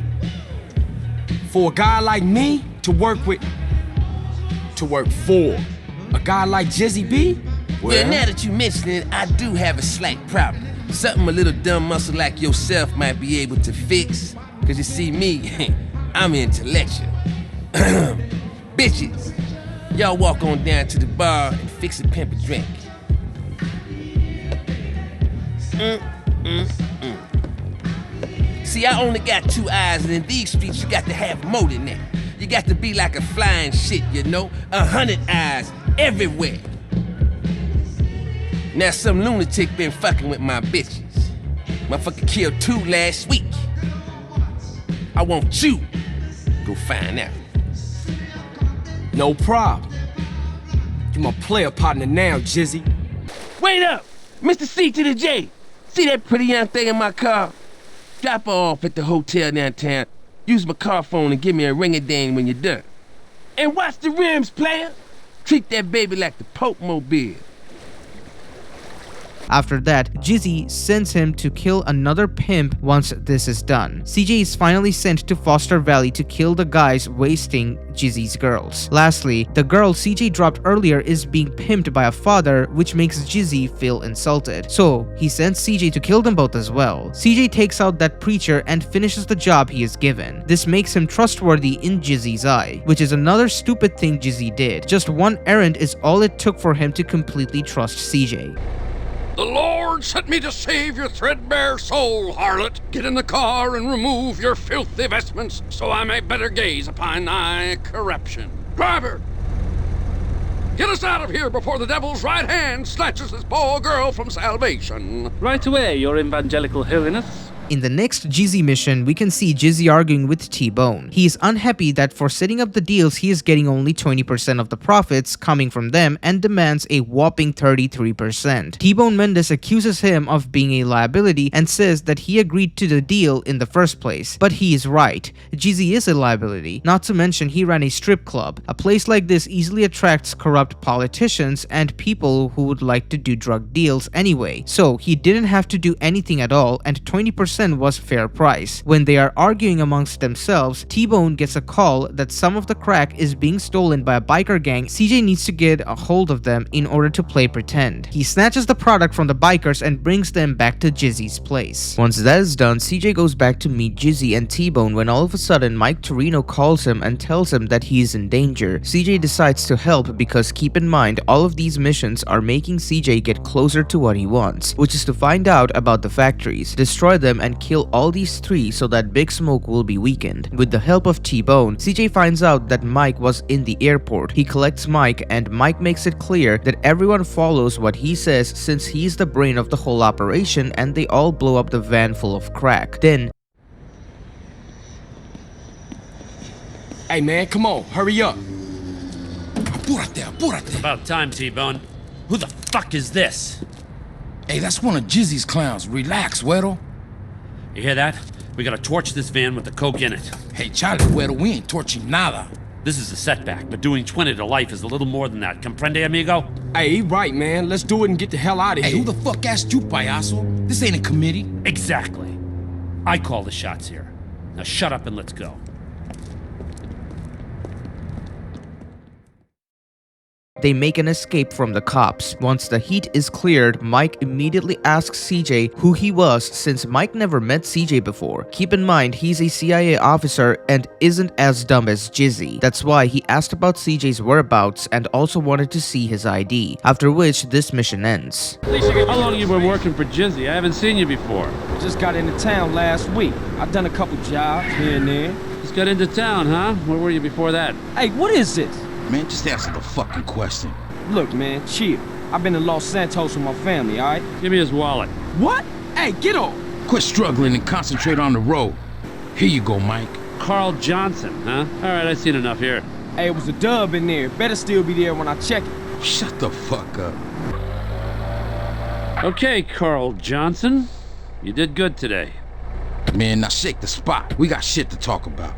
For a guy like me to work with, to work for a guy like Jizzy B? Well, now that you mention it, I do have a slight problem. Something a little dumb muscle like yourself might be able to fix. Cause you see me, I'm intellectual. Bitches, y'all walk on down to the bar and fix a pimp a drink. See, I only got 2 eyes, and in these streets you got to have more than that. You got to be like a flying shit, you know? 100 eyes everywhere. Now some lunatic been fucking with my bitches. Motherfucker killed 2 last week. I want you to go find out. No problem. You my player partner now, Jizzy. Wait up! Mr. C to the J. See that pretty young thing in my car? Drop her off at the hotel downtown. Use my car phone and give me a ring-a-ding when you're done. And watch the rims, player. Treat that baby like the Pope Mobile. After that, Jizzy sends him to kill another pimp once this is done. CJ is finally sent to Foster Valley to kill the guys wasting Jizzy's girls. Lastly, the girl CJ dropped earlier is being pimped by a father, which makes Jizzy feel insulted. So he sends CJ to kill them both as well. CJ takes out that preacher and finishes the job he is given. This makes him trustworthy in Jizzy's eye, which is another stupid thing Jizzy did. Just one errand is all it took for him to completely trust CJ. The Lord sent me to save your threadbare soul, harlot. Get in the car and remove your filthy vestments, so I may better gaze upon thy corruption. Driver! Get us out of here before the devil's right hand snatches this poor girl from salvation. Right away, your evangelical holiness. In the next Jizzy mission, we can see Jizzy arguing with T-Bone. He is unhappy that for setting up the deals, he is getting only 20% of the profits coming from them and demands a whopping 33%. T-Bone Mendez accuses him of being a liability and says that he agreed to the deal in the first place. But he is right. Jizzy is a liability. Not to mention he ran a strip club. A place like this easily attracts corrupt politicians and people who would like to do drug deals anyway. So he didn't have to do anything at all, and 20% 10% was fair price. When they are arguing amongst themselves, T-Bone gets a call that some of the crack is being stolen by a biker gang. CJ needs to get a hold of them in order to play pretend. He snatches the product from the bikers and brings them back to Jizzy's place. Once that is done, CJ goes back to meet Jizzy and T-Bone when all of a sudden Mike Toreno calls him and tells him that he is in danger. CJ decides to help because keep in mind all of these missions are making CJ get closer to what he wants, which is to find out about the factories, destroy them and kill all these three so that Big Smoke will be weakened. With the help of T-Bone, CJ finds out that Mike was in the airport. He collects Mike and Mike makes it clear that everyone follows what he says since he's the brain of the whole operation, and they all blow up the van full of crack. Then Hey man, come on, hurry up. About time, T-Bone. Who the fuck is this? Hey, that's one of Jizzy's clowns. Relax, Güero. You hear that? We gotta torch this van with the coke in it. Hey, Charlie, Güero, we ain't torching nada. This is a setback, but doing 20 to life is a little more than that. Comprende, amigo? Hey, he right, man. Let's do it and get the hell out of here. Hey, who the fuck asked you, payaso? This ain't a committee. Exactly. I call the shots here. Now shut up and let's go. they make an escape from the cops. Once the heat is cleared, Mike immediately asks CJ who he was since Mike never met CJ before. Keep in mind, he's a CIA officer and isn't as dumb as Jizzy. That's why he asked about CJ's whereabouts and also wanted to see his ID, after which this mission ends. How long you been working for Jizzy? I haven't seen you before. Just got into town last week. I've done a couple jobs here and there. Just got into town, huh? Where were you before that? Hey, what is this? Man, just answer the fucking question. Look, man, chill. I've been in Los Santos with my family, all right? Give me his wallet. What? Hey, get off! Quit struggling and concentrate on the road. Here you go, Mike. Carl Johnson, huh? All right, I've seen enough here. Hey, it was a dub in there. Better still be there when I check it. Shut the fuck up. Okay, Carl Johnson. You did good today. Man, now shake the spot. We got shit to talk about.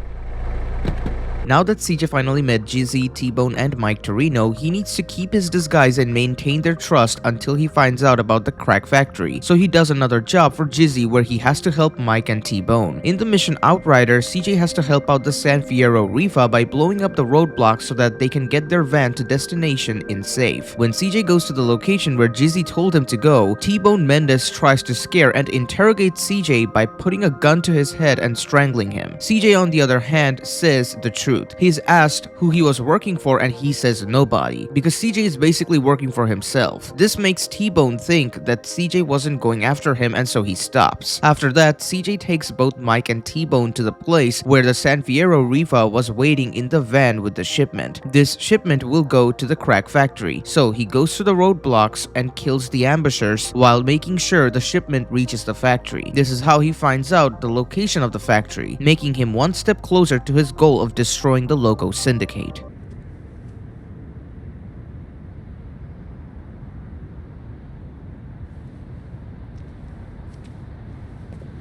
Now that CJ finally met Jizzy, T-Bone, and Mike Toreno, he needs to keep his disguise and maintain their trust until he finds out about the crack factory. So he does another job for Jizzy where he has to help Mike and T-Bone. In the mission Outrider, CJ has to help out the San Fierro Rifa by blowing up the roadblocks so that they can get their van to destination in safe. When CJ goes to the location where Jizzy told him to go, T-Bone Mendez tries to scare and interrogate CJ by putting a gun to his head and strangling him. CJ, on the other hand, says the truth. He's asked who he was working for and he says nobody, because CJ is basically working for himself. This makes T-Bone think that CJ wasn't going after him, and so he stops. After that, CJ takes both Mike and T-Bone to the place where the San Fierro Rifa was waiting in the van with the shipment. This shipment will go to the crack factory, so he goes to the roadblocks and kills the ambushers while making sure the shipment reaches the factory. This is how he finds out the location of the factory, making him one step closer to his goal of destroying the Loco Syndicate.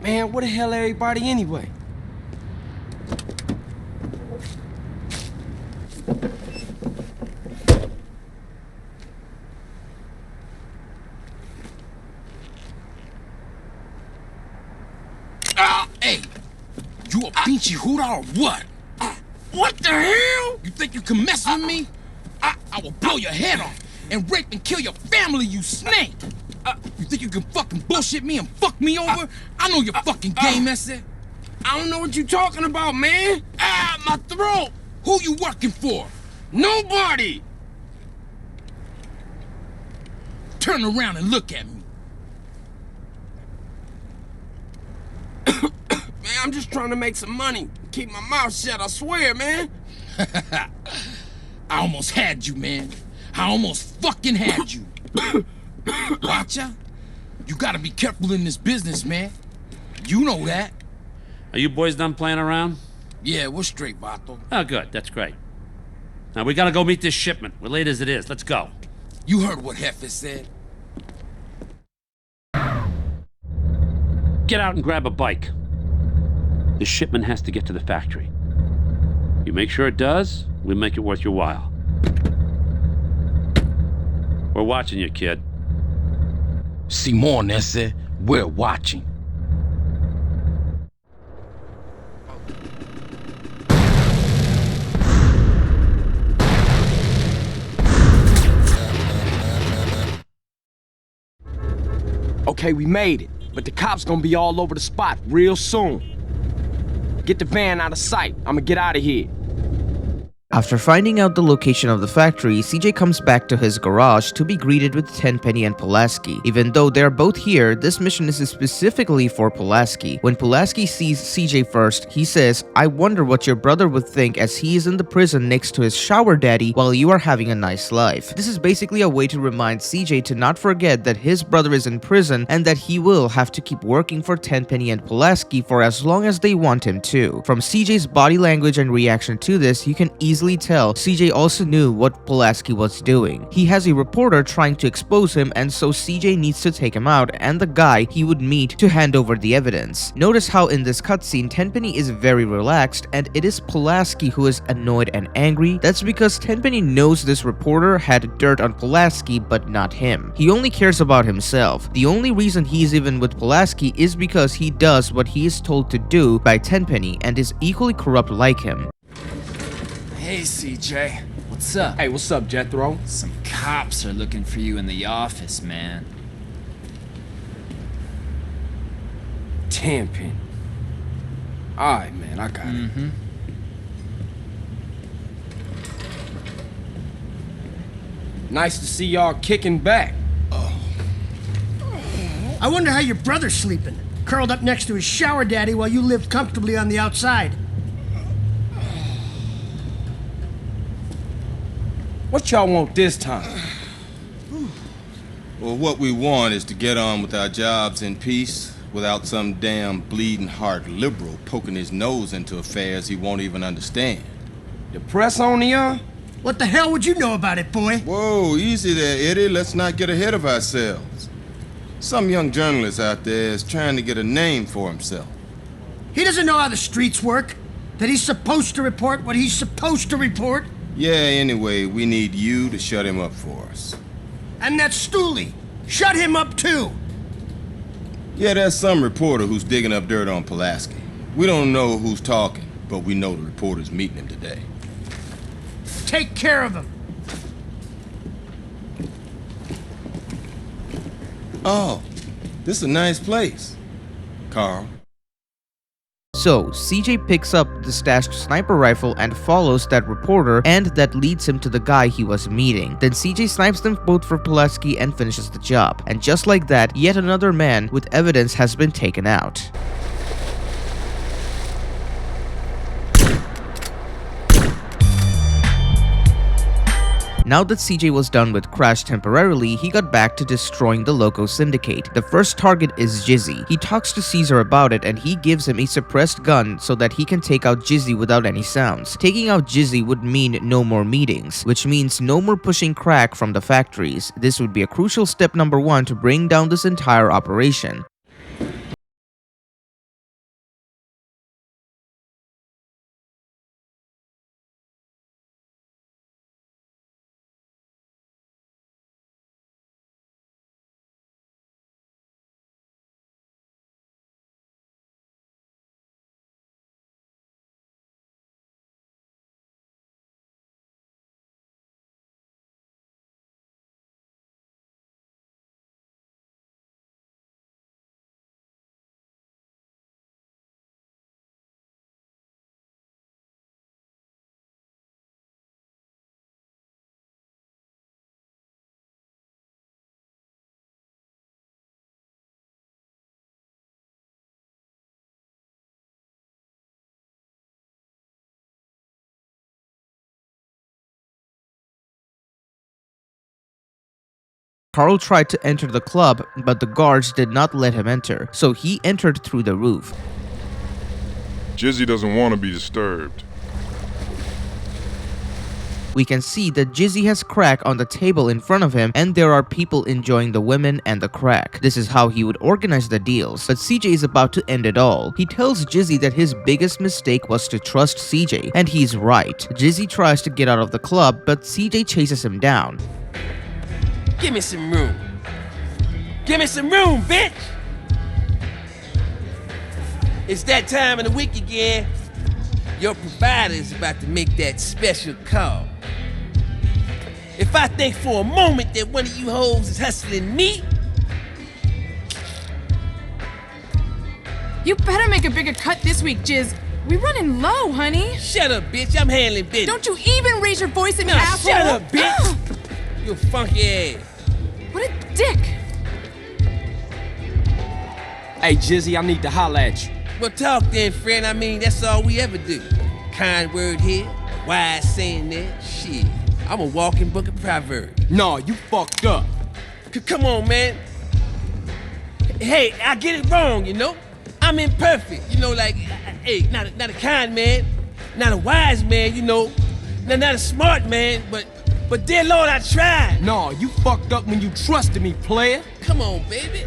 Man, where the hell everybody anyway? Hey, you a pinchy hoodah or what? What the hell? You think you can mess with me? I will blow your head off and rape and kill your family, you snake! You think you can fucking bullshit me and fuck me over? I know your fucking game, that's it. I don't know what you talking about, man. My throat! Who you working for? Nobody! Turn around and look at me. Man, I'm just trying to make some money. Keep my mouth shut, I swear, man. I almost had you, man. I almost fucking had you. Watcha? You gotta be careful in this business, man. You know that. Are you boys done playing around? Yeah, we're straight, Vato. Oh, good. That's great. Now, we gotta go meet this shipment. We're late as it is. Let's go. You heard what Jefe said. Get out and grab a bike. The shipment has to get to the factory. You make sure it does, we'll make it worth your while. We're watching you, kid. Simon, ese, we're watching. Okay, we made it, but the cops gonna be all over the spot real soon. Get the van out of sight. I'ma get out of here. After finding out the location of the factory, CJ comes back to his garage to be greeted with Tenpenny and Pulaski. Even though they're both here, this mission is specifically for Pulaski. When Pulaski sees CJ first, he says, "I wonder what your brother would think as he is in the prison next to his shower daddy while you are having a nice life." This is basically a way to remind CJ to not forget that his brother is in prison and that he will have to keep working for Tenpenny and Pulaski for as long as they want him to. From CJ's body language and reaction to this, you can easily tell CJ also knew what Pulaski was doing. He has a reporter trying to expose him, and so CJ needs to take him out and the guy he would meet to hand over the evidence. Notice how in this cutscene Tenpenny is very relaxed and it is Pulaski who is annoyed and angry. That's because Tenpenny knows this reporter had dirt on Pulaski but not him. He only cares about himself. The only reason he's even with Pulaski is because he does what he is told to do by Tenpenny and is equally corrupt like him. Hey, CJ. What's up? Hey, what's up, Jethro? Some cops are looking for you in the office, man. Tenpenny. Alright, man, I got it. Nice to see y'all kicking back. I wonder how your brother's sleeping. Curled up next to his shower daddy while you lived comfortably on the outside. What y'all want this time? Well, what we want is to get on with our jobs in peace without some damn bleeding heart liberal poking his nose into affairs he won't even understand. The press on the What the hell would you know about it, boy? Whoa, easy there, Eddie. Let's not get ahead of ourselves. Some young journalist out there is trying to get a name for himself. He doesn't know how the streets work. That he's supposed to report what he's supposed to report. Yeah, anyway, we need you to shut him up for us. And that Stooley. Shut him up too. Yeah, there's some reporter who's digging up dirt on Pulaski. We don't know who's talking, but we know the reporter's meeting him today. Take care of him. Oh, this is a nice place, Carl. So, CJ picks up the stashed sniper rifle and follows that reporter, and that leads him to the guy he was meeting. Then CJ snipes them both for Pulaski and finishes the job. And just like that, yet another man with evidence has been taken out. Now that CJ was done with Crash temporarily, he got back to destroying the Loco Syndicate. The first target is Jizzy. He talks to Caesar about it and he gives him a suppressed gun so that he can take out Jizzy without any sounds. Taking out Jizzy would mean no more meetings, which means no more pushing crack from the factories. This would be a crucial step number 1 to bring down this entire operation. Carl tried to enter the club, but the guards did not let him enter, so he entered through the roof. Jizzy doesn't want to be disturbed. We can see that Jizzy has crack on the table in front of him and there are people enjoying the women and the crack. This is how he would organize the deals, but CJ is about to end it all. He tells Jizzy that his biggest mistake was to trust CJ, and he's right. Jizzy tries to get out of the club, but CJ chases him down. Give me some room. Give me some room, bitch! It's that time of the week again. Your provider is about to make that special call. If I think for a moment that one of you hoes is hustling me, You better make a bigger cut this week, Jizz. We running low, honey. Shut up, bitch. I'm handling business. Don't you even raise your voice at me, Nah, asshole. shut up, bitch. You a funky ass. What a dick. Hey, Jizzy, I need to holler at you. Well, talk then, friend. I mean, that's all we ever do. Kind word here, wise saying there. Shit, I'm a walking book of proverbs. No, you fucked up. Come on, man. Hey, I get it wrong, you know? I'm imperfect, you know, like, hey, not a kind man, not a wise man, you know, not a smart man, but dear Lord, I tried. No, you fucked up when you trusted me, player. Come on, baby.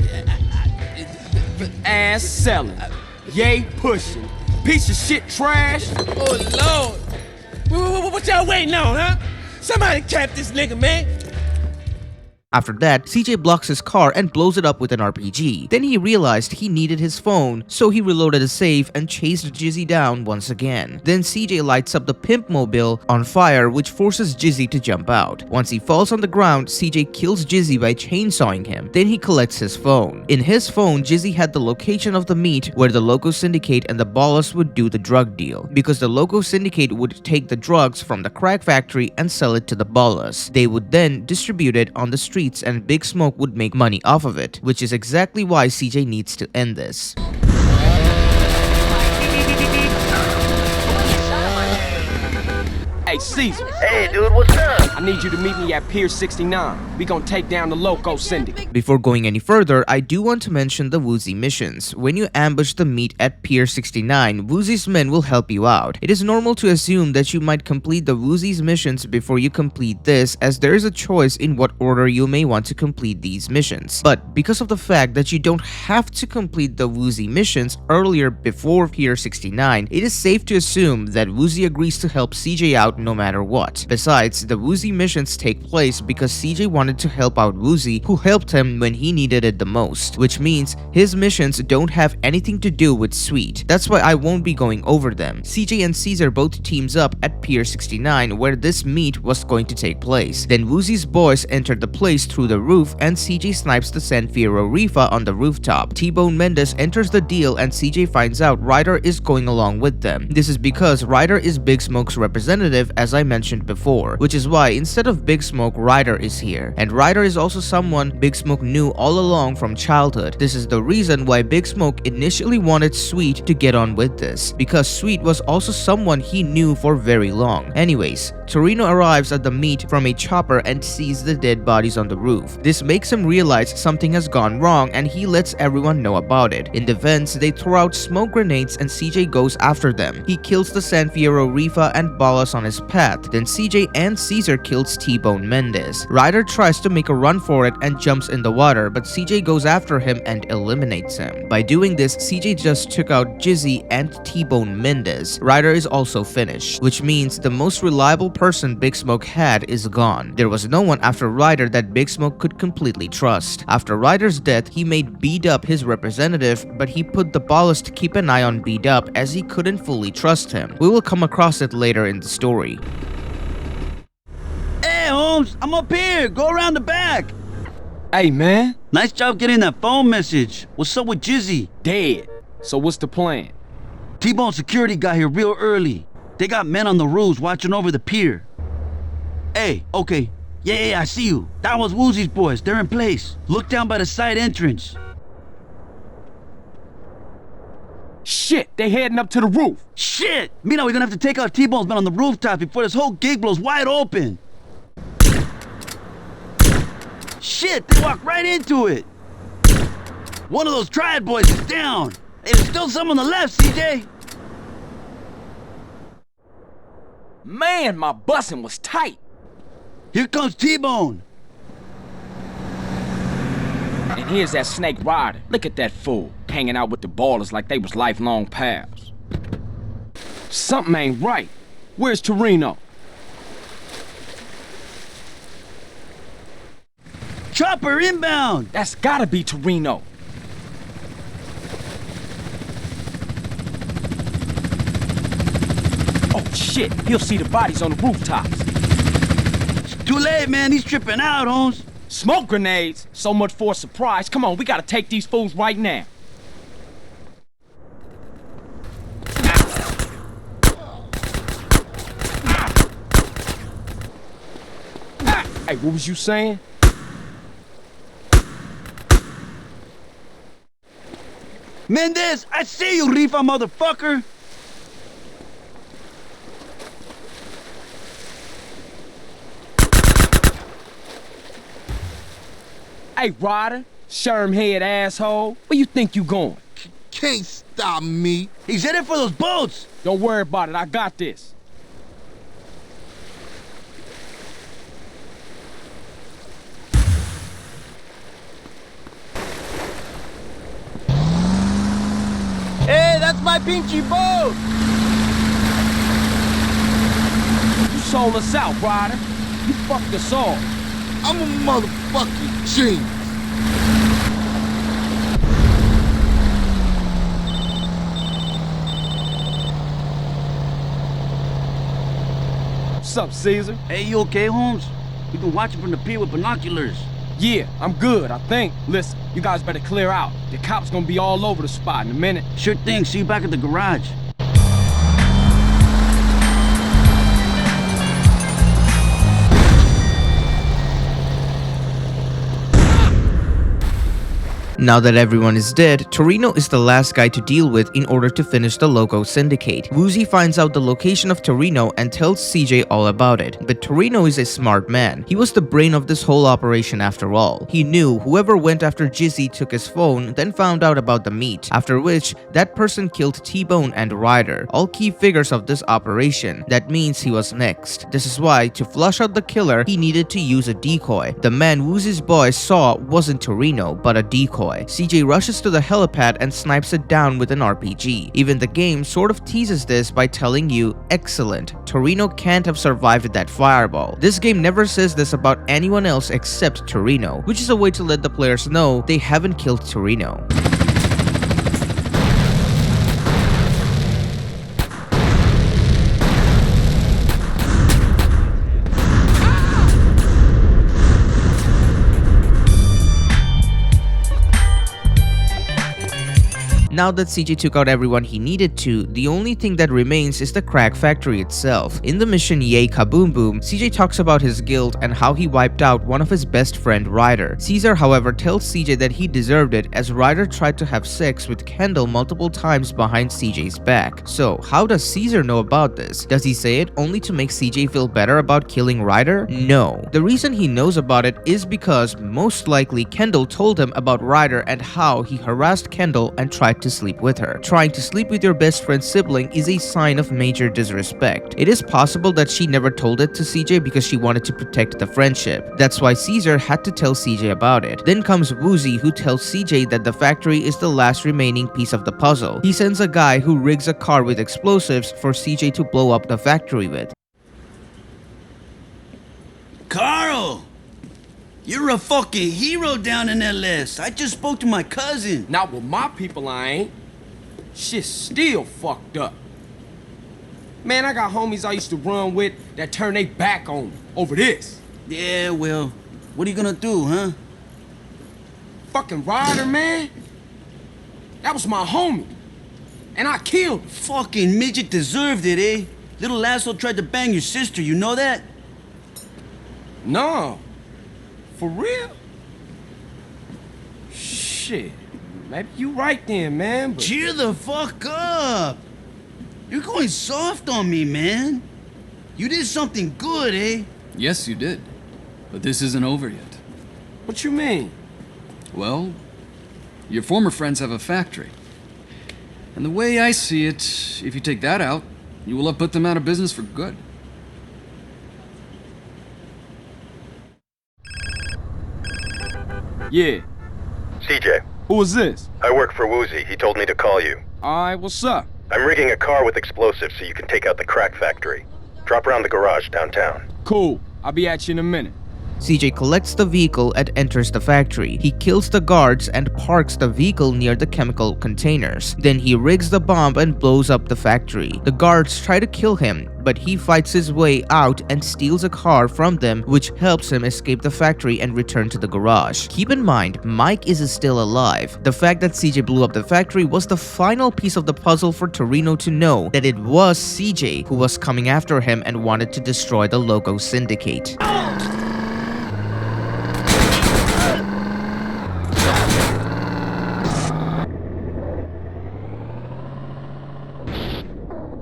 Ass selling, yay pushing, piece of shit trash. Oh, Lord. What y'all waiting on, huh? Somebody cap this nigga, man. After that, CJ blocks his car and blows it up with an RPG. Then he realized he needed his phone, so he reloaded a safe and chased Jizzy down once again. Then CJ lights up the pimp mobile on fire, which forces Jizzy to jump out. Once he falls on the ground, CJ kills Jizzy by chainsawing him. Then he collects his phone. In his phone, Jizzy had the location of the meet where the Loco Syndicate and the Ballas would do the drug deal, because the Loco Syndicate would take the drugs from the crack factory and sell it to the Ballas. They would then distribute it on the street and Big Smoke would make money off of it, which is exactly why CJ needs to end this. Hey, Caesar. Hey, dude, what's up? I need you to meet me at Pier 69. We gonna take down the Loco Syndicate. Before going any further, I do want to mention the Woozy missions. When you ambush the meet at Pier 69, Woozy's men will help you out. It is normal to assume that you might complete the Woozy's missions before you complete this, as there is a choice in what order you may want to complete these missions. But because of the fact that you don't have to complete the Woozy missions earlier before Pier 69, it is safe to assume that Woozy agrees to help CJ out no matter what. Besides, the Woozy missions take place because CJ wanted to help out Woozy, who helped him when he needed it the most, which means his missions don't have anything to do with Sweet. That's why I won't be going over them. CJ and Caesar both teams up at Pier 69 where this meet was going to take place. Then Woozy's boys enter the place through the roof and CJ snipes the San Fierro Rifa on the rooftop. T-Bone Mendez enters the deal and CJ finds out Ryder is going along with them. This is because Ryder is Big Smoke's representative, as I mentioned before, which is why instead of Big Smoke, Ryder is here. And Ryder is also someone Big Smoke knew all along from childhood. This is the reason why Big Smoke initially wanted Sweet to get on with this, because Sweet was also someone he knew for very long. Anyways, Toreno arrives at the meet from a chopper and sees the dead bodies on the roof. This makes him realize something has gone wrong and he lets everyone know about it. In defense, they throw out smoke grenades and CJ goes after them. He kills the San Fierro Rifa and Ballas on his path. Then CJ and Caesar kills T-Bone Mendez. Ryder tries to make a run for it and jumps in the water, but CJ goes after him and eliminates him. By doing this, CJ just took out Jizzy and T-Bone Mendez. Ryder is also finished, which means the most reliable person Big Smoke had is gone. There was no one after Ryder that Big Smoke could completely trust. After Ryder's death, he made B-Dub his representative, but he put the Ballas to keep an eye on B-Dub as he couldn't fully trust him. We will come across it later in the story. Hey, Holmes, I'm up here. Go around the back. Hey, man. Nice job getting that phone message. What's up with Jizzy? Dead. So what's the plan? T-Bone security got here real early. They got men on the roofs watching over the pier. Hey, okay. Yeah, I see you. That was Woozy's boys. They're in place. Look down by the side entrance. Shit, they heading up to the roof. Shit! Meanwhile, we're gonna have to take out T-Bone's men on the rooftop before this whole gig blows wide open. Shit, they walked right into it. One of those triad boys is down. Hey, there's still some on the left, CJ. Man, my bussin' was tight. Here comes T-Bone. And here's that snake Ryder. Look at that fool, hanging out with the Ballas like they was lifelong pals. Something ain't right. Where's Toreno? Chopper inbound! That's gotta be Toreno. Oh shit, he'll see the bodies on the rooftops. It's too late, man. He's tripping out, Holmes. Smoke grenades? So much for a surprise. Come on, we gotta take these fools right now. Hey, what was you saying? Mendez, I see you, Rifa motherfucker! Hey, Ryder, sherm-head asshole, where you think you going? Can't stop me. He's headed for those boats! Don't worry about it, I got this. Hey, that's my pinchy boat! You sold us out, Ryder. You fucked us all. I'm a motherfucking genius. What's up, Caesar? Hey, you okay, Holmes? We've been watching from the pier with binoculars. Yeah, I'm good, I think. Listen, you guys better clear out. The cops gonna be all over the spot in a minute. Sure thing, see you back at the garage. Now that everyone is dead, Toreno is the last guy to deal with in order to finish the Loco Syndicate. Woozy finds out the location of Toreno and tells CJ all about it, but Toreno is a smart man. He was the brain of this whole operation after all. He knew whoever went after Jizzy took his phone, then found out about the meat, after which that person killed T-Bone and Ryder, all key figures of this operation. That means he was next. This is why, to flush out the killer, he needed to use a decoy. The man Woozy's boys saw wasn't Toreno, but a decoy. CJ rushes to the helipad and snipes it down with an RPG. Even the game sort of teases this by telling you, excellent, Toreno can't have survived that fireball. This game never says this about anyone else except Toreno, which is a way to let the players know they haven't killed Toreno. Now that CJ took out everyone he needed to, the only thing that remains is the crack factory itself. In the mission Yay Kaboom Boom, CJ talks about his guilt and how he wiped out one of his best friend Ryder. Caesar, however, tells CJ that he deserved it as Ryder tried to have sex with Kendall multiple times behind CJ's back. So, how does Caesar know about this? Does he say it only to make CJ feel better about killing Ryder? No. The reason he knows about it is because most likely Kendall told him about Ryder and how he harassed Kendall and tried to sleep with her. Trying to sleep with your best friend's sibling is a sign of major disrespect. It is possible that she never told it to CJ because she wanted to protect the friendship. That's why Caesar had to tell CJ about it. Then comes Woozy, who tells CJ that the factory is the last remaining piece of the puzzle. He sends a guy who rigs a car with explosives for CJ to blow up the factory with. Carl! You're a fucking hero down in LS. I just spoke to my cousin. Not with my people, I ain't. Shit's still fucked up. Man, I got homies I used to run with that turn their back on me over this. Yeah, well, what are you gonna do, huh? Fucking Ryder, man. That was my homie. And I killed him. Fucking midget deserved it, eh? Little asshole tried to bang your sister, you know that? No. For real? Shit. Maybe you right then, man, but... Cheer the fuck up! You're going soft on me, man. You did something good, eh? Yes, you did. But this isn't over yet. What you mean? Well, your former friends have a factory. And the way I see it, if you take that out, you will have put them out of business for good. Yeah. CJ. Who is this? I work for Woozy. He told me to call you. Alright, what's up? I'm rigging a car with explosives so you can take out the crack factory. Drop around the garage downtown. Cool. I'll be at you in a minute. CJ collects the vehicle and enters the factory. He kills the guards and parks the vehicle near the chemical containers. Then he rigs the bomb and blows up the factory. The guards try to kill him, but he fights his way out and steals a car from them, which helps him escape the factory and return to the garage. Keep in mind, Mike is still alive. The fact that CJ blew up the factory was the final piece of the puzzle for Toreno to know that it was CJ who was coming after him and wanted to destroy the Loco Syndicate.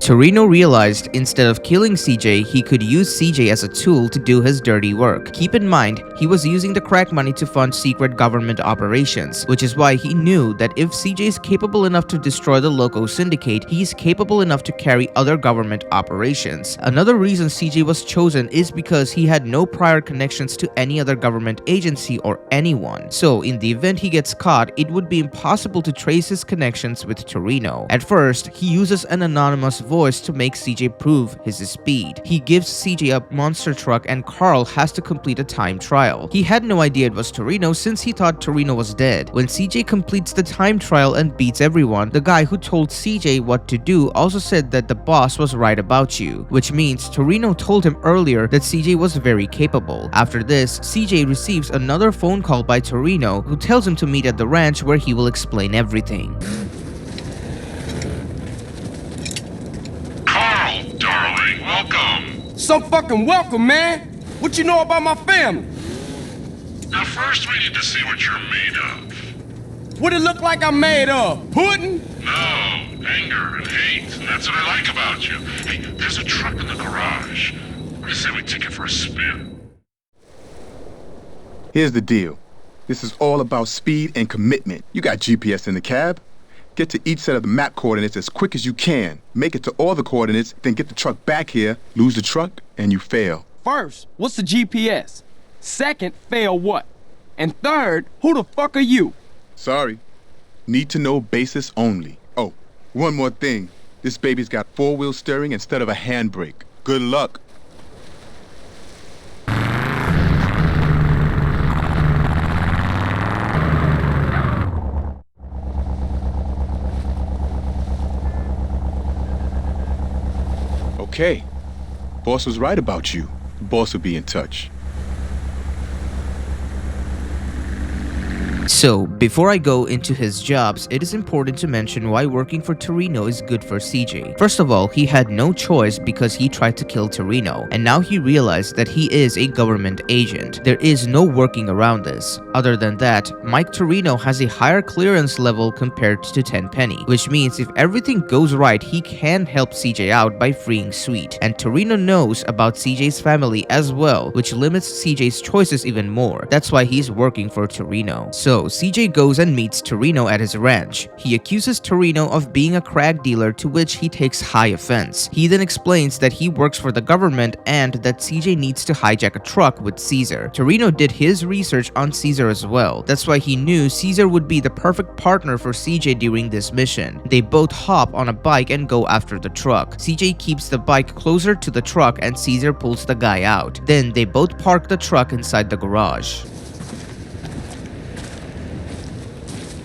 Toreno realized instead of killing CJ, he could use CJ as a tool to do his dirty work. Keep in mind, he was using the crack money to fund secret government operations, which is why he knew that if CJ is capable enough to destroy the Loco Syndicate, he is capable enough to carry other government operations. Another reason CJ was chosen is because he had no prior connections to any other government agency or anyone. So in the event he gets caught, it would be impossible to trace his connections with Toreno. At first, he uses an anonymous voice to make CJ prove his speed. He gives CJ a monster truck and Carl has to complete a time trial. He had no idea it was Toreno since he thought Toreno was dead. When CJ completes the time trial and beats everyone, the guy who told CJ what to do also said that the boss was right about you, which means Toreno told him earlier that CJ was very capable. After this, CJ receives another phone call by Toreno, who tells him to meet at the ranch where he will explain everything. Carl, darling, welcome. So fucking welcome, man. What you know about my family? Now first we need to see what you're made of. What it look like I'm made of? Pudding? No, anger and hate. And that's what I like about you. Hey, there's a truck in the garage. I say we take it for a spin. Here's the deal. This is all about speed and commitment. You got GPS in the cab. Get to each set of the map coordinates as quick as you can. Make it to all the coordinates, then get the truck back here, lose the truck, and you fail. First, what's the GPS? Second, fail what? And third, who the fuck are you? Sorry. Need to know basis only. Oh, one more thing. This baby's got four-wheel steering instead of a handbrake. Good luck. Okay. Boss was right about you. The boss will be in touch. So, before I go into his jobs, it is important to mention why working for Toreno is good for CJ. First of all, he had no choice because he tried to kill Toreno, and now he realized that he is a government agent. There is no working around this. Other than that, Mike Toreno has a higher clearance level compared to Tenpenny, which means if everything goes right, he can help CJ out by freeing Sweet. And Toreno knows about CJ's family as well, which limits CJ's choices even more. That's why he's working for Toreno. So, CJ goes and meets Toreno at his ranch. He accuses Toreno of being a crack dealer, to which he takes high offense. He then explains that he works for the government and that CJ needs to hijack a truck with Caesar. Toreno did his research on Caesar as well. That's why he knew Caesar would be the perfect partner for CJ during this mission. They both hop on a bike and go after the truck. CJ keeps the bike closer to the truck and Caesar pulls the guy out. Then they both park the truck inside the garage.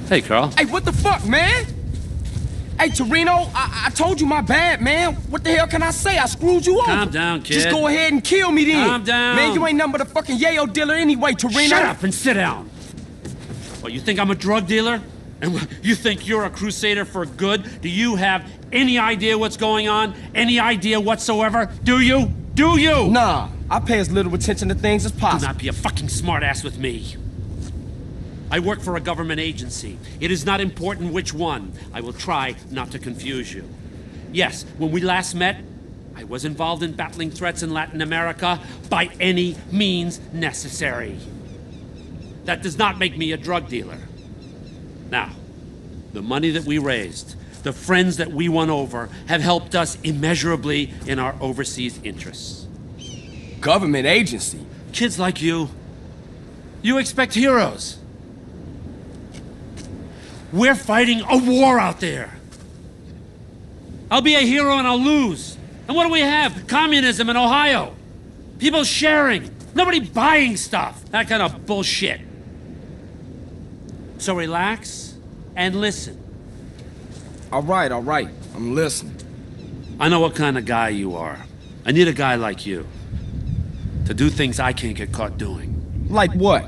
Hey, Carl. Hey, what the fuck, man? Hey, Toreno, I told you my bad, man. What the hell can I say? I screwed you over. Calm down, kid. Just go ahead and kill me then. Calm down. Man, you ain't nothing but a fucking yayo dealer anyway, Toreno. Shut up and sit down. Well, you think I'm a drug dealer? And you think you're a crusader for good? Do you have any idea what's going on? Any idea whatsoever? Do you? Do you? Nah, I pay as little attention to things as possible. Do not be a fucking smartass with me. I work for a government agency. It is not important which one. I will try not to confuse you. Yes, when we last met, I was involved in battling threats in Latin America by any means necessary. That does not make me a drug dealer. Now, the money that we raised, the friends that we won over, have helped us immeasurably in our overseas interests. Government agency? Kids like you expect heroes. We're fighting a war out there. I'll be a hero and I'll lose. And what do we have? Communism in Ohio. People sharing. Nobody buying stuff. That kind of bullshit. So relax and listen. All right. I'm listening. I know what kind of guy you are. I need a guy like you to do things I can't get caught doing. Like what?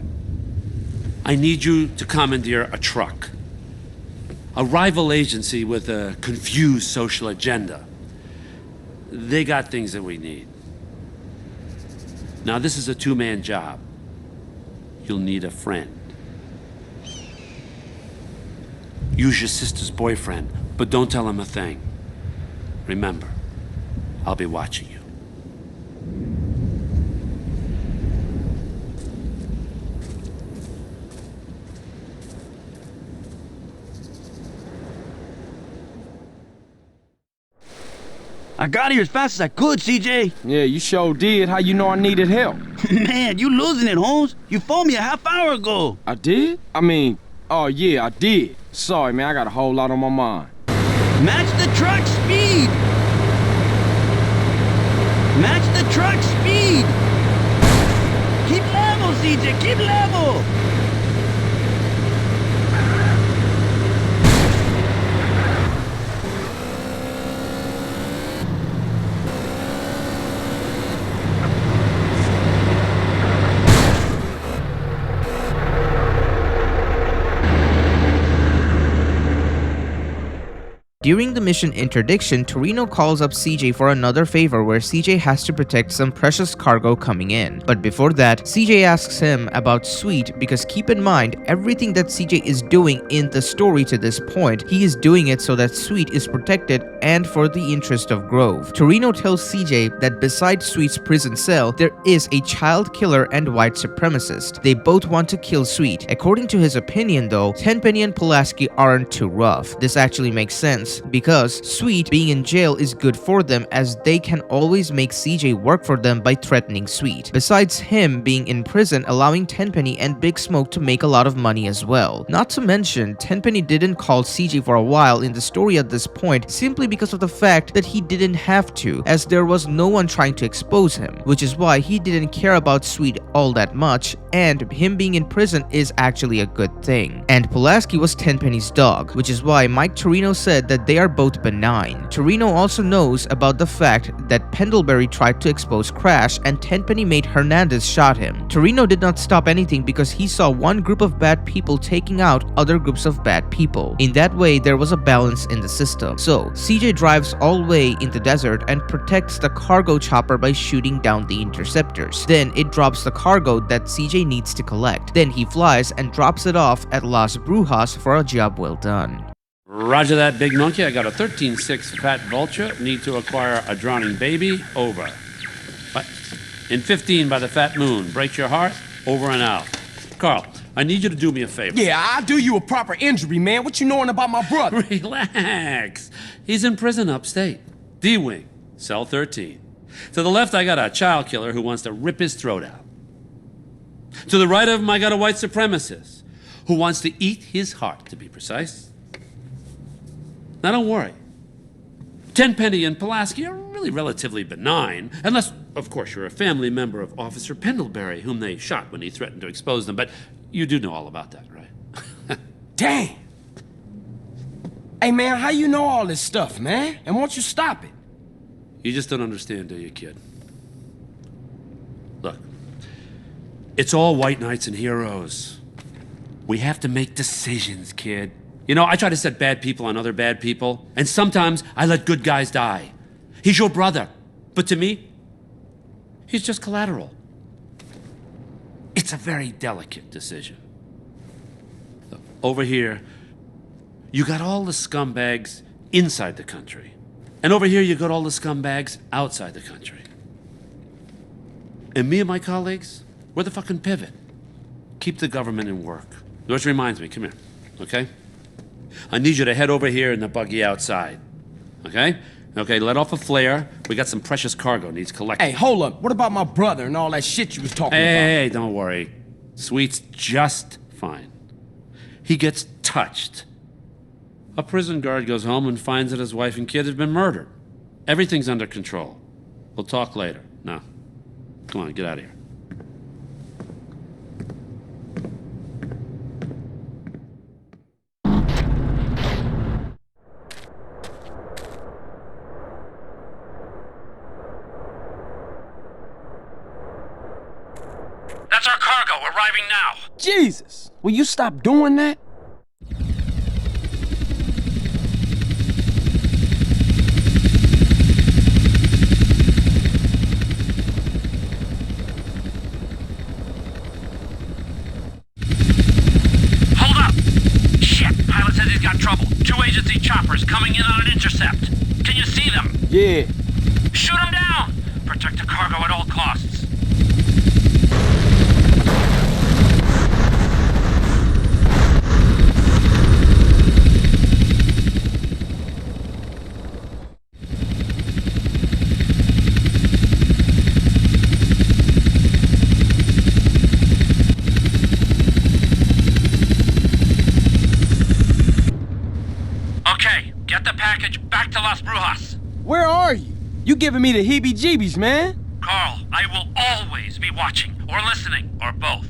I need you to commandeer a truck. A rival agency with a confused social agenda. They got things that we need. Now, this is a two-man job. You'll need a friend. Use your sister's boyfriend, but don't tell him a thing. Remember, I'll be watching you. I got here as fast as I could, CJ. Yeah, you sure did. How you know I needed help? Man, you losing it, Holmes. You phoned me a half hour ago. I did? I mean, oh yeah, I did. Sorry, man, I got a whole lot on my mind. Match the truck speed! Match the truck speed! Keep level, CJ, keep level! During the mission interdiction, Toreno calls up CJ for another favor where CJ has to protect some precious cargo coming in. But before that, CJ asks him about Sweet because keep in mind, everything that CJ is doing in the story to this point, he is doing it so that Sweet is protected and for the interest of Grove. Toreno tells CJ that beside Sweet's prison cell, there is a child killer and white supremacist. They both want to kill Sweet. According to his opinion though, Tenpenny and Pulaski aren't too rough. This actually makes sense, because Sweet being in jail is good for them as they can always make CJ work for them by threatening Sweet. Besides him being in prison, allowing Tenpenny and Big Smoke to make a lot of money as well. Not to mention, Tenpenny didn't call CJ for a while in the story at this point simply because of the fact that he didn't have to, as there was no one trying to expose him, which is why he didn't care about Sweet all that much, and him being in prison is actually a good thing. And Pulaski was Tenpenny's dog, which is why Mike Toreno said that they are both benign. Toreno also knows about the fact that Pendlebury tried to expose Crash and Tenpenny made Hernandez shot him. Toreno did not stop anything because he saw one group of bad people taking out other groups of bad people. In that way, there was a balance in the system. So, CJ drives all the way in the desert and protects the cargo chopper by shooting down the interceptors. Then it drops the cargo that CJ needs to collect. Then he flies and drops it off at Las Brujas for a job well done. Roger that, big monkey. I got a 13-6 fat vulture. Need to acquire a drowning baby. Over. What? In 15 by the fat moon. Breaks your heart. Over and out. Carl, I need you to do me a favor. Yeah, I'll do you a proper injury, man. What you knowing about my brother? Relax. He's in prison upstate. D-Wing, cell 13. To the left, I got a child killer who wants to rip his throat out. To the right of him, I got a white supremacist who wants to eat his heart, to be precise. Now, don't worry. Tenpenny and Pulaski are really relatively benign, unless, of course, you're a family member of Officer Pendlebury, whom they shot when he threatened to expose them, but you do know all about that, right? Damn! Hey, man, how you know all this stuff, man? And won't you stop it? You just don't understand, do you, kid? Look, it's all white knights and heroes. We have to make decisions, kid. You know, I try to set bad people on other bad people, and sometimes I let good guys die. He's your brother, but to me, he's just collateral. It's a very delicate decision. Look, over here, you got all the scumbags inside the country, and over here you got all the scumbags outside the country. And me and my colleagues, we're the fucking pivot. Keep the government in work. Which reminds me, come here, okay? I need you to head over here in the buggy outside. Okay? Okay, let off a flare. We got some precious cargo needs collecting. Hey, hold up. What about my brother and all that shit you was talking about? Hey, don't worry. Sweet's just fine. He gets touched. A prison guard goes home and finds that his wife and kid have been murdered. Everything's under control. We'll talk later. Now, come on, get out of here. That's our cargo, arriving now. Jesus, will you stop doing that? Hold up! Shit, pilot says he's got trouble. 2 agency choppers coming in on an intercept. Can you see them? Yeah. Shoot him down! Protect the cargo at all costs. Okay, get the package back to Las Brujas. Where are you? You giving me the heebie-jeebies, man. Carl, I will always be watching, or listening, or both.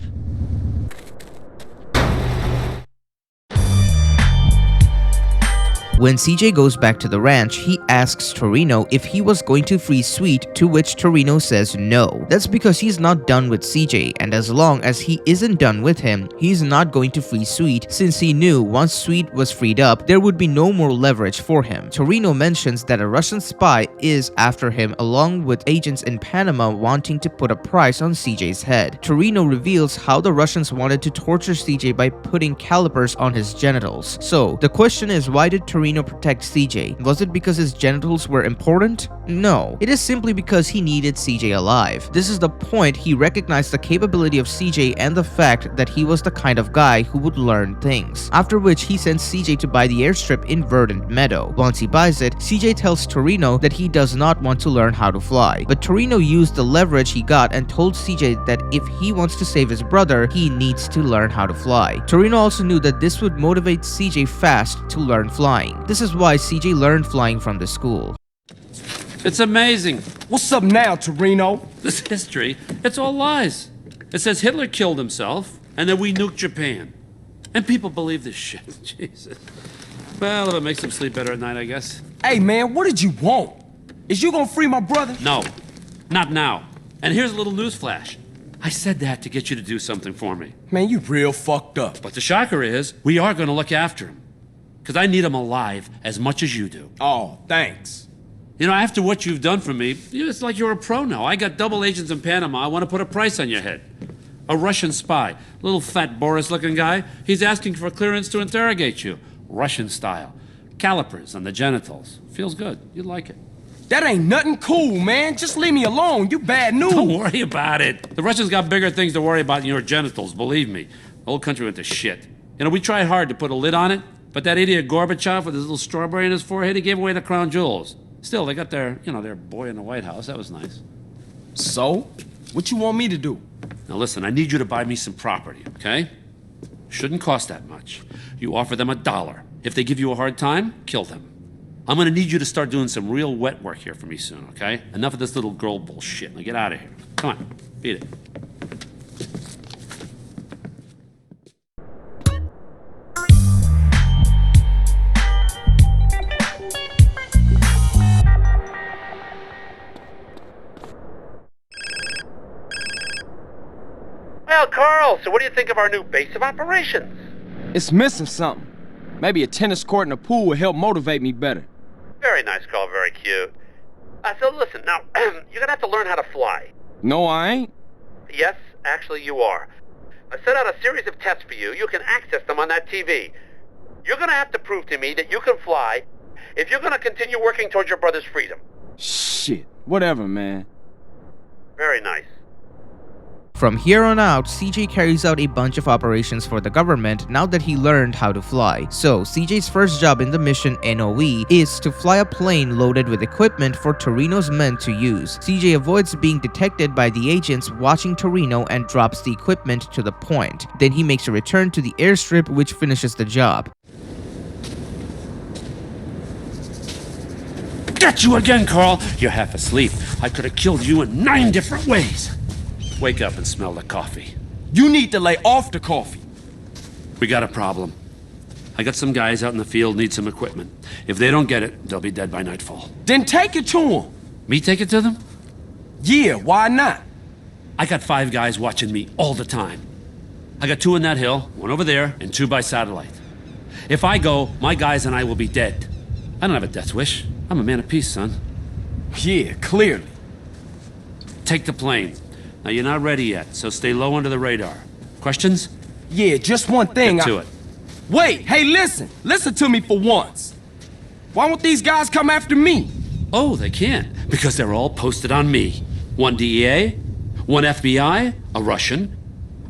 When CJ goes back to the ranch, he asks Toreno if he was going to free Sweet, to which Toreno says no. That's because he's not done with CJ, and as long as he isn't done with him, he's not going to free Sweet, since he knew once Sweet was freed up, there would be no more leverage for him. Toreno mentions that a Russian spy is after him, along with agents in Panama wanting to put a price on CJ's head. Toreno reveals how the Russians wanted to torture CJ by putting calipers on his genitals. So, the question is, why did Toreno protect CJ? Was it because his genitals were important? No. It is simply because he needed CJ alive. This is the point. He recognized the capability of CJ and the fact that he was the kind of guy who would learn things. After which, he sends CJ to buy the airstrip in Verdant Meadow. Once he buys it, CJ tells Toreno that he does not want to learn how to fly. But Toreno used the leverage he got and told CJ that if he wants to save his brother, he needs to learn how to fly. Toreno also knew that this would motivate CJ fast to learn flying. This is why CJ learned flying from the school. It's amazing. What's up now, Toreno? This history, it's all lies. It says Hitler killed himself, and then we nuked Japan. And people believe this shit. Jesus. Well, if it makes them sleep better at night, I guess. Hey, man, what did you want? Is you gonna free my brother? No, not now. And here's a little news flash. I said that to get you to do something for me. Man, you real fucked up. But the shocker is, we are gonna look after him. Because I need him alive as much as you do. Oh, thanks. You know, after what you've done for me, it's like you're a pro now. I got double agents in Panama. I want to put a price on your head. A Russian spy, little fat Boris-looking guy. He's asking for clearance to interrogate you. Russian style. Calipers on the genitals. Feels good. You'd like it. That ain't nothing cool, man. Just leave me alone. You bad news. Don't worry about it. The Russians got bigger things to worry about than your genitals, believe me. The whole country went to shit. You know, we tried hard to put a lid on it, but that idiot Gorbachev with his little strawberry in his forehead, he gave away the crown jewels. Still, they got their boy in the White House. That was nice. So? What you want me to do? Now listen, I need you to buy me some property, okay? Shouldn't cost that much. You offer them $1. If they give you a hard time, kill them. I'm gonna need you to start doing some real wet work here for me soon, okay? Enough of this little girl bullshit. Now get out of here. Come on, beat it. Well, Carl, so what do you think of our new base of operations? It's missing something. Maybe a tennis court and a pool would help motivate me better. Very nice, Carl, very cute. So listen, now, you're gonna have to learn how to fly. No, I ain't. Yes, actually you are. I set out a series of tests for you. You can access them on that TV. You're gonna have to prove to me that you can fly if you're gonna continue working towards your brother's freedom. Shit, whatever, man. Very nice. From here on out, CJ carries out a bunch of operations for the government now that he learned how to fly. So, CJ's first job in the mission NOE is to fly a plane loaded with equipment for Toreno's men to use. CJ avoids being detected by the agents watching Toreno and drops the equipment to the point. Then he makes a return to the airstrip, which finishes the job. Got you again, Carl! You're half asleep. I could have killed you in 9 different ways. Wake up and smell the coffee. You need to lay off the coffee. We got a problem. I got some guys out in the field need some equipment. If they don't get it, they'll be dead by nightfall. Then take it to them. Me take it to them? Yeah, why not? I got 5 guys watching me all the time. I got 2 in that hill, 1 over there, and 2 by satellite. If I go, my guys and I will be dead. I don't have a death wish. I'm a man of peace, son. Yeah, clearly. Take the plane. Now, you're not ready yet, so stay low under the radar. Questions? Yeah, just one thing. Get to it. Wait, hey, listen. Listen to me for once. Why won't these guys come after me? Oh, they can't, because they're all posted on me. One DEA, one FBI, a Russian,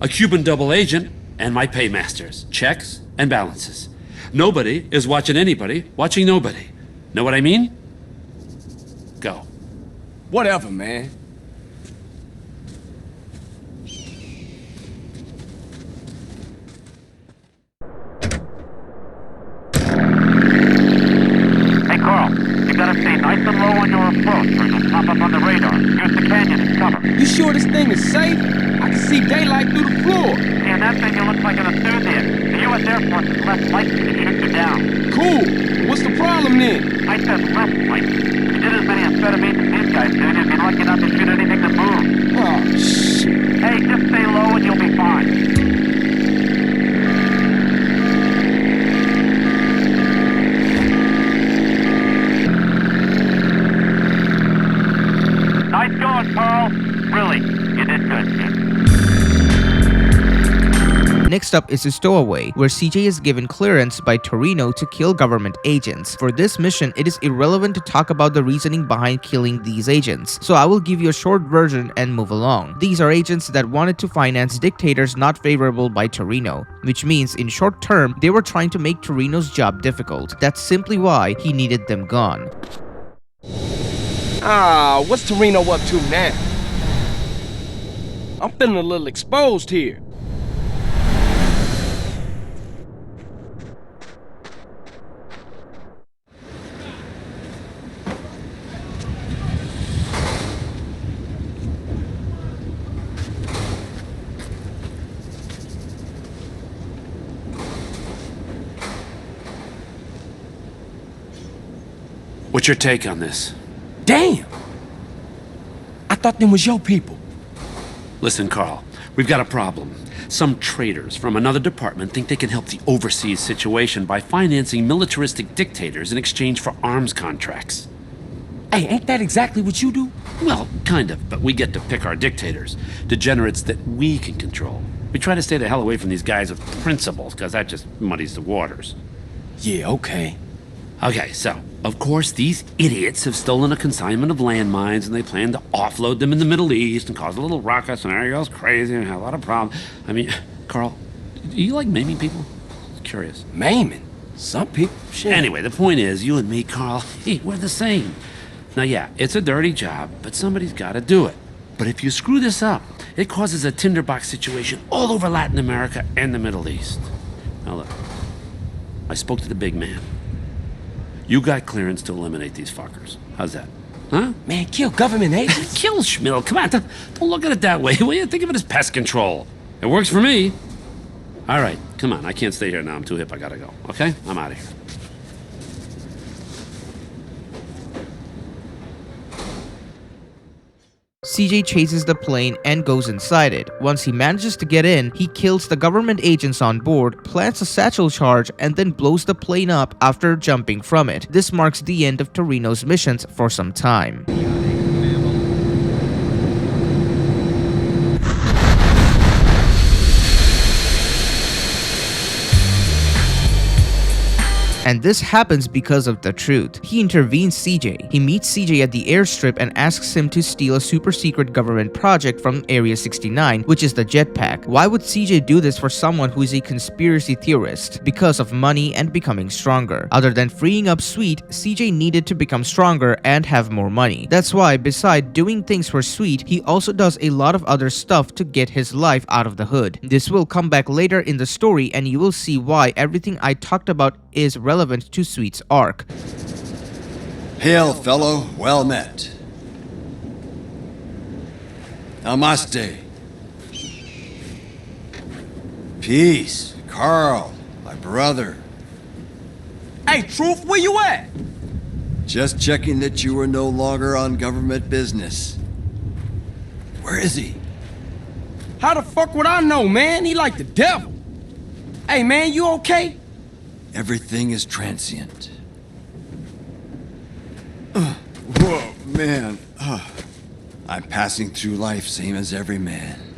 a Cuban double agent, and my paymasters, checks and balances. Nobody is watching anybody, watching nobody. Know what I mean? Go. Whatever, man. Hey, Carl, you gotta stay nice and low on your approach or you'll pop up on the radar. Use the canyon as cover. You sure this thing is safe? I can see daylight through the floor. See, in that thing you look like an enthusiast. The U.S. Air Force is less likely to shoot you down. Cool. What's the problem then? I said less likely. If you did as many amphetamines as these guys did, you'd be lucky not to shoot anything that moves. Oh, shit. Hey, just stay low and you'll be fine. Nice going, Carl. Really, you did good, kid. Next up is a stowaway, where CJ is given clearance by Toreno to kill government agents. For this mission, it is irrelevant to talk about the reasoning behind killing these agents, so I will give you a short version and move along. These are agents that wanted to finance dictators not favorable by Toreno, which means in short term, they were trying to make Toreno's job difficult. That's simply why he needed them gone. What's Toreno up to now? I'm feeling a little exposed here. What's your take on this? Damn! I thought them was your people. Listen, Carl, we've got a problem. Some traitors from another department think they can help the overseas situation by financing militaristic dictators in exchange for arms contracts. Hey, ain't that exactly what you do? Well, kind of, but we get to pick our dictators. Degenerates that we can control. We try to stay the hell away from these guys with principles, because that just muddies the waters. Yeah, okay. Okay, so, of course, these idiots have stolen a consignment of landmines and they plan to offload them in the Middle East and cause a little ruckus and everybody goes crazy and have a lot of problems. I mean, Carl, do you like maiming people? I'm curious. Maiming? Some people, shit. Anyway, the point is, you and me, Carl, hey, we're the same. Now, yeah, it's a dirty job, but somebody's got to do it. But if you screw this up, it causes a tinderbox situation all over Latin America and the Middle East. Now, look, I spoke to the big man. You got clearance to eliminate these fuckers. How's that? Huh? Man, kill government agents? Kill Schmill. Come on, don't look at it that way. Will you? Think of it as pest control. It works for me. All right, come on. I can't stay here now. I'm too hip. I gotta go. Okay? I'm out of here. CJ chases the plane and goes inside it. Once he manages to get in, he kills the government agents on board, plants a satchel charge, and then blows the plane up after jumping from it. This marks the end of Toreno's missions for some time. And this happens because of the truth. He intervenes CJ. He meets CJ at the airstrip and asks him to steal a super secret government project from Area 69, which is the jetpack. Why would CJ do this for someone who is a conspiracy theorist? Because of money and becoming stronger. Other than freeing up Sweet, CJ needed to become stronger and have more money. That's why, beside doing things for Sweet, he also does a lot of other stuff to get his life out of the hood. This will come back later in the story and you will see why everything I talked about is relevant to Sweet's arc. Hail, fellow. Well met. Namaste. Peace. Carl, my brother. Hey, Truth, where you at? Just checking that you are no longer on government business. Where is he? How the fuck would I know, man? He like the devil. Hey, man, you okay? Everything is transient. Whoa, man. I'm passing through life same as every man.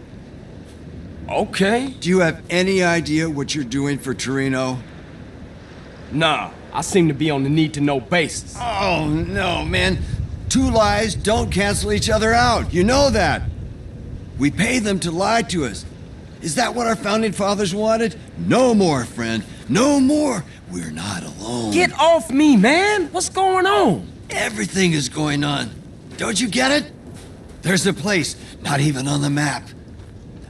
Okay. Do you have any idea what you're doing for Toreno? Nah, I seem to be on the need-to-know basis. Oh, no, man. 2 lies don't cancel each other out. You know that. We pay them to lie to us. Is that what our founding fathers wanted? No more, friend. No more. We're not alone. Get off me, man! What's going on? Everything is going on. Don't you get it? There's a place not even on the map.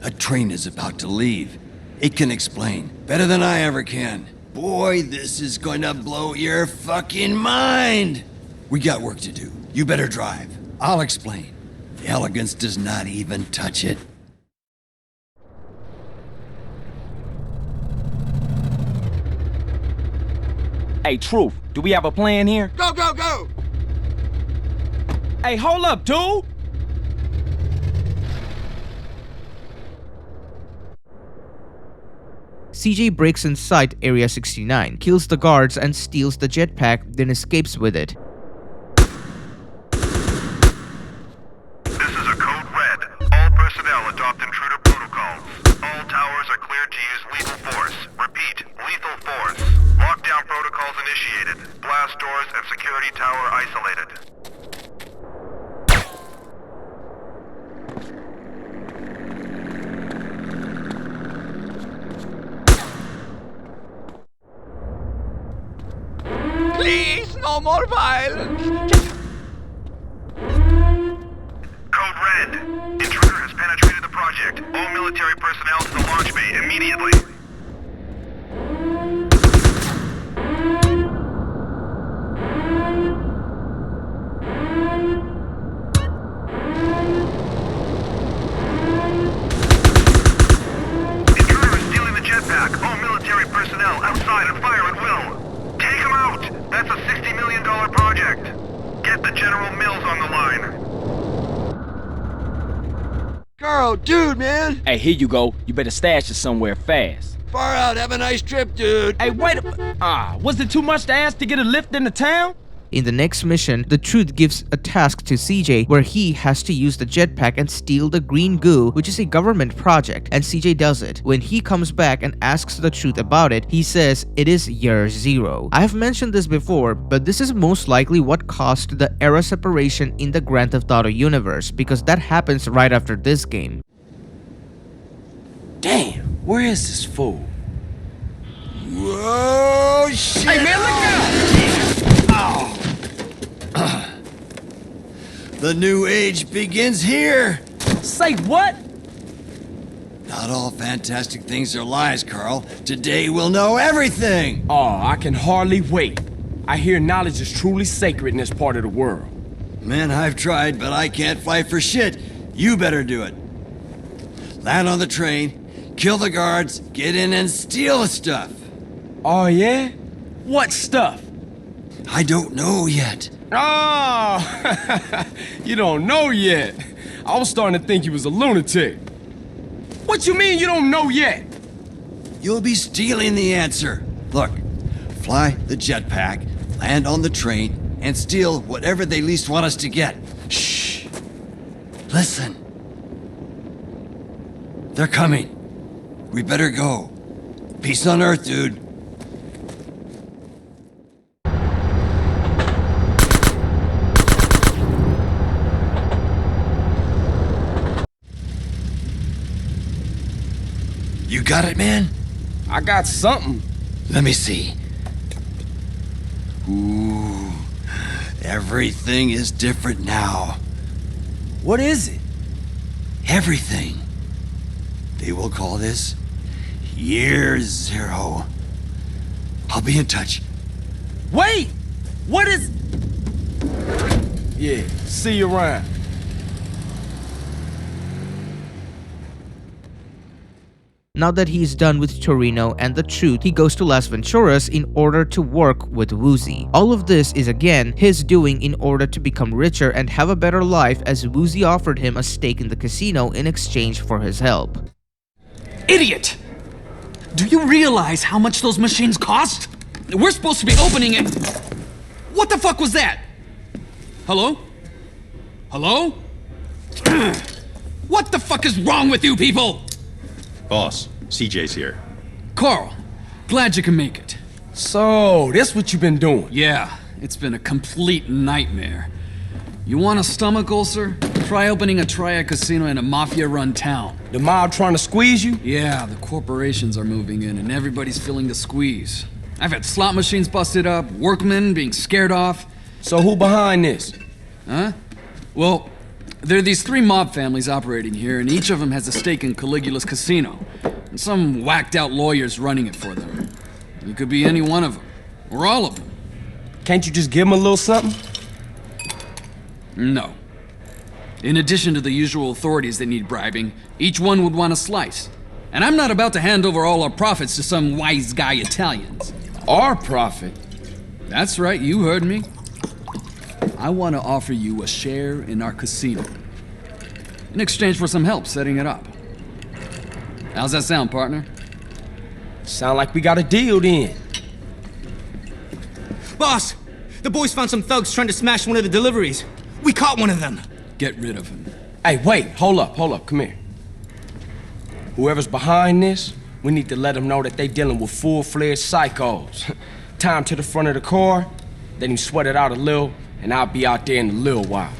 A train is about to leave. It can explain better than I ever can. Boy, this is going to blow your fucking mind. We got work to do. You better drive. I'll explain. The elegance does not even touch it. Hey, Truth, do we have a plan here? Go, go, go! Hey, hold up, dude! CJ breaks inside Area 69, kills the guards and steals the jetpack, then escapes with it. This is a code red. All personnel adopt intruder protocols. All towers are cleared to use lethal force. Repeat, lethal force. Lockdown protocols initiated. Blast doors and security tower isolated. Please, no more violence! Code red. Intruder has penetrated the project. All military personnel to the launch bay immediately. Intruder is stealing the jetpack. All military personnel outside and fire at will. Take him out! That's a $60 million project. Get the General Mills on the line. Carl, dude, man! Hey, here you go. You better stash it somewhere fast. Far out, have a nice trip, dude. Hey, wait was it too much to ask to get a lift into town? In the next mission, the Truth gives a task to CJ where he has to use the jetpack and steal the green goo, which is a government project, and CJ does it. When he comes back and asks the Truth about it, he says it is year 0. I have mentioned this before, but this is most likely what caused the era separation in the Grand Theft Auto universe, because that happens right after this game. Damn, where is this fool? Whoa, shit! Hey, man, look out! Oh. The new age begins here. Say what? Not all fantastic things are lies, Carl. Today we'll know everything. Oh, I can hardly wait. I hear knowledge is truly sacred in this part of the world. Man, I've tried, but I can't fight for shit. You better do it. Land on the train, kill the guards, get in and steal the stuff. Oh, yeah? What stuff? I don't know yet. Oh, you don't know yet. I was starting to think you was a lunatic. What you mean you don't know yet? You'll be stealing the answer. Look, fly the jetpack, land on the train, and steal whatever they least want us to get. Shh. Listen. They're coming. We better go. Peace on Earth, dude. You got it, man? I got something. Let me see. Ooh, everything is different now. What is it? Everything. They will call this Year 0. I'll be in touch. Wait! What is... Yeah, see you around. Now that he's done with Toreno and the Truth, he goes to Las Venturas in order to work with Woozie. All of this is again his doing in order to become richer and have a better life, as Woozie offered him a stake in the casino in exchange for his help. Idiot! Do you realize how much those machines cost? We're supposed to be opening it. What the fuck was that? Hello? Hello? What the fuck is wrong with you people? Boss, CJ's here. Carl, glad you can make it. So, this what you been doing? Yeah, it's been a complete nightmare. You want a stomach ulcer? Try opening a triad casino in a mafia-run town. The mob trying to squeeze you? Yeah, the corporations are moving in and everybody's feeling the squeeze. I've had slot machines busted up, workmen being scared off. So who behind this? Huh? Well, there are these 3 mob families operating here, and each of them has a stake in Caligula's casino. And some whacked-out lawyer's running it for them. You could be any one of them, or all of them. Can't you just give them a little something? No. In addition to the usual authorities that need bribing, each one would want a slice. And I'm not about to hand over all our profits to some wise guy Italians. Our profit? That's right, you heard me. I want to offer you a share in our casino. In exchange for some help setting it up. How's that sound, partner? Sound like we got a deal then. Boss, the boys found some thugs trying to smash one of the deliveries. We caught one of them. Get rid of him. Hey, wait, hold up, come here. Whoever's behind this, we need to let them know that they dealing with full-fledged psychos. Time to the front of the car, then you sweat it out a little, and I'll be out there in a little while.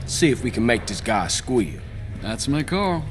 See if we can make this guy squeal. That's my call.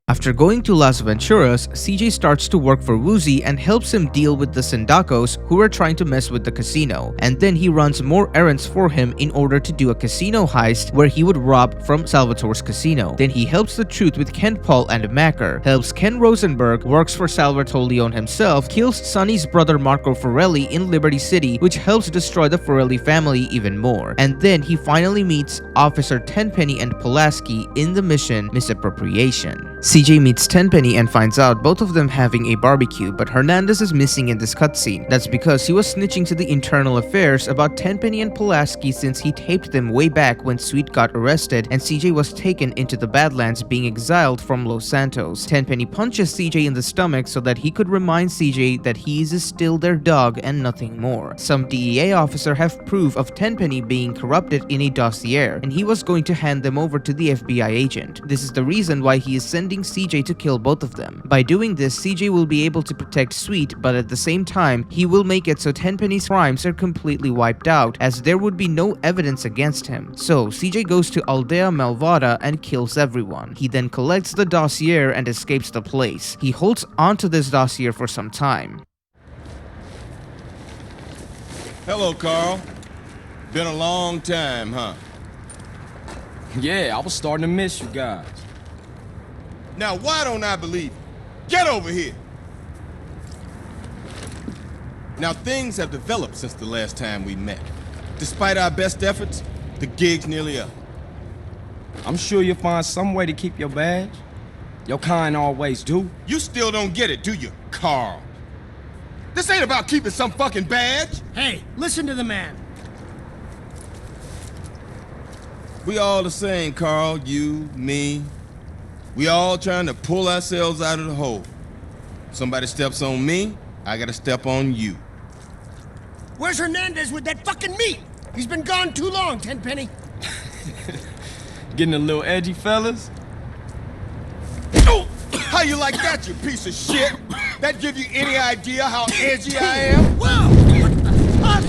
After going to Las Venturas, CJ starts to work for Woozy and helps him deal with the Sindacos who are trying to mess with the casino, and then he runs more errands for him in order to do a casino heist where he would rob from Salvatore's casino. Then he helps the Truth with Ken Paul and Macker, helps Ken Rosenberg, works for Salvatore Leone himself, kills Sonny's brother Marco Forelli in Liberty City, which helps destroy the Forelli family even more. And then he finally meets Officer Tenpenny and Pulaski in the mission Misappropriation. CJ meets Tenpenny and finds out both of them having a barbecue, but Hernandez is missing in this cutscene. That's because he was snitching to the internal affairs about Tenpenny and Pulaski since he taped them way back when Sweet got arrested and CJ was taken into the Badlands being exiled from Los Santos. Tenpenny punches CJ in the stomach so that he could remind CJ that he is still their dog and nothing more. Some DEA officer have proof of Tenpenny being corrupted in a dossier, and he was going to hand them over to the FBI agent. This is the reason why he is sending CJ to kill both of them. By doing this, CJ will be able to protect Sweet, but at the same time, he will make it so Tenpenny's crimes are completely wiped out, as there would be no evidence against him. So, CJ goes to Aldea Malvada and kills everyone. He then collects the dossier and escapes the place. He holds onto this dossier for some time. Hello, Carl. Been a long time, huh? Yeah, I was starting to miss you guys. Now, why don't I believe you? Get over here! Now, things have developed since the last time we met. Despite our best efforts, the gig's nearly up. I'm sure you'll find some way to keep your badge. Your kind always do. You still don't get it, do you, Carl? This ain't about keeping some fucking badge. Hey, listen to the man. We all the same, Carl. You, me. We all trying to pull ourselves out of the hole. Somebody steps on me, I gotta step on you. Where's Hernandez with that fucking meat? He's been gone too long, Tenpenny. Getting a little edgy, fellas? Oh, how you like that, you piece of shit? That give you any idea how edgy I am? Whoa! What the fuck?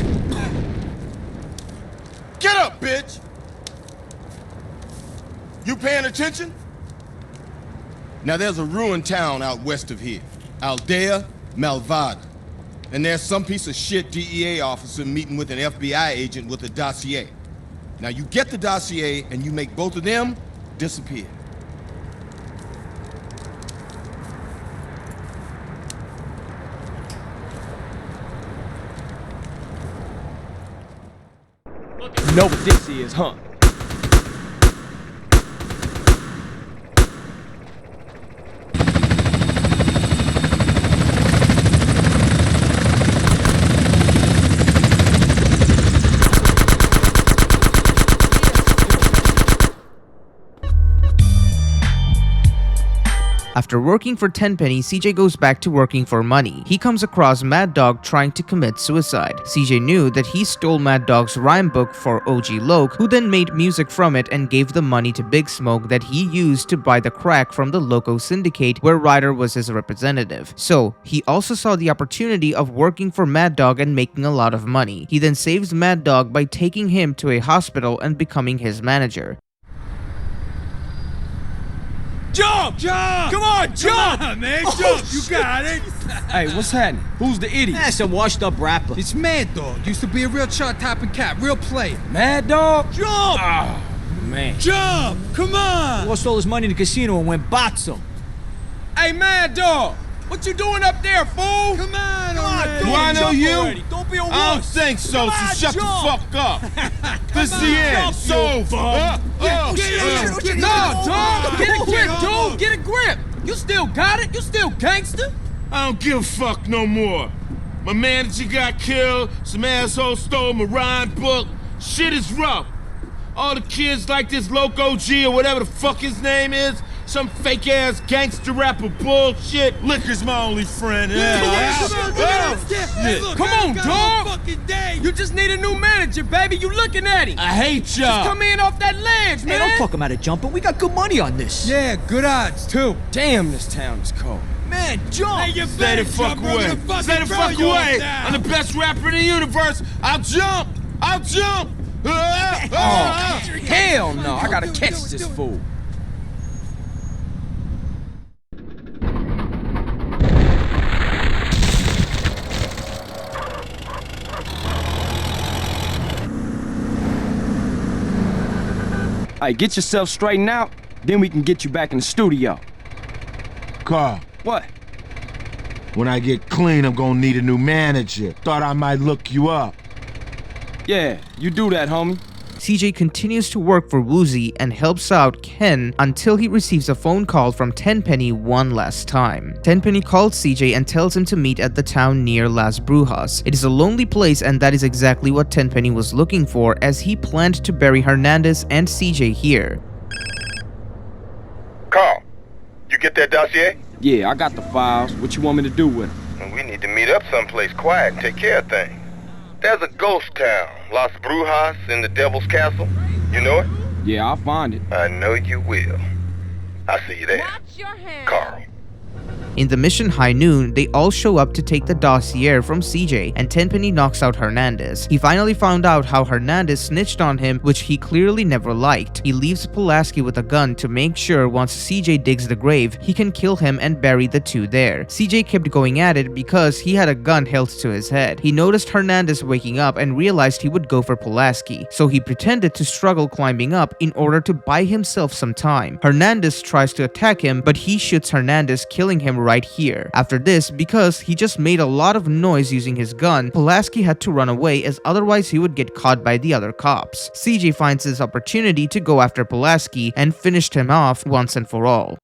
Get up, bitch! You paying attention? Now there's a ruined town out west of here, Aldea Malvada. And there's some piece of shit DEA officer meeting with an FBI agent with a dossier. Now you get the dossier and you make both of them disappear. You know what this is, huh? After working for Tenpenny, CJ goes back to working for money. He comes across Mad Dogg trying to commit suicide. CJ knew that he stole Mad Dogg's rhyme book for OG Loco, who then made music from it and gave the money to Big Smoke that he used to buy the crack from the Loco Syndicate, where Ryder was his representative. So, he also saw the opportunity of working for Mad Dogg and making a lot of money. He then saves Mad Dogg by taking him to a hospital and becoming his manager. Jump! Jump! Come on, jump! Come on, man, jump! You got it! Hey, what's happening? Who's the idiot? That's some washed up rapper. It's Mad Dogg. Used to be a real chart-topping cat, real player. Mad Dogg? Jump! Oh, man. Jump! Come on! Lost all his money in the casino and went boxing. Hey, Mad Dogg! What you doing up there, fool? Come on, Do I know you? Already. Don't be a wuss. I don't think so, Come so on, shut jump. the fuck up. This is the end. So, Dog! No, dog! Get a grip, dude! Get a grip! You still got it? You still gangster? I don't give a fuck no more. My manager got killed, some asshole stole my rhyme book. Shit is rough. All the kids like this Loco G or whatever the fuck his name is, some fake-ass gangster rapper bullshit. Liquor's my only friend. Come on, dog! You just need a new manager, baby. You looking at him. I hate y'all. Just come in off that ledge, Hey, man. don't talk him out of jumping. We got good money on this. Yeah, good odds, too. Damn, this town is cold. Man, jump! Hey, Stay the fuck away. Stay the fuck away. I'm the best rapper in the universe. I'll jump. I'll jump. Hell no. I gotta catch this fool. Hey, get yourself straightened out, then we can get you back in the studio. Carl. What? When I get clean, I'm gonna need a new manager. Thought I might look you up. Yeah, you do that, homie. CJ continues to work for Woozy and helps out Ken until he receives a phone call from Tenpenny one last time. Tenpenny calls CJ and tells him to meet at the town near Las Brujas. It is a lonely place, and that is exactly what Tenpenny was looking for, as he planned to bury Hernandez and CJ here. Carl, you get that dossier? Yeah, I got the files. What you want me to do with them? We need to meet up someplace quiet and take care of things. There's a ghost town, Las Brujas, in the Devil's Castle. You know it? Yeah, I'll find it. I know you will. I'll see you there. Carl. In the mission High Noon, they all show up to take the dossier from CJ, and Tenpenny knocks out Hernandez. He finally found out how Hernandez snitched on him, which he clearly never liked. He leaves Pulaski with a gun to make sure once CJ digs the grave, he can kill him and bury the two there. CJ kept going at it because he had a gun held to his head. He noticed Hernandez waking up and realized he would go for Pulaski, so he pretended to struggle climbing up in order to buy himself some time. Hernandez tries to attack him, but he shoots Hernandez, killing him right here. After this, because he just made a lot of noise using his gun, Pulaski had to run away, as otherwise he would get caught by the other cops. CJ finds this opportunity to go after Pulaski and finished him off once and for all.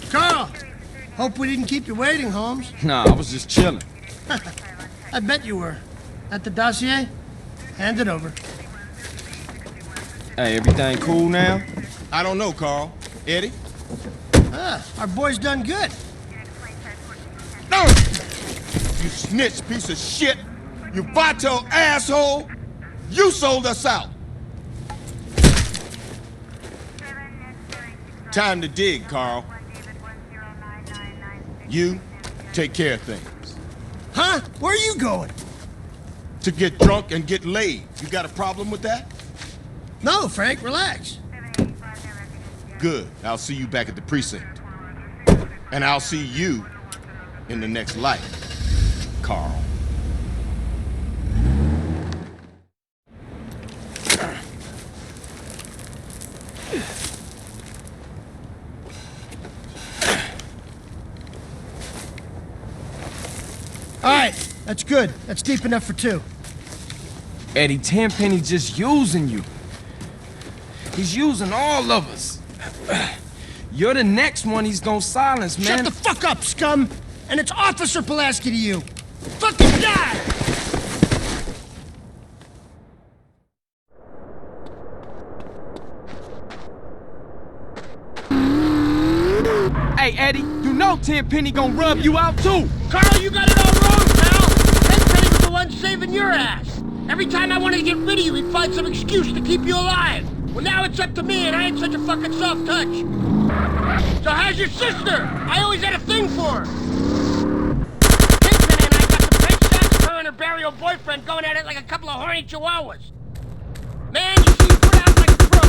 Carl! Hope we didn't keep you waiting, Holmes. Nah, I was just chilling. I bet you were. At the dossier? Hand it over. Hey, everything cool now? I don't know, Carl. Eddie? Our boy's done good. No! You snitch piece of shit! You vato asshole! You sold us out! Time to dig, Carl. You take care of things. Huh? Where are you going? To get drunk and get laid. You got a problem with that? No, Frank, relax. Good. I'll see you back at the precinct. And I'll see you in the next life, Carl. All right, that's good. That's deep enough for two. Eddie, Tenpenny just using you. He's using all of us. You're the next one he's gonna silence, man. Shut the fuck up, scum! And it's Officer Pulaski to you. Fucking die! Hey, Eddie, you know Tenpenny gonna rub you out too. Carl, you got it all wrong, pal. Tenpenny was the one saving your ass. Every time I wanted to get rid of you, he'd find some excuse to keep you alive. Well, now it's up to me, and I ain't such a fucking soft touch. So how's your sister? I always had a thing for her. Tenpenny and I got some great shots of her and her burial boyfriend going at it like a couple of horny chihuahuas. Man, you see, put out like a pro.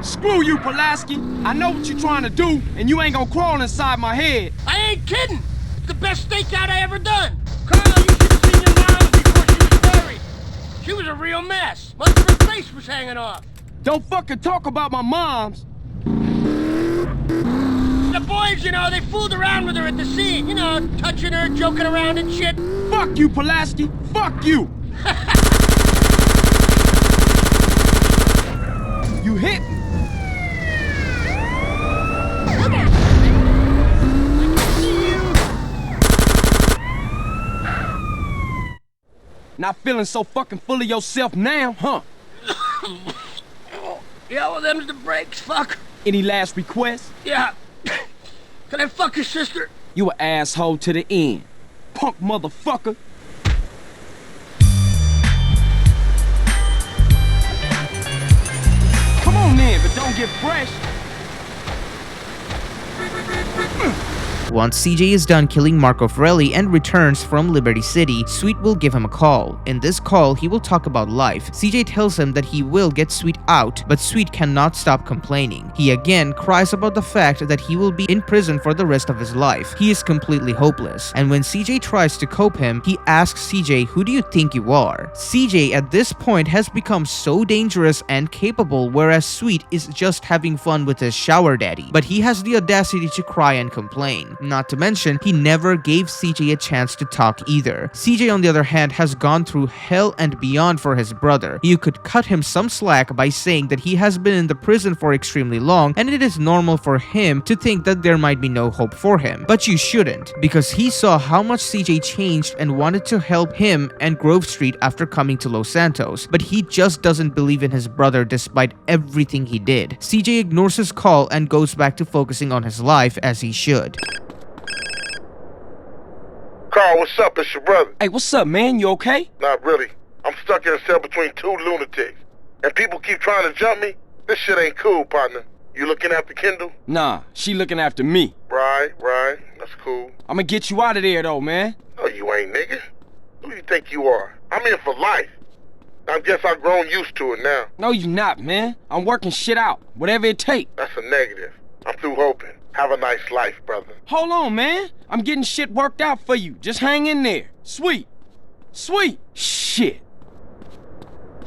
Screw you, Pulaski. I know what you're trying to do, and you ain't gonna crawl inside my head. I ain't kidding. It's the best stakeout I ever done. Carl, you should have seen your mom before she was buried. She was a real mess. Most of her face was hanging off. Don't fucking talk about my moms. The boys, you know, they fooled around with her at the scene. You know, touching her, joking around and shit. Fuck you, Pulaski. Fuck you. You hit me. Not feeling so fucking full of yourself now, huh? Yeah, well, them's the breaks, fuck. Any last requests? Yeah. Can I fuck your sister? You an asshole to the end. Punk motherfucker. Come on in, but don't get fresh. Once CJ is done killing Marco Forelli and returns from Liberty City, Sweet will give him a call. In this call, he will talk about life. CJ tells him that he will get Sweet out, but Sweet cannot stop complaining. He again cries about the fact that he will be in prison for the rest of his life. He is completely hopeless, and when CJ tries to cope him, he asks CJ, "Who do you think you are?" CJ at this point has become so dangerous and capable, whereas Sweet is just having fun with his shower daddy. But he has the audacity to cry and complain. Not to mention, he never gave CJ a chance to talk either. CJ on the other hand has gone through hell and beyond for his brother. You could cut him some slack by saying that he has been in the prison for extremely long and it is normal for him to think that there might be no hope for him. But you shouldn't, because he saw how much CJ changed and wanted to help him and Grove Street after coming to Los Santos. But he just doesn't believe in his brother despite everything he did. CJ ignores his call and goes back to focusing on his life as he should. Carl, what's up? It's your brother. Hey, what's up, man? You okay? Not really. I'm stuck in a cell between two lunatics. And people keep trying to jump me. This shit ain't cool, partner. You looking after Kendall? Nah, she looking after me. Right. That's cool. I'ma get you out of there, though, man. No, you ain't, nigga. Who do you think you are? I'm here for life. I guess I've grown used to it now. No, you not, man. I'm working shit out. Whatever it takes. That's a negative. I'm through hoping. Have a nice life, brother. Hold on, man. I'm getting shit worked out for you. Just hang in there. Sweet. Shit.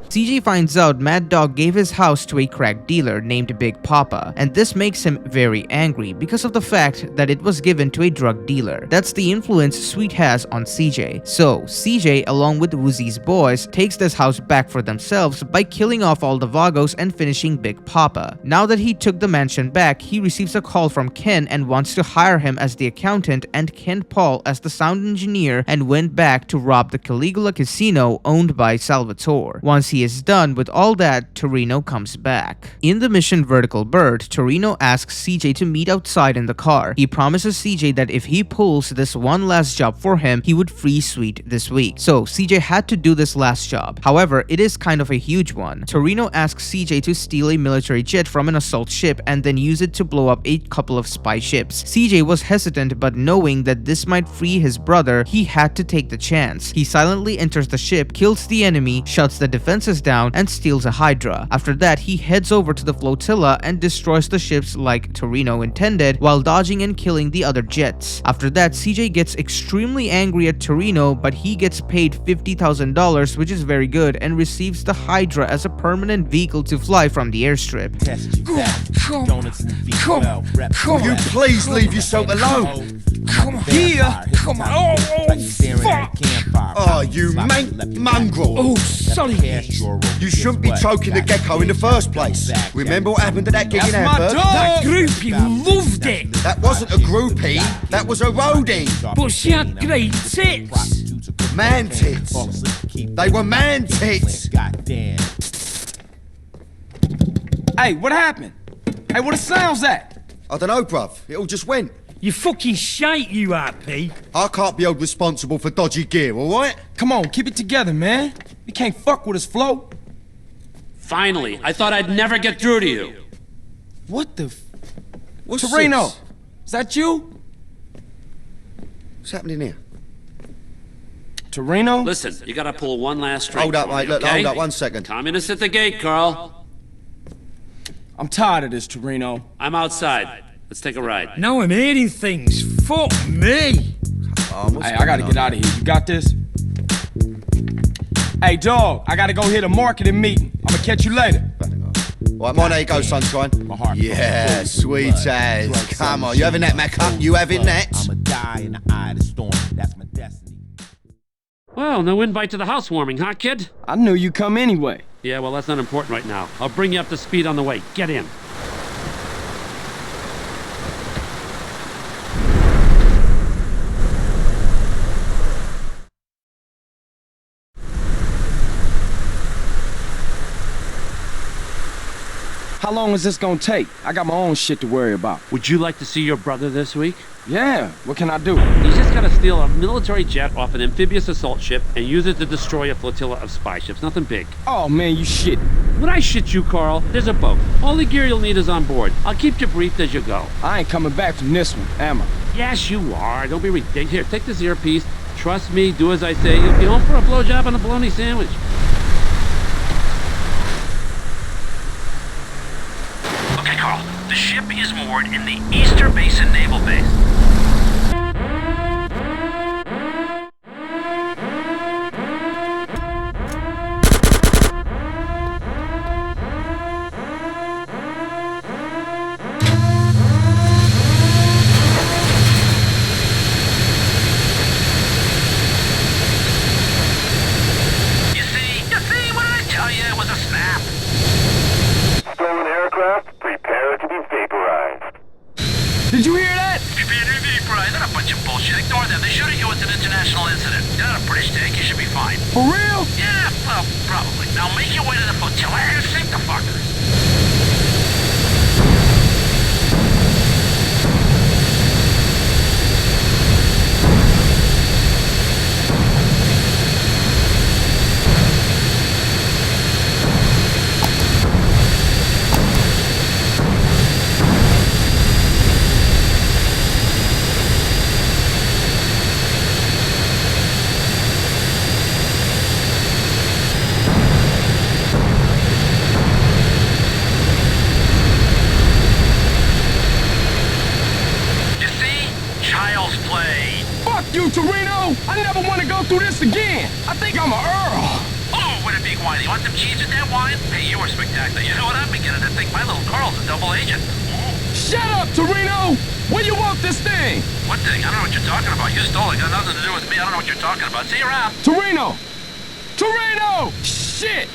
CJ finds out Mad Dog gave his house to a crack dealer named Big Papa, and this makes him very angry because of the fact that it was given to a drug dealer. That's the influence Sweet has on CJ. So CJ, along with Woozy's boys, takes this house back for themselves by killing off all the Vagos and finishing Big Papa. Now that he took the mansion back, he receives a call from Ken and wants to hire him as the accountant and Ken Paul as the sound engineer, and went back to rob the Caligula casino owned by Salvatore. Once he is done with all that, Toreno comes back. In the mission Vertical Bird, Toreno asks CJ to meet outside in the car. He promises CJ that if he pulls this one last job for him, he would free Sweet this week. So CJ had to do this last job. However, it is kind of a huge one. Toreno asks CJ to steal a military jet from an assault ship and then use it to blow up a couple of spy ships. CJ was hesitant, but knowing that this might free his brother, he had to take the chance. He silently enters the ship, kills the enemy, shuts the defenses down, and steals a Hydra. After that, he heads over to the flotilla and destroys the ships like Toreno intended, while dodging and killing the other jets. After that, CJ gets extremely angry at Toreno, but he gets paid $50,000, which is very good, and receives the Hydra as a permanent vehicle to fly from the airstrip. Will you please leave yourself alone? Come on. Oh, fuck. Oh, you mongrel. Oh, sorry. You shouldn't be choking the gecko in the first place. Remember what happened to that gig in Hamburg? That groupie loved it. That wasn't a groupie, that was a roadie. But she had great tits. Man tits. They were man tits. Hey, what happened? Hey, where the sounds at? I don't know, bruv. It all just went. You fucking shite, you happy? I can't be held responsible for dodgy gear, all right? Come on, keep it together, man. You can't fuck with us, Flo. Finally, I thought I'd never get through to you. What the What's Toreno, this? is that you? What's happening here? Toreno? Listen, you gotta pull one last string. Hold up, for mate. me, Look, okay? hold up 1 second. Communists at the gate, Carl. I'm tired of this, Toreno. I'm outside. Let's take a ride. Now I'm hearing things. Fuck me. Hey, I gotta get out of here. You got this? Hey, dog, I gotta go hit a marketing meeting. I'ma catch you later. Right, mine, there you go, sunshine. My heart. Yeah, sweet as. Come on, you having that, Macca? You having that? I'ma die in the eye of the storm. That's my destiny. Well, no invite to the housewarming, huh, kid? I knew you'd come anyway. Yeah, well, that's not important right now. I'll bring you up to speed on the way. Get in. How long is this gonna take? I got my own shit to worry about. Would you like to see your brother this week? Yeah, what can I do? He's just gotta steal a military jet off an amphibious assault ship and use it to destroy a flotilla of spy ships. Nothing big. Oh man, you shit. Would I shit you, Carl? There's a boat. All the gear you'll need is on board. I'll keep you briefed as you go. I ain't coming back from this one, am I? Yes, you are. Don't be ridiculous. Here, take this earpiece. Trust me, do as I say. You'll be home for a blowjob and a bologna sandwich. Okay, Carl. The ship is moored in the Eastern Basin Naval Base. You see, what did I tell you? It was a snap. Stolen aircraft, prepare to be vaporized. Did you hear that? Prepare to be vaporized. They're a bunch of bullshit. Ignore them. They shoot at you with an international incident. You're not a British tank. You should be fine. For real? Yeah, well, probably. Now make your way to the flotilla and sink the fuckers. You see? Child's play. Fuck you, Toreno! I never want to go through this again. I think I'm a Earl. Oh, what a big wine. You want them cheese with that wine? Hey, you were spectacular. You know what? I'm beginning to think my little Carl's a double agent. Shut up, Toreno! Where you want this thing? What thing? I don't know what you're talking about. You stole it. Got nothing to do with me. I don't know what you're talking about. See you around. Toreno! Toreno! Shit!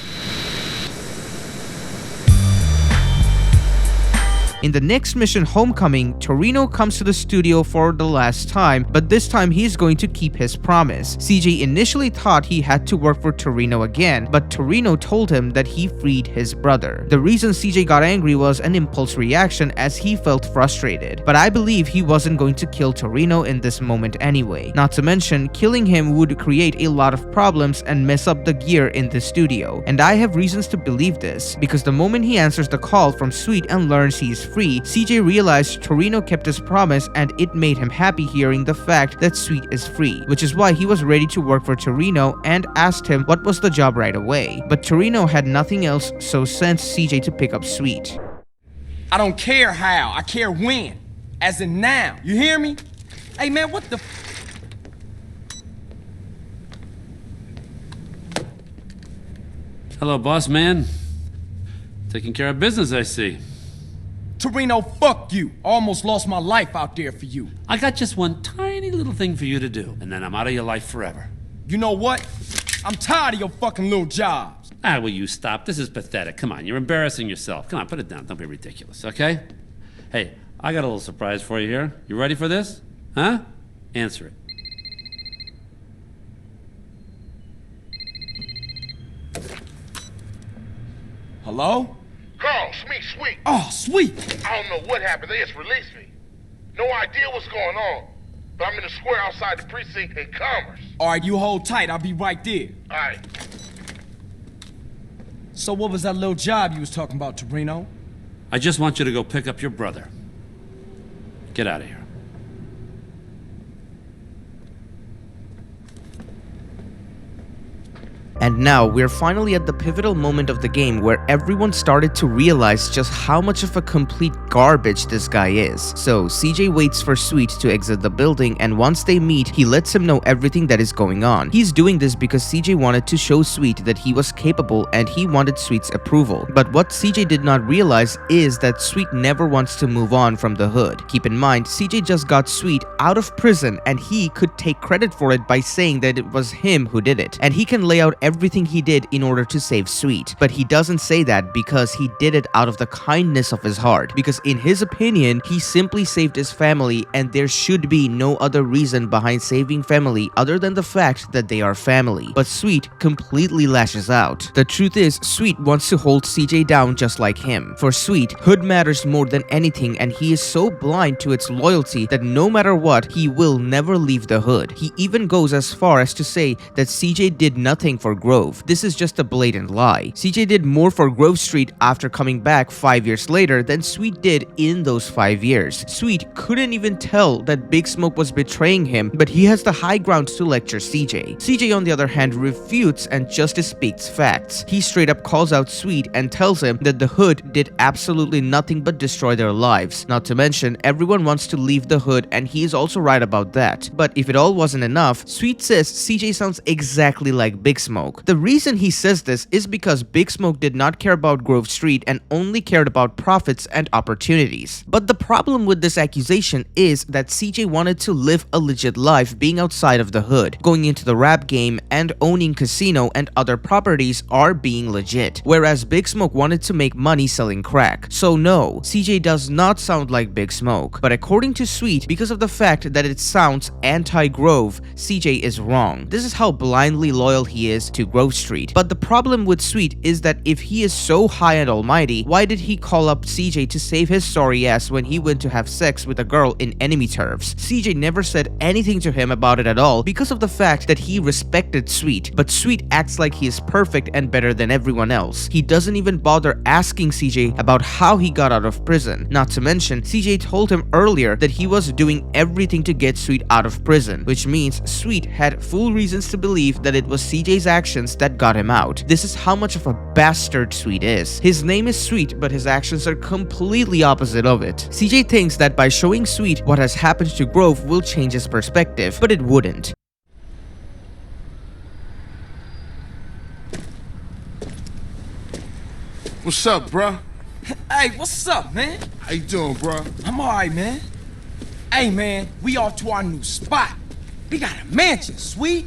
In the next mission, Homecoming, Toreno comes to the studio for the last time, but this time he's going to keep his promise. CJ initially thought he had to work for Toreno again, but Toreno told him that he freed his brother. The reason CJ got angry was an impulse reaction as he felt frustrated, but I believe he wasn't going to kill Toreno in this moment anyway. Not to mention, killing him would create a lot of problems and mess up the gear in the studio. And I have reasons to believe this, because the moment he answers the call from Sweet and learns he's free, CJ realized Toreno kept his promise and it made him happy hearing the fact that Sweet is free, which is why he was ready to work for Toreno and asked him what was the job right away. But Toreno had nothing else, so sent CJ to pick up Sweet. I don't care how, I care when. As in now, you hear me? Hey man, what the Hello, boss man. Taking care of business, I see. Toreno, fuck you. Almost lost my life out there for you. I got just one tiny little thing for you to do, and then I'm out of your life forever. You know what? I'm tired of your fucking little jobs. Ah, will you stop? This is pathetic. Come on, you're embarrassing yourself. Come on, put it down. Don't be ridiculous, okay? Hey, I got a little surprise for you here. You ready for this? Huh? Answer it. Hello? Carl, Smee Sweet. Oh, Sweet. I don't know what happened. They just released me. No idea what's going on. But I'm in the square outside the precinct in Commerce. All right, you hold tight. I'll be right there. All right. So what was that little job you was talking about, Toreno? I just want you to go pick up your brother. Get out of here. And now, we're finally at the pivotal moment of the game where everyone started to realize just how much of a complete garbage this guy is. So, CJ waits for Sweet to exit the building, and once they meet, he lets him know everything that is going on. He's doing this because CJ wanted to show Sweet that he was capable and he wanted Sweet's approval. But what CJ did not realize is that Sweet never wants to move on from the hood. Keep in mind, CJ just got Sweet out of prison and he could take credit for it by saying that it was him who did it. And he can lay out everything he did in order to save Sweet. But he doesn't say that because he did it out of the kindness of his heart. Because in his opinion, he simply saved his family and there should be no other reason behind saving family other than the fact that they are family. But Sweet completely lashes out. The truth is, Sweet wants to hold CJ down just like him. For Sweet, hood matters more than anything and he is so blind to its loyalty that no matter what, he will never leave the hood. He even goes as far as to say that CJ did nothing for Grove. This is just a blatant lie. CJ did more for Grove Street after coming back 5 years later than Sweet did in those 5 years. Sweet couldn't even tell that Big Smoke was betraying him, but he has the high ground to lecture CJ. CJ on the other hand refutes and just speaks facts. He straight up calls out Sweet and tells him that the hood did absolutely nothing but destroy their lives. Not to mention, everyone wants to leave the hood and he is also right about that. But if it all wasn't enough, Sweet says CJ sounds exactly like Big Smoke. The reason he says this is because Big Smoke did not care about Grove Street and only cared about profits and opportunities. But the problem with this accusation is that CJ wanted to live a legit life being outside of the hood. Going into the rap game and owning casino and other properties are being legit, whereas Big Smoke wanted to make money selling crack. So no, CJ does not sound like Big Smoke. But according to Sweet, because of the fact that it sounds anti-Grove, CJ is wrong. This is how blindly loyal he is to Grove Street. But the problem with Sweet is that if he is so high and almighty, why did he call up CJ to save his sorry ass when he went to have sex with a girl in enemy turfs? CJ never said anything to him about it at all because of the fact that he respected Sweet, but Sweet acts like he is perfect and better than everyone else. He doesn't even bother asking CJ about how he got out of prison. Not to mention, CJ told him earlier that he was doing everything to get Sweet out of prison, which means Sweet had full reasons to believe that it was CJ's actions that got him out. This is how much of a bastard Sweet is. His name is Sweet, but his actions are completely opposite of it. CJ thinks that by showing Sweet what has happened to Grove will change his perspective, but it wouldn't. What's up, bruh? Hey, what's up, man? How you doing, bruh? I'm alright, man. Hey, man, we off to our new spot. We got a mansion, Sweet.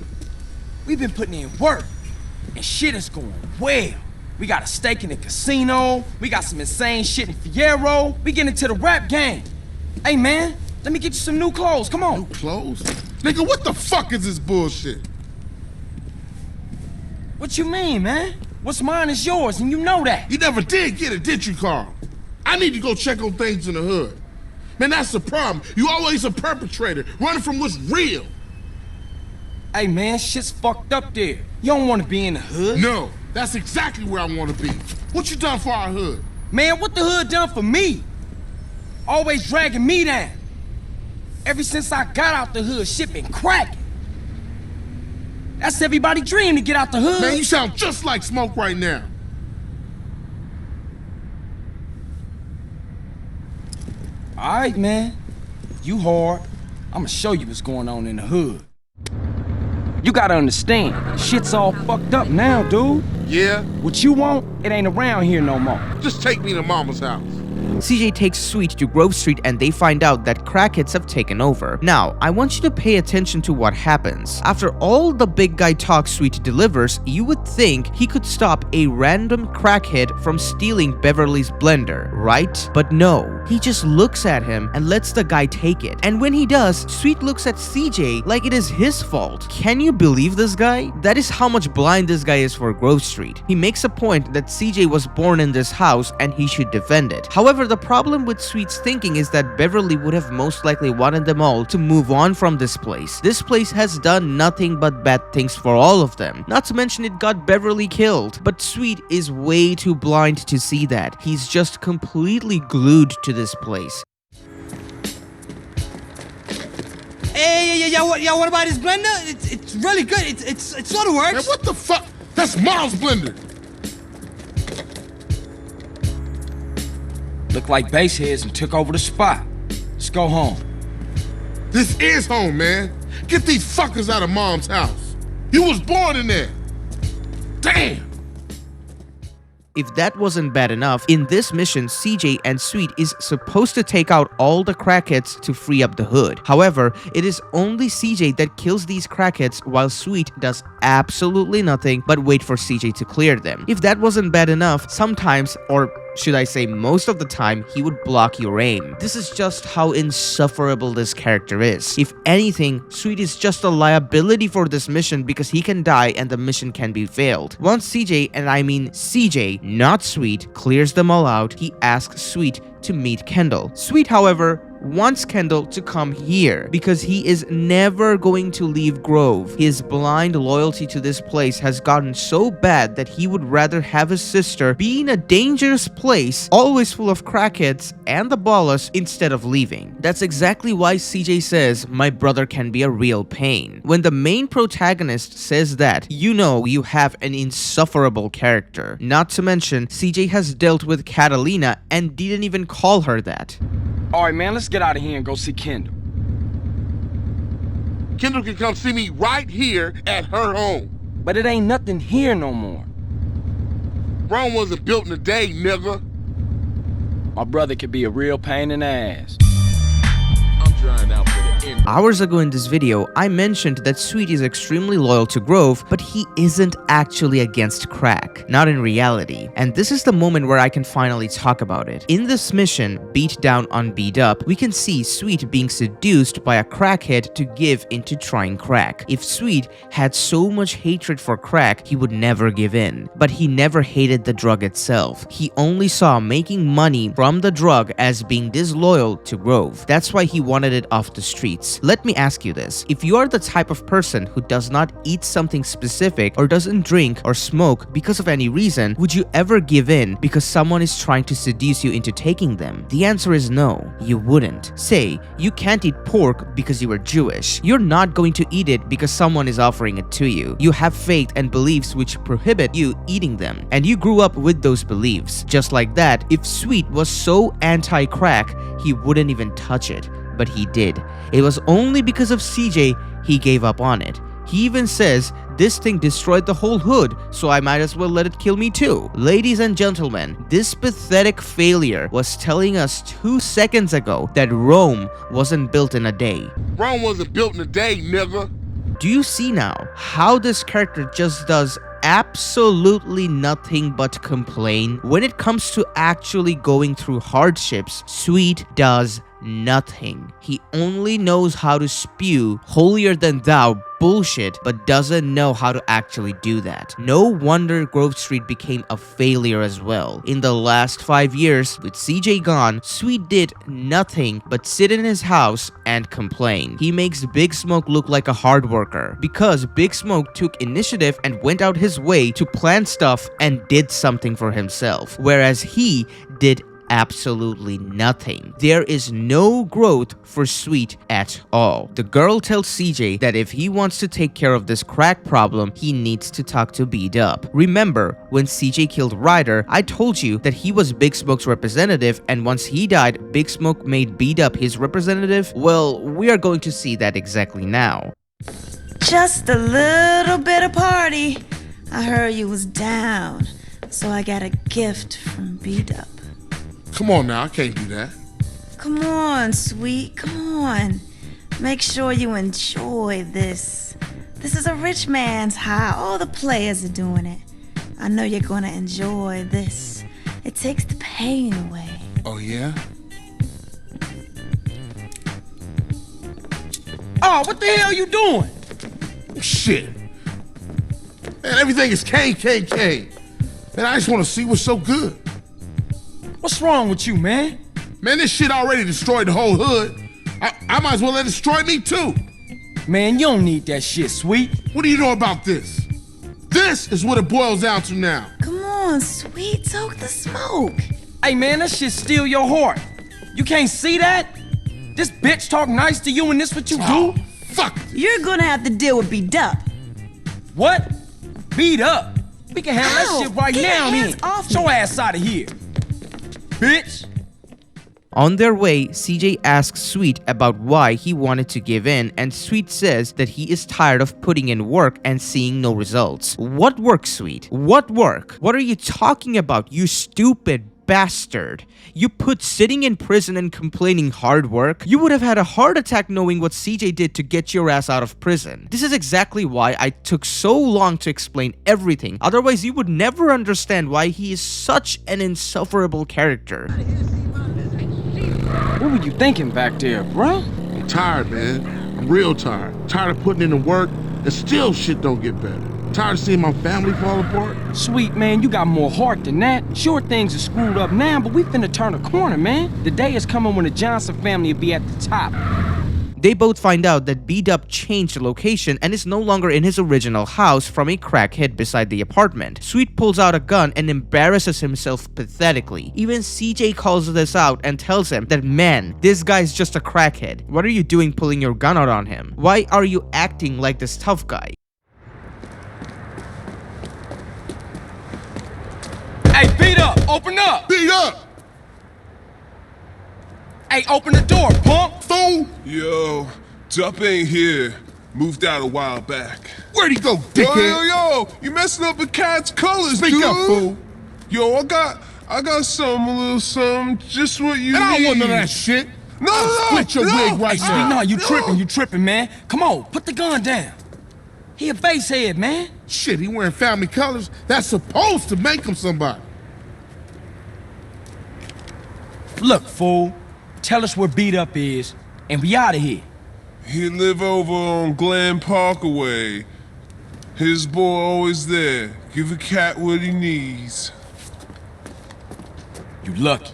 We've been putting in work, and shit is going well. We got a stake in the casino. We got some insane shit in Fierro. We get into the rap game. Hey, man, let me get you some new clothes. Come on. New clothes? Nigga, what the fuck is this bullshit? What you mean, man? What's mine is yours, and you know that. You never did get it, did you, Carl? I need to go check on things in the hood. Man, that's the problem. You always a perpetrator, running from what's real. Hey, man, shit's fucked up there. You don't want to be in the hood. No, that's exactly where I want to be. What you done for our hood? Man, what the hood done for me? Always dragging me down. Ever since I got out the hood, shit been cracking. That's everybody's dream to get out the hood. Man, you sound just like Smoke right now. All right, man. You hard. I'ma show you what's going on in the hood. You gotta understand, shit's all fucked up now, dude. Yeah? What you want, it ain't around here no more. Just take me to Mama's house. CJ takes Sweet to Grove Street and they find out that crackheads have taken over. Now, I want you to pay attention to what happens. After all the big guy talk Sweet delivers, you would think he could stop a random crackhead from stealing Beverly's blender, right? But no, he just looks at him and lets the guy take it. And when he does, Sweet looks at CJ like it is his fault. Can you believe this guy? That is how much blind this guy is for Grove Street. He makes a point that CJ was born in this house and he should defend it. However, the problem with Sweet's thinking is that Beverly would have most likely wanted them all to move on from this place. This place has done nothing but bad things for all of them. Not to mention it got Beverly killed. But Sweet is way too blind to see that. He's just completely glued to this place. Hey, y'all want to buy this blender? It's really good. It sort of works. Man, what the fuck? That's Miles' blender. Look like baseheads and took over the spot. Let's go home. This is home, man. Get these fuckers out of Mom's house. You was born in there. Damn. If that wasn't bad enough, in this mission, CJ and Sweet is supposed to take out all the crackheads to free up the hood. However, it is only CJ that kills these crackheads while Sweet does absolutely nothing but wait for CJ to clear them. If that wasn't bad enough, sometimes, or should I say most of the time, he would block your aim. This is just how insufferable this character is. If anything, Sweet is just a liability for this mission because he can die and the mission can be failed. Once CJ, and I mean CJ, not Sweet, clears them all out, he asks Sweet to meet Kendall. Sweet, however, wants Kendall to come here because he is never going to leave Grove. His blind loyalty to this place has gotten so bad that he would rather have his sister be in a dangerous place, always full of crackheads and the Ballas, instead of leaving. That's exactly why CJ says, "My brother can be a real pain." When the main protagonist says that, you know you have an insufferable character. Not to mention, CJ has dealt with Catalina and didn't even call her that. Alright, man, let's get out of here and go see Kendall. Kendall can come see me right here at her home. But it ain't nothing here no more. Rome wasn't built in a day, nigga. My brother could be a real pain in the ass. I'm trying out for the end. Hours ago in this video, I mentioned that Sweet is extremely loyal to Grove, but he isn't actually against crack. Not in reality. And this is the moment where I can finally talk about it. In this mission, Beat Down on Beat Up, we can see Sweet being seduced by a crackhead to give into trying crack. If Sweet had so much hatred for crack, he would never give in. But he never hated the drug itself. He only saw making money from the drug as being disloyal to Grove. That's why he wanted it off the streets. Let me ask you this. If you are the type of person who does not eat something specific or doesn't drink or smoke because of any reason, would you ever give in because someone is trying to seduce you into taking them? The answer is no, you wouldn't. Say, you can't eat pork because you are Jewish. You're not going to eat it because someone is offering it to you. You have faith and beliefs which prohibit you eating them, and you grew up with those beliefs. Just like that, if Sweet was so anti-crack, he wouldn't even touch it. But he did. It was only because of CJ he gave up on it. He even says, "This thing destroyed the whole hood, so I might as well let it kill me too." Ladies and gentlemen, this pathetic failure was telling us 2 seconds ago that Rome wasn't built in a day. Rome wasn't built in a day, nigga. Do you see now how this character just does absolutely nothing but complain? When it comes to actually going through hardships, Sweet does nothing. He only knows how to spew holier than thou bullshit, but doesn't know how to actually do that. No wonder Grove Street became a failure as well. In the last 5 years, with CJ gone, Sweet did nothing but sit in his house and complain. He makes Big Smoke look like a hard worker because Big Smoke took initiative and went out his way to plan stuff and did something for himself, whereas he did absolutely nothing. There is no growth for Sweet at all. The girl tells CJ that if he wants to take care of this crack problem, he needs to talk to Beat Up. Remember, when CJ killed Ryder, I told you that he was Big Smoke's representative, and once he died, Big Smoke made Beat Up his representative? Well, we are going to see that exactly now. Just a little bit of party. I heard you was down, so I got a gift from Beat Up. Come on now, I can't do that. Come on, sweet, come on. Make sure you enjoy this. This is a rich man's high. All the players are doing it. I know you're gonna enjoy this. It takes the pain away. Oh, yeah? Oh, what the hell you doing? Shit. Man, everything is KKK. Man, I just want to see what's so good. What's wrong with you, man? Man, this shit already destroyed the whole hood. I might as well let it destroy me, too. Man, you don't need that shit, Sweet. What do you know about this? This is what it boils down to now. Come on, sweet, soak the smoke. Hey, man, that shit steal your heart. You can't see that? This bitch talk nice to you and this what you do? Fuck. You're gonna have to deal with beat up. What? Beat up? We can handle that shit right Get now, your hands then. off Get your me. ass out of here, bitch. On their way, CJ asks Sweet about why he wanted to give in, and Sweet says that he is tired of putting in work and seeing no results. What work, Sweet? What work? What are you talking about, you stupid bastard? You put sitting in prison and complaining hard work? You would have had a heart attack knowing what CJ did to get your ass out of prison. This is exactly why I took so long to explain everything. Otherwise, you would never understand why he is such an insufferable character. What were you thinking back there, bruh? I'm tired, man. I'm real tired. Tired of putting in the work and still shit don't get better. Tired of seeing my family fall apart. Sweet, man, you got more heart than that. Sure, things are screwed up now, but we finna turn a corner, man. The day is coming when the Johnson family will be at the top. They both find out that B-Dub changed the location and is no longer in his original house from a crackhead beside the apartment. Sweet pulls out a gun and embarrasses himself pathetically. Even CJ calls this out and tells him that, man, this guy's just a crackhead. What are you doing pulling your gun out on him? Why are you acting like this tough guy? Hey, beat up! Open up! Beat up! Hey, open the door, punk! Fool! Yo, Dup ain't here. Moved out a while back. Where'd he go, dickhead? Yo, you messing up the cat's colors, Speak dude. up, fool. Yo, I got some, a little something, just what you And I don't need. want none of that shit. No, Split your wig right Hey, now. no, you tripping, man. Come on, put the gun down. He a face head, man. Shit, he wearing family colors. That's supposed to make him somebody. Look, fool. Tell us where Beat Up is, and we out of here. He live over on Glen Parkaway. His boy always there. Give a cat what he needs. You lucky.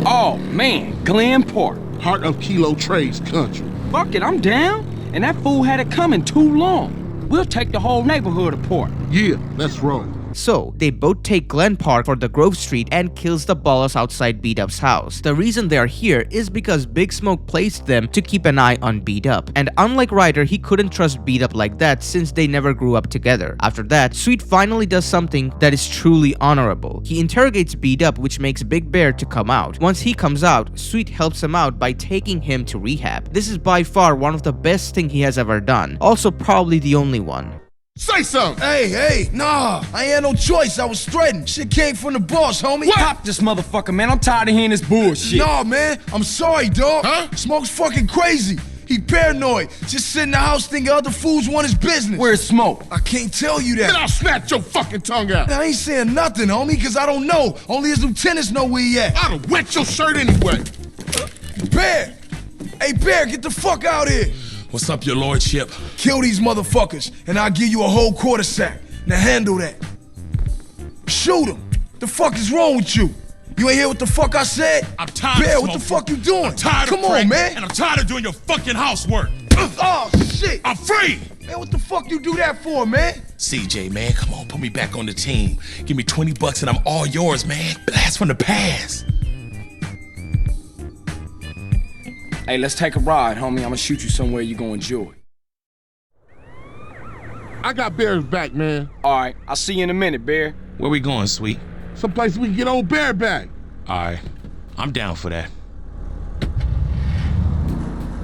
Oh, man, Glen Park. Heart of Kilo Trades country. Fuck it, I'm down. And that fool had it coming too long. We'll take the whole neighborhood apart. Yeah, let's roll. So, they both take Glen Park for the Grove Street and kills the Ballas outside B-Dub's house. The reason they are here is because Big Smoke placed them to keep an eye on B-Dub. And unlike Ryder, he couldn't trust B-Dub like that since they never grew up together. After that, Sweet finally does something that is truly honorable. He interrogates B-Dub, which makes Big Bear to come out. Once he comes out, Sweet helps him out by taking him to rehab. This is by far one of the best things he has ever done. Also probably the only one. Say something! Hey, nah, I ain't had no choice. I was threatened. Shit came from the boss, homie. What? Pop this motherfucker, man. I'm tired of hearing this bullshit. Nah, man, I'm sorry, dog. Huh? Smoke's fucking crazy. He paranoid. Just sit in the house thinking other fools want his business. Where's Smoke? I can't tell you that. Then I'll snatch your fucking tongue out. I ain't saying nothing, homie, because I don't know. Only his lieutenants know where he at. I'd have wet your shirt anyway. Bear! Hey, Bear, get the fuck out here. What's up, your lordship? Kill these motherfuckers, and I'll give you a whole quarter sack. Now handle that. Shoot him. The fuck is wrong with you? You ain't hear what the fuck I said? I'm tired Bear, of what the smoking. fuck you doing? I'm tired Come of on, praying, man. And I'm tired of doing your fucking housework. Oh, shit. I'm free! Man, what the fuck you do that for, man? CJ, man, come on, put me back on the team. Give me 20 bucks and I'm all yours, man. Blast from the past. Hey, let's take a ride, homie. I'm gonna shoot you somewhere you gonna enjoy. I got Bear's back, man. All right, I'll see you in a minute, Bear. Where we going, sweet? Someplace we can get old Bear back. All right, I'm down for that.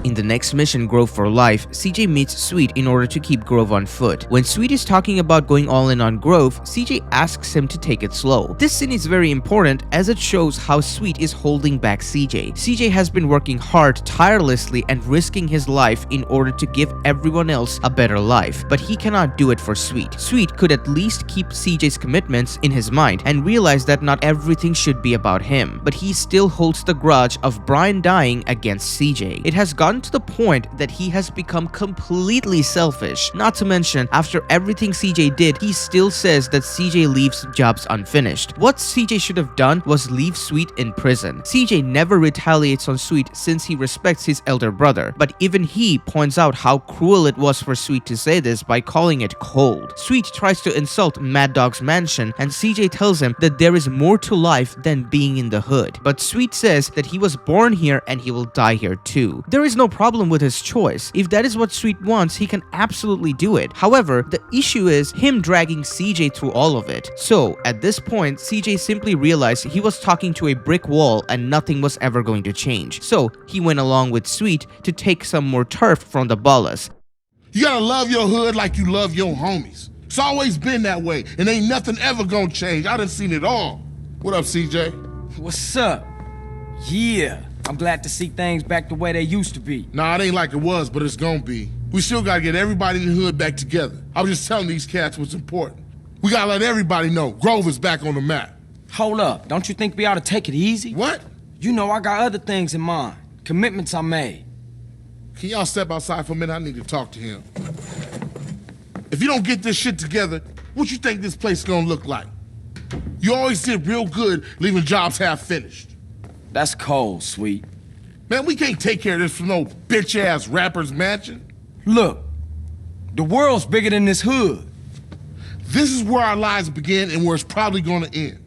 In the next mission, Grove for Life, CJ meets Sweet in order to keep Grove on foot. When Sweet is talking about going all in on Grove, CJ asks him to take it slow. This scene is very important as it shows how Sweet is holding back CJ. CJ has been working hard, tirelessly, and risking his life in order to give everyone else a better life, but he cannot do it for Sweet. Sweet could at least keep CJ's commitments in his mind and realize that not everything should be about him, but he still holds the grudge of Brian dying against CJ. It has gotten to the point that he has become completely selfish. Not to mention, after everything CJ did, he still says that CJ leaves jobs unfinished. What CJ should have done was leave Sweet in prison. CJ never retaliates on Sweet since he respects his elder brother, but even he points out how cruel it was for Sweet to say this by calling it cold. Sweet tries to insult Mad Dogg's mansion, and CJ tells him that there is more to life than being in the hood. But Sweet says that he was born here and he will die here too. There is no problem with his choice. If that is what Sweet wants, he can absolutely do it. However, the issue is him dragging CJ through all of it. So, at this point, CJ simply realized he was talking to a brick wall and nothing was ever going to change. So, he went along with Sweet to take some more turf from the Ballas. You gotta love your hood like you love your homies. It's always been that way, and ain't nothing ever gonna change. I done seen it all. What up, CJ? What's up? Yeah, I'm glad to see things back the way they used to be. Nah, it ain't like it was, but it's gonna be. We still gotta get everybody in the hood back together. I was just telling these cats what's important. We gotta let everybody know Grove is back on the map. Hold up, don't you think we ought to take it easy? What? You know I got other things in mind. Commitments I made. Can y'all step outside for a minute? I need to talk to him. If you don't get this shit together, what you think this place is gonna look like? You always did real good leaving jobs half finished. That's cold, Sweet. Man, we can't take care of this from no bitch-ass rapper's mansion. Look, the world's bigger than this hood. This is where our lives begin and where it's probably gonna end.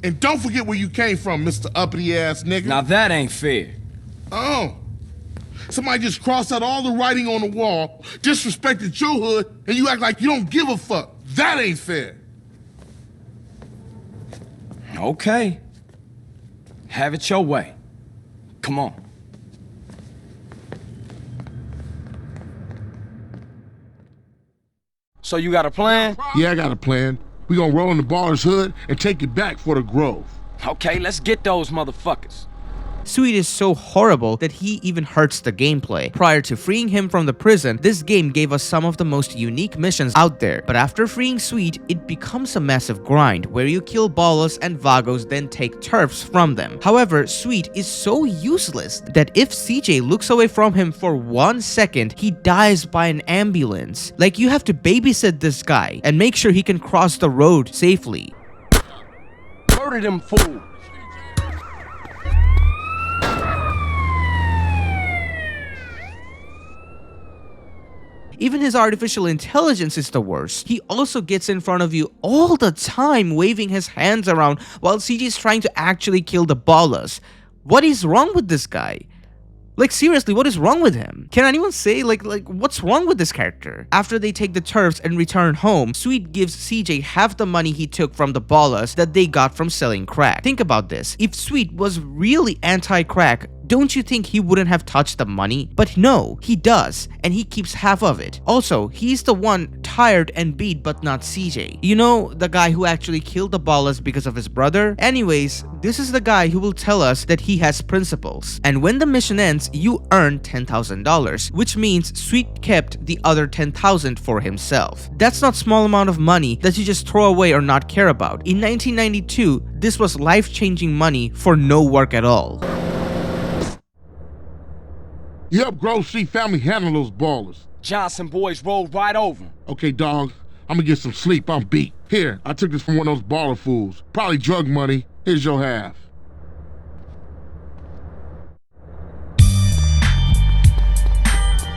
And don't forget where you came from, Mr. Uppity-ass nigga. Now that ain't fair. Oh. Somebody just crossed out all the writing on the wall, disrespected your hood, and you act like you don't give a fuck. That ain't fair. Okay. Have it your way. Come on. So you got a plan? Yeah, I got a plan. We gonna roll in the Ballas' hood and take it back for the Grove. Okay, let's get those motherfuckers. Sweet is so horrible that he even hurts the gameplay. Prior to freeing him from the prison, this game gave us some of the most unique missions out there. But after freeing Sweet, it becomes a massive grind where you kill Ballas and Vagos, then take turfs from them. However, Sweet is so useless that if CJ looks away from him for 1 second, he dies by an ambulance. Like, you have to babysit this guy and make sure he can cross the road safely. Murder them fools. Even his artificial intelligence is the worst. He also gets in front of you all the time, waving his hands around while CJ is trying to actually kill the Ballas. What is wrong with this guy? Like, seriously, what is wrong with him? Can anyone say, like, what's wrong with this character? After they take the turfs and return home, Sweet gives CJ half the money he took from the Ballas that they got from selling crack. Think about this. If Sweet was really anti-crack, don't you think he wouldn't have touched the money? But no, he does, and he keeps half of it. Also, he's the one tired and beat, but not CJ. You know, the guy who actually killed the Ballas because of his brother? Anyways, this is the guy who will tell us that he has principles. And when the mission ends, you earn $10,000, which means Sweet kept the other $10,000 for himself. That's not small amount of money that you just throw away or not care about. In 1992, this was life-changing money for no work at all. Yep, Grove Street family handle those Ballas. Johnson boys rolled right over. Okay, dog, I'm gonna get some sleep. I'm beat. Here, I took this from one of those baller fools. Probably drug money. Here's your half.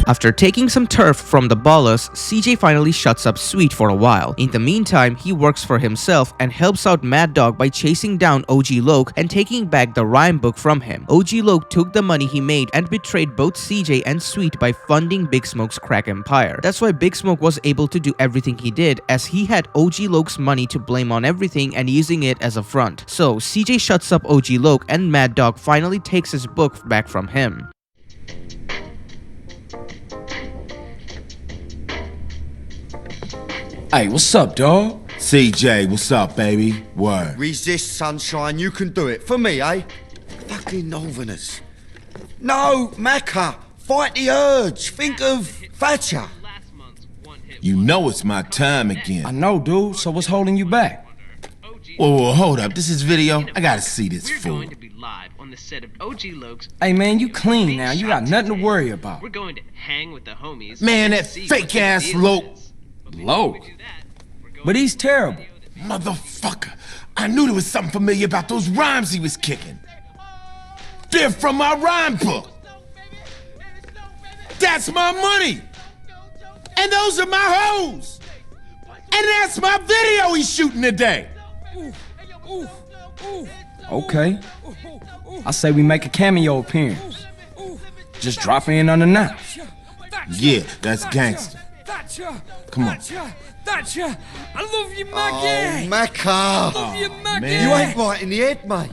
After taking some turf from the Ballas, CJ finally shuts up Sweet for a while. In the meantime, he works for himself and helps out Mad Dogg by chasing down OG Loco and taking back the rhyme book from him. OG Loco took the money he made and betrayed both CJ and Sweet by funding Big Smoke's crack empire. That's why Big Smoke was able to do everything he did, as he had OG Loco's money to blame on everything and using it as a front. So CJ shuts up OG Loco and Mad Dogg finally takes his book back from him. Hey, what's up, dawg? CJ, what's up, baby? Word. Resist, sunshine. You can do it. For me, eh? Fucking Northerners. No, Macca. Fight the urge. Think of Thatcher. You know it's my time again. I know, dude. So what's holding you back? Whoa, hold up. This is video. I gotta see this fool. Hey, man, you clean now. You got nothing to worry about. We're going to hang with the homies. Man, that fake-ass Loco. Loco? But he's terrible. Motherfucker. I knew there was something familiar about those rhymes he was kicking. They're from my rhyme book. That's my money. And those are my hoes. And that's my video he's shooting today. Okay. I say we make a cameo appearance. Just drop in unannounced. Yeah, that's gangster. Come on. Thatcher, I love you, Macca. Oh, Macca. Love you, Macca. You ain't right in the head, mate.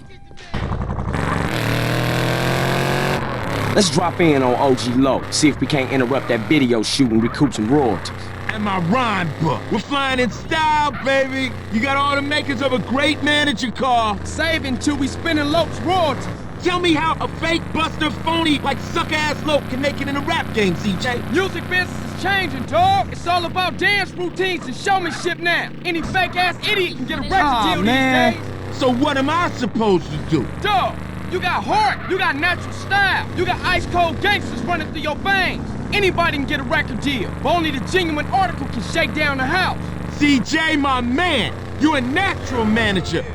Let's drop in on OG Low, see if we can't interrupt that video shoot and recoup some royalties. And my rhyme book. We're flying in style, baby. You got all the makers of a great manager car. Saving till we spinning Lope's royalties. Tell me how a fake buster phony like suck-ass Lope can make it in a rap game, CJ. Music business is changing, dog. It's all about dance routines and showmanship now. Any fake-ass idiot can get a record deal these days. So what am I supposed to do? Dog, you got heart, you got natural style, you got ice-cold gangsters running through your veins. Anybody can get a record deal, but only the genuine article can shake down the house. CJ, my man, you a natural manager.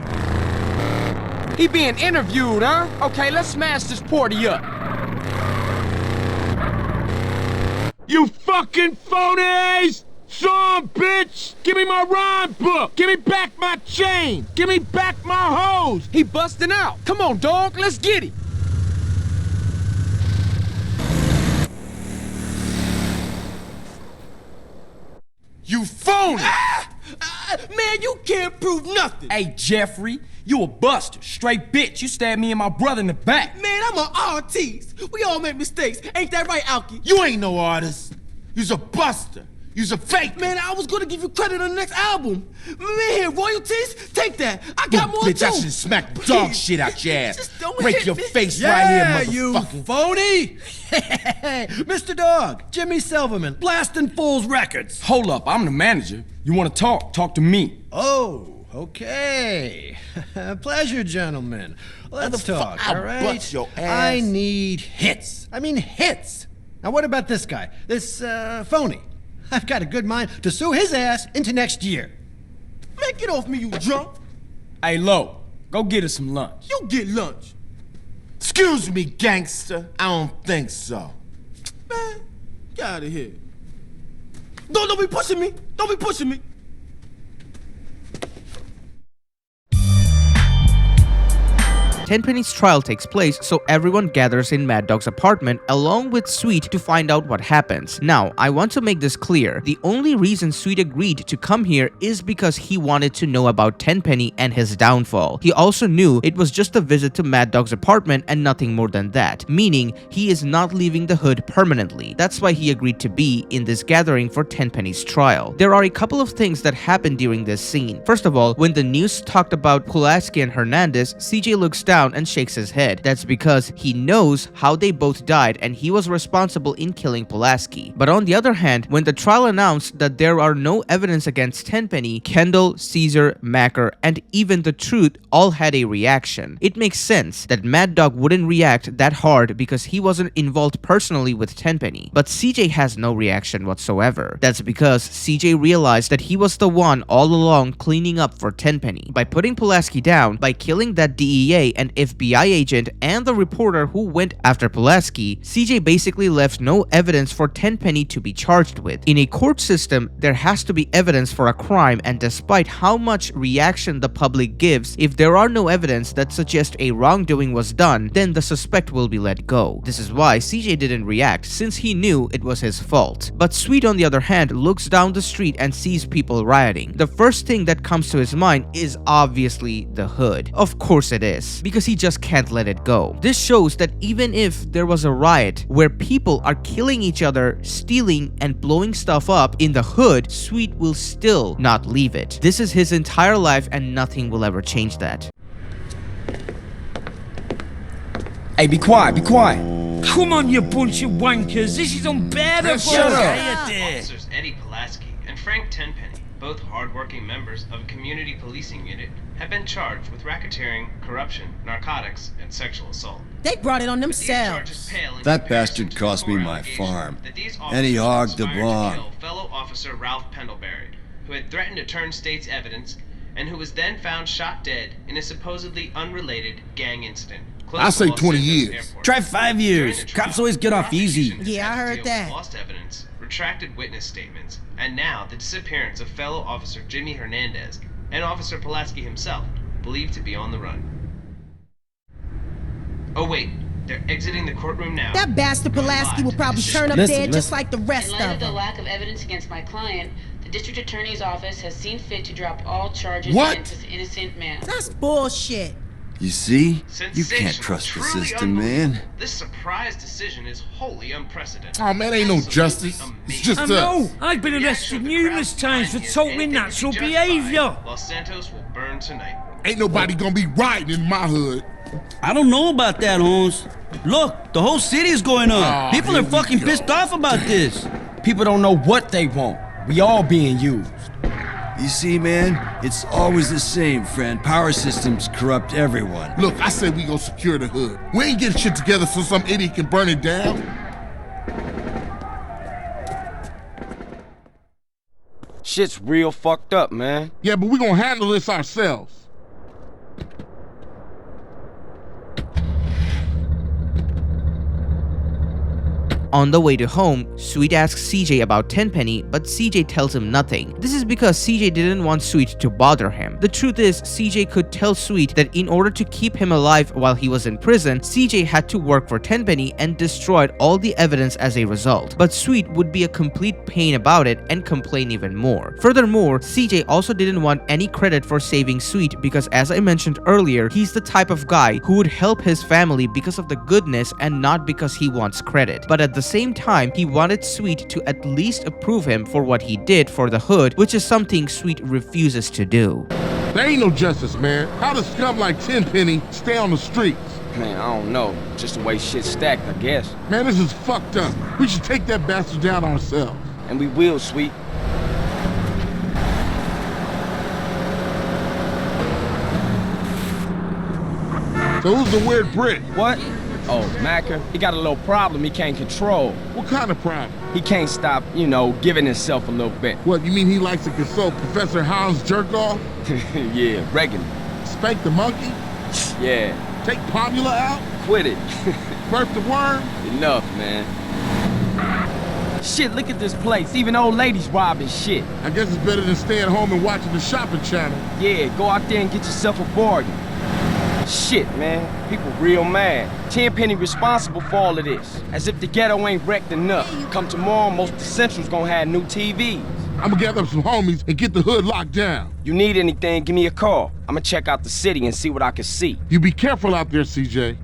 He being interviewed, huh? Okay, let's smash this party up. You fucking phonies! Son, bitch! Give me my rhyme book! Give me back my chain! Give me back my hose! He busting out. Come on, dog, let's get it. You phony! Man, you can't prove nothing. Hey, Jeffrey, you a buster. Straight bitch. You stabbed me and my brother in the back. Man, I'm an artist. We all make mistakes. Ain't that right, Alki? You ain't no artist. You's a buster. You's a fake. Man, I was gonna give you credit on the next album. Man, royalties? Take that. I got more bitch, too. I should smack dog shit out your ass. Just don't break hit your me. face Yeah, right here, you motherfucker. phony. Mr. Dogg, Jimmy Silverman, blasting Fools Records. Hold up, I'm the manager. You wanna talk? Talk to me. Oh, okay. Pleasure, gentlemen. Let's talk, all right? Bust your ass. I need hits. I mean hits. Now what about this guy? This, phony? I've got a good mind to sue his ass into next year. Man, get off me, you drunk. Hey, Lo, go get us some lunch. You get lunch. Excuse me, gangster. I don't think so. Man, get out of here. Don't be pushing me. Don't be pushing me. Tenpenny's trial takes place, so everyone gathers in Mad Dog's apartment along with Sweet to find out what happens. Now, I want to make this clear. The only reason Sweet agreed to come here is because he wanted to know about Tenpenny and his downfall. He also knew it was just a visit to Mad Dog's apartment and nothing more than that, meaning he is not leaving the hood permanently. That's why he agreed to be in this gathering for Tenpenny's trial. There are a couple of things that happened during this scene. First of all, when the news talked about Pulaski and Hernandez, CJ looks down and shakes his head. That's because he knows how they both died and he was responsible in killing Pulaski. But on the other hand, when the trial announced that there are no evidence against Tenpenny, Kendall, Caesar, Macker, and even the Truth all had a reaction. It makes sense that Mad Dog wouldn't react that hard because he wasn't involved personally with Tenpenny. But CJ has no reaction whatsoever. That's because CJ realized that he was the one all along cleaning up for Tenpenny. By putting Pulaski down, by killing that DEA and FBI agent and the reporter who went after Pulaski, CJ basically left no evidence for Tenpenny to be charged with. In a court system, there has to be evidence for a crime, and despite how much reaction the public gives, if there are no evidence that suggests a wrongdoing was done, then the suspect will be let go. This is why CJ didn't react, since he knew it was his fault. But Sweet, on the other hand, looks down the street and sees people rioting. The first thing that comes to his mind is obviously the hood. Of course it is. Because because he just can't let it go. This shows that even if there was a riot where people are killing each other, stealing, and blowing stuff up in the hood, Sweet will still not leave it. This is his entire life and nothing will ever change that. Hey, be quiet, be quiet. Come on, you bunch of wankers. This is unbearable. Shut up. Officers Eddie Pulaski and Frank Tenpenny, both hard-working members of a community policing unit, have been charged with racketeering, corruption, narcotics, and sexual assault. They brought it on themselves. That bastard cost me my farm, and he hogged the barn. Fellow officer Ralph Pendlebury, who had threatened to turn state's evidence, and who was then found shot dead in a supposedly unrelated gang incident. I say 20 years. Try 5 years. Cops always get off easy. Yeah, I heard that. Lost evidence, retracted witness statements, and now the disappearance of fellow officer Jimmy Hernandez and Officer Pulaski himself, believed to be on the run. Oh wait, they're exiting the courtroom now. That bastard Pulaski will probably turn up dead just like the rest In light of of the them. lack of evidence against my client, the district attorney's office has seen fit to drop all charges What? against this innocent man. That's bullshit. You see? You can't trust the system, man. This surprise decision is wholly unprecedented. Oh, man, ain't no justice. It's just I us. know. I've been arrested numerous times for totally natural behavior. Los Santos will burn tonight. Ain't nobody gonna be riding in my hood. I don't know about that, Holmes. Look, the whole city is going on. Oh, People are fucking pissed off about this. People don't know what they want. We all being used. You see, man, it's always the same, friend. Power systems corrupt everyone. Look, I said we gonna secure the hood. We ain't getting shit together so some idiot can burn it down. Shit's real fucked up, man. Yeah, but we gonna handle this ourselves. On the way to home, Sweet asks CJ about Tenpenny, but CJ tells him nothing. This is because CJ didn't want Sweet to bother him. The truth is, CJ could tell Sweet that in order to keep him alive while he was in prison, CJ had to work for Tenpenny and destroyed all the evidence as a result. But Sweet would be a complete pain about it and complain even more. Furthermore, CJ also didn't want any credit for saving Sweet because, as I mentioned earlier, he's the type of guy who would help his family because of the goodness and not because he wants credit. But at the same time, he wanted Sweet to at least approve him for what he did for the hood, which is something Sweet refuses to do. There ain't no justice, man. How does scum like Tenpenny stay on the streets? Man, I don't know. Just the way shit's stacked, I guess. Man, this is fucked up. We should take that bastard down ourselves. And we will, Sweet. So who's the weird Brit? What? Oh, Macker, he got a little problem he can't control. What kind of problem? He can't stop, giving himself a little bit. What, you mean he likes to consult Professor Hans jerk-off? Yeah, regular. Spank the monkey? Yeah. Take Pomula out? Quit it. Burp the worm? Enough, man. Shit, look at this place. Even old ladies robbing shit. I guess it's better than staying home and watching the shopping channel. Yeah, go out there and get yourself a bargain. Shit, man. People real mad. Tenpenny responsible for all of this. As if the ghetto ain't wrecked enough. Come tomorrow, most of the Central's gonna have new TVs. I'ma gather up some homies and get the hood locked down. You need anything, give me a call. I'ma check out the city and see what I can see. You be careful out there, CJ.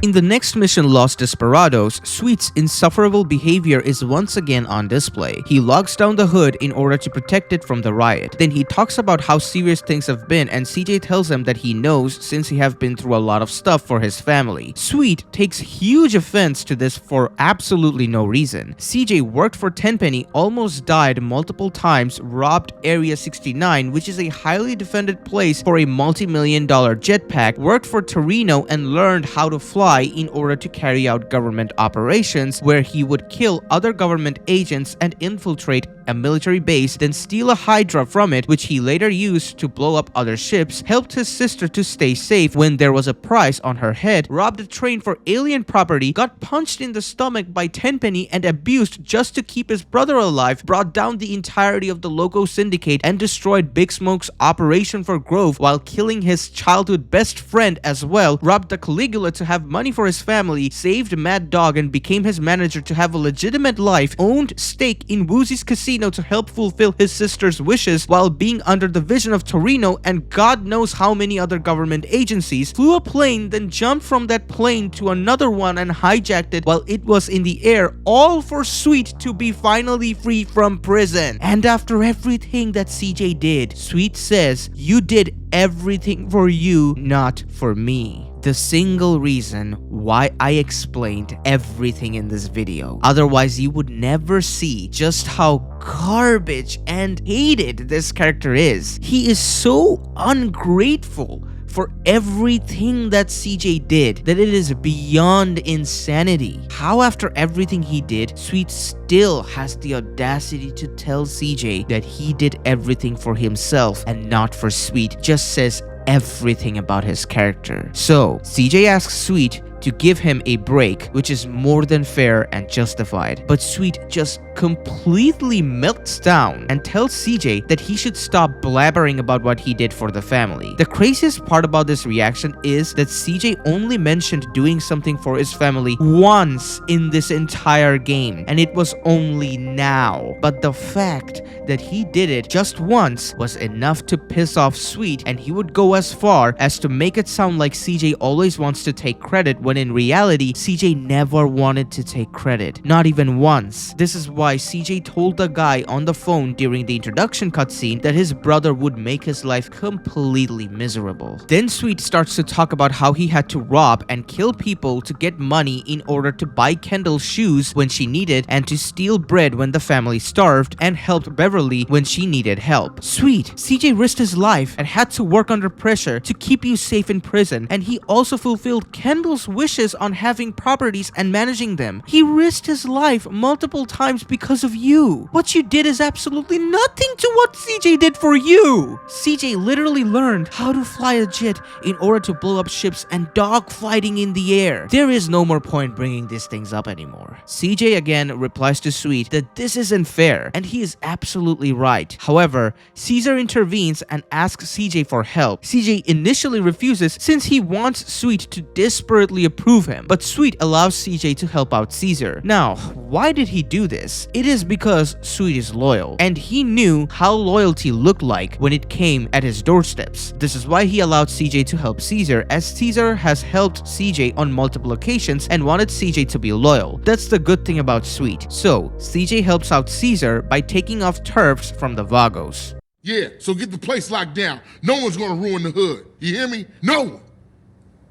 In the next mission, Los Desperados, Sweet's insufferable behavior is once again on display. He locks down the hood in order to protect it from the riot. Then he talks about how serious things have been, and CJ tells him that he knows since he have been through a lot of stuff for his family. Sweet takes huge offense to this for absolutely no reason. CJ worked for Tenpenny, almost died multiple times, robbed Area 69, which is a highly defended place, for a multi-million-dollar jetpack, worked for Toreno and learned how to fly in order to carry out government operations where he would kill other government agents and infiltrate a military base, then steal a Hydra from it, which he later used to blow up other ships, helped his sister to stay safe when there was a price on her head, robbed a train for alien property, got punched in the stomach by Tenpenny and abused just to keep his brother alive, brought down the entirety of the Loco Syndicate, and destroyed Big Smoke's operation for Grove while killing his childhood best friend as well, robbed the Caligula to have money money for his family, saved Mad Dogg and became his manager to have a legitimate life, owned stake in Woozy's casino to help fulfill his sister's wishes while being under the vision of Toreno and God knows how many other government agencies, flew a plane, then jumped from that plane to another one and hijacked it while it was in the air, all for Sweet to be finally free from prison. And after everything that CJ did, Sweet says, "You did everything for you, not for me." The single reason why I explained everything in this video. Otherwise, you would never see just how garbage and hated this character is. He is so ungrateful for everything that CJ did that it is beyond insanity. How after everything he did, Sweet still has the audacity to tell CJ that he did everything for himself and not for Sweet, just says everything about his character. So CJ asks Sweet to give him a break, which is more than fair and justified. But Sweet just completely melts down and tells CJ that he should stop blabbering about what he did for the family. The craziest part about this reaction is that CJ only mentioned doing something for his family once in this entire game, and it was only now. But the fact that he did it just once was enough to piss off Sweet, and he would go as far as to make it sound like CJ always wants to take credit when in reality, CJ never wanted to take credit. Not even once. This is why CJ told the guy on the phone during the introduction cutscene that his brother would make his life completely miserable. Then Sweet starts to talk about how he had to rob and kill people to get money in order to buy Kendall shoes when she needed and to steal bread when the family starved and helped Beverly when she needed help. Sweet, CJ risked his life and had to work under pressure to keep you safe in prison, and he also fulfilled Kendall's wishes on having properties and managing them. He risked his life multiple times because of you. What you did is absolutely nothing to what CJ did for you. CJ literally learned how to fly a jet in order to blow up ships and dog fighting in the air. There is no more point bringing these things up anymore. CJ again replies to Sweet that this isn't fair, and he is absolutely right. However, Caesar intervenes and asks CJ for help. CJ initially refuses since he wants Sweet to desperately approve him, but Sweet allows CJ to help out Caesar. Now, why did he do this? It is because Sweet is loyal, and he knew how loyalty looked like when it came at his doorsteps. This is why he allowed CJ to help Caesar, as Caesar has helped CJ on multiple occasions and wanted CJ to be loyal. That's the good thing about Sweet. So, CJ helps out Caesar by taking off turfs from the Vagos. Yeah, so get the place locked down. No one's gonna ruin the hood. You hear me? No one.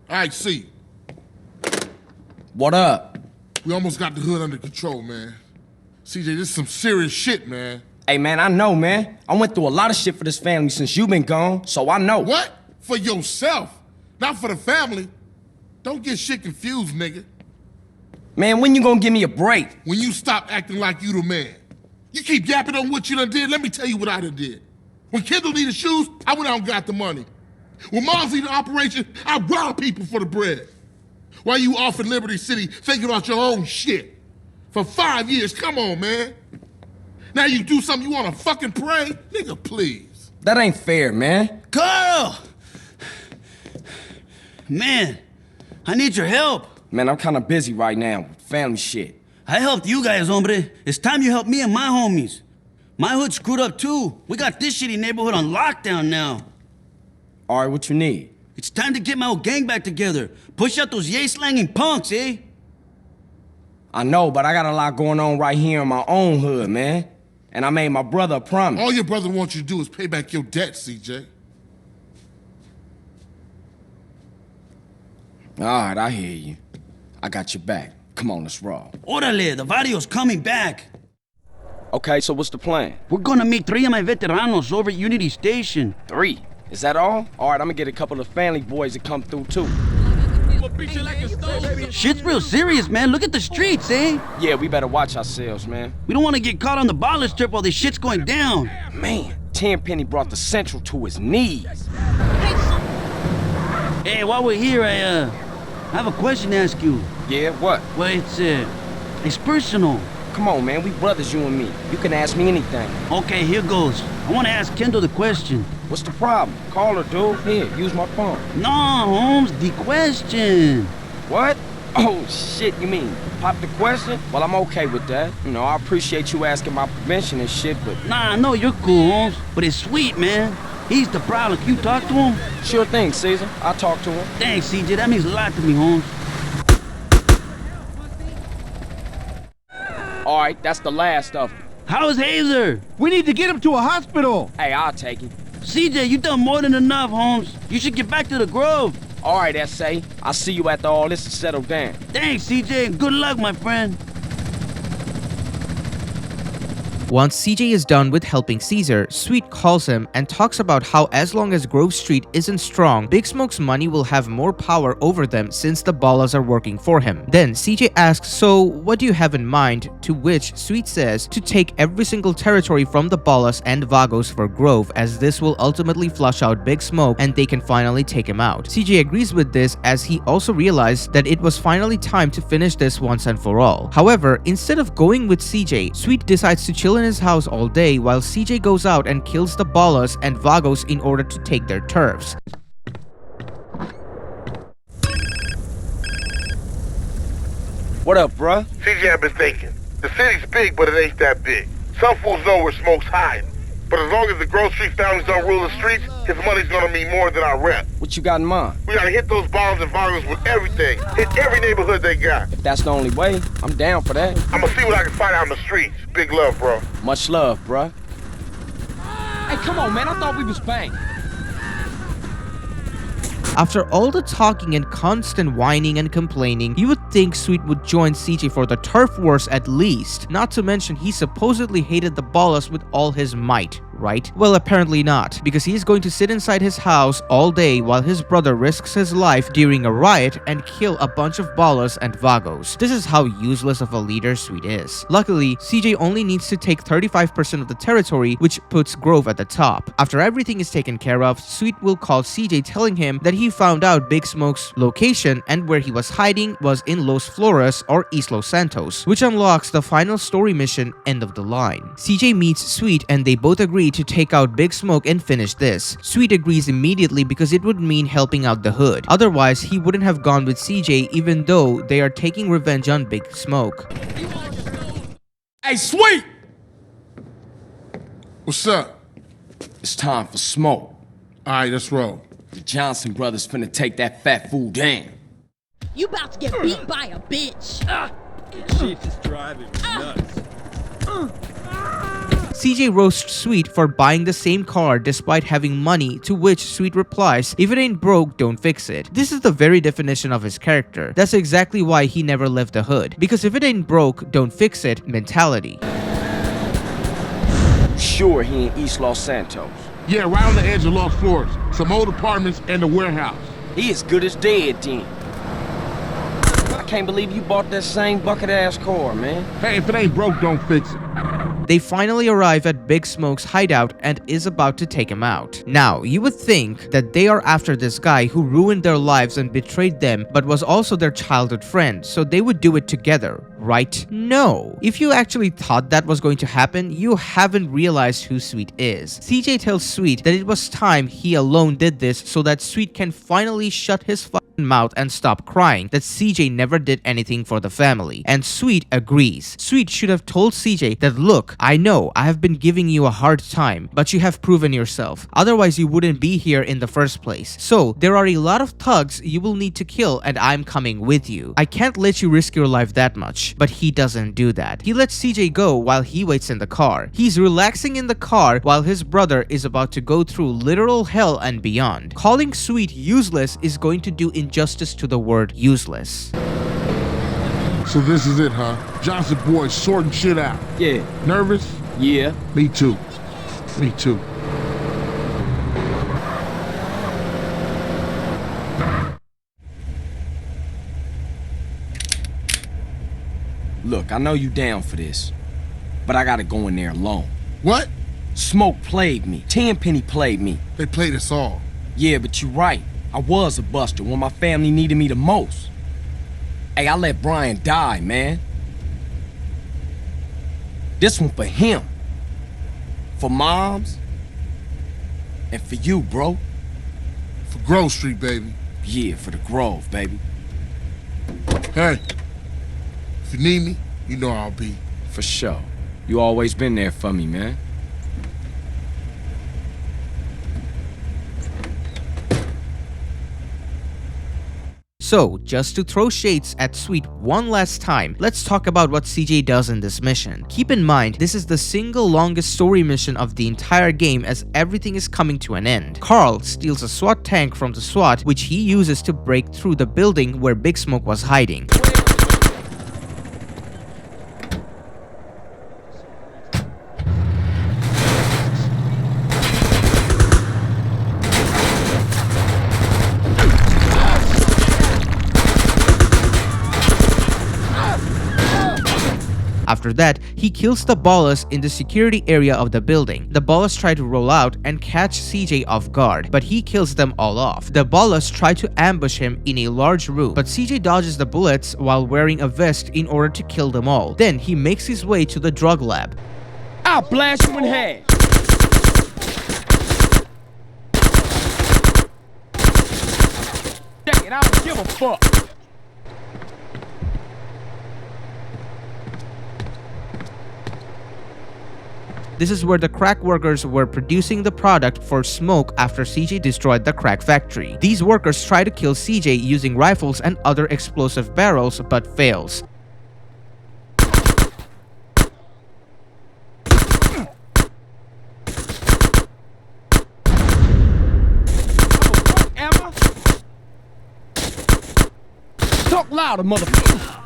All right, see. What up? We almost got the hood under control, man. CJ, this is some serious shit, man. Hey, man, I know, man. I went through a lot of shit for this family since you been gone, so I know. What? For yourself, not for the family. Don't get shit confused, nigga. Man, when you gonna give me a break? When you stop acting like you the man. You keep yapping on what you done did, let me tell you what I done did. When Kendall needed shoes, I went out and got the money. When Mom's needed an operation, I robbed people for the bread. While you off in Liberty City thinking about your own shit. For 5 years, come on, man. Now you do something you wanna fucking pray? Nigga, please. That ain't fair, man. Carl! Man, I need your help. Man, I'm kinda busy right now with family shit. I helped you guys, hombre. It's time you help me and my homies. My hood's screwed up too. We got this shitty neighborhood on lockdown now. All right, what you need? It's time to get my old gang back together. Push out those yay-slanging punks, eh? I know, but I got a lot going on right here in my own hood, man. And I made my brother a promise. All your brother wants you to do is pay back your debt, CJ. All right, I hear you. I got your back. Come on, let's roll. Orale, the Vario's coming back. Okay, so what's the plan? We're gonna meet 3 of my veteranos over at Unity Station. 3? Is that all? All right, I'm gonna get a couple of family boys to come through, too. Shit's real serious, man. Look at the streets, eh? Yeah, we better watch ourselves, man. We don't want to get caught on the Ballas trip while this shit's going down. Man, Tenpenny brought the Central to his knees. Hey, while we're here, I have a question to ask you. Yeah, what? Well, it's personal. Come on, man, we brothers, you and me. You can ask me anything. Okay, here goes. I want to ask Kendall the question. What's the problem? Call her, dude. Here, use my phone. No, Holmes, the question. What? Oh, shit, you mean pop the question? Well, I'm okay with that. You know, I appreciate you asking my permission and shit, but... Nah, I know you're cool, Holmes, but it's Sweet, man. He's the problem. Can you talk to him? Sure thing, Caesar. I'll talk to him. Thanks, CJ. That means a lot to me, Holmes. All right, that's the last of them. How's Hazer? We need to get him to a hospital. Hey, I'll take him. CJ, you done more than enough, Holmes. You should get back to the Grove. All right, S.A. I'll see you after all this is settled down. Thanks, CJ, and good luck, my friend. Once CJ is done with helping Caesar, Sweet calls him and talks about how as long as Grove Street isn't strong, Big Smoke's money will have more power over them since the Ballas are working for him. Then CJ asks, so what do you have in mind? To which Sweet says to take every single territory from the Ballas and Vagos for Grove, as this will ultimately flush out Big Smoke and they can finally take him out. CJ agrees with this as he also realized that it was finally time to finish this once and for all. However, instead of going with CJ, Sweet decides to chill in his house all day while CJ goes out and kills the Ballas and Vagos in order to take their turfs. What up, bruh? CJ, I've been thinking. The city's big, but it ain't that big. Some fools know where Smoke's hiding. But as long as the Grove Street families don't rule the streets, his money's gonna mean more than our rep. What you got in mind? We gotta hit those Ballas and Vagos with everything. Hit every neighborhood they got. If that's the only way, I'm down for that. I'ma see what I can find out in the streets. Big love, bro. Much love, bruh. Hey, come on, man. I thought we was banging. After all the talking and constant whining and complaining, you would think Sweet would join CJ for the turf wars at least, not to mention he supposedly hated the Ballas with all his might, right? Well, apparently not, because he is going to sit inside his house all day while his brother risks his life during a riot and kill a bunch of Ballas and Vagos. This is how useless of a leader Sweet is. Luckily, CJ only needs to take 35% of the territory, which puts Grove at the top. After everything is taken care of, Sweet will call CJ telling him that he found out Big Smoke's location and where he was hiding was in Los Flores or East Los Santos, which unlocks the final story mission, End of the Line. CJ meets Sweet and they both agree to take out Big Smoke and finish this. Sweet agrees immediately because it would mean helping out the hood. Otherwise, he wouldn't have gone with CJ even though they are taking revenge on Big Smoke. Hey, Sweet! What's up? It's time for smoke. All right, let's roll. The Johnson brothers finna take that fat fool down. You about to get beat by a bitch. Chief is driving me nuts. CJ roasts Sweet for buying the same car despite having money, to which Sweet replies, if it ain't broke, don't fix it. This is the very definition of his character. That's exactly why he never left the hood. Because if it ain't broke, don't fix it mentality. Sure he in East Los Santos. Yeah, right on the edge of Los Flores. Some old apartments and a warehouse. He as good as dead then. I can't believe you bought that same bucket-ass car, man. Hey, if it ain't broke, don't fix it. They finally arrive at Big Smoke's hideout and is about to take him out. Now, you would think that they are after this guy who ruined their lives and betrayed them, but was also their childhood friend, so they would do it together, right? No. If you actually thought that was going to happen, you haven't realized who Sweet is. CJ tells Sweet that it was time he alone did this so that Sweet can finally shut his fucking mouth and stop crying that CJ never did anything for the family. And Sweet agrees. Sweet should have told CJ that, look, I know I have been giving you a hard time, but you have proven yourself. Otherwise, you wouldn't be here in the first place. So, there are a lot of thugs you will need to kill and I'm coming with you. I can't let you risk your life that much. But he doesn't do that. He lets CJ go while he waits in the car. He's relaxing in the car while his brother is about to go through literal hell and beyond. Calling Sweet useless is going to do injustice to the word useless. So this is it, huh? Johnson boys sorting shit out. Yeah. Nervous? Yeah. Me too. Me too. Look, I know you down for this, but I gotta go in there alone. What? Smoke played me. Tenpenny played me. They played us all. Yeah, but you're right. I was a buster when my family needed me the most. Hey, I let Brian die, man. This one for him. For Moms. And for you, bro. For Grove Street, baby. Yeah, for the Grove, baby. Hey, if you need me, you know I'll be. For sure. You always been there for me, man. So, just to throw shades at Sweet one last time, let's talk about what CJ does in this mission. Keep in mind, this is the single longest story mission of the entire game as everything is coming to an end. Carl steals a SWAT tank from the SWAT, which he uses to break through the building where Big Smoke was hiding. After that, he kills the Ballas in the security area of the building. The Ballas try to roll out and catch CJ off guard, but he kills them all off. The Ballas try to ambush him in a large room, but CJ dodges the bullets while wearing a vest in order to kill them all. Then he makes his way to the drug lab. I'll blast you in half! Check it, I don't give a fuck! This is where the crack workers were producing the product for Smoke after CJ destroyed the crack factory. These workers try to kill CJ using rifles and other explosive barrels but fails. Talk louder, motherfucker!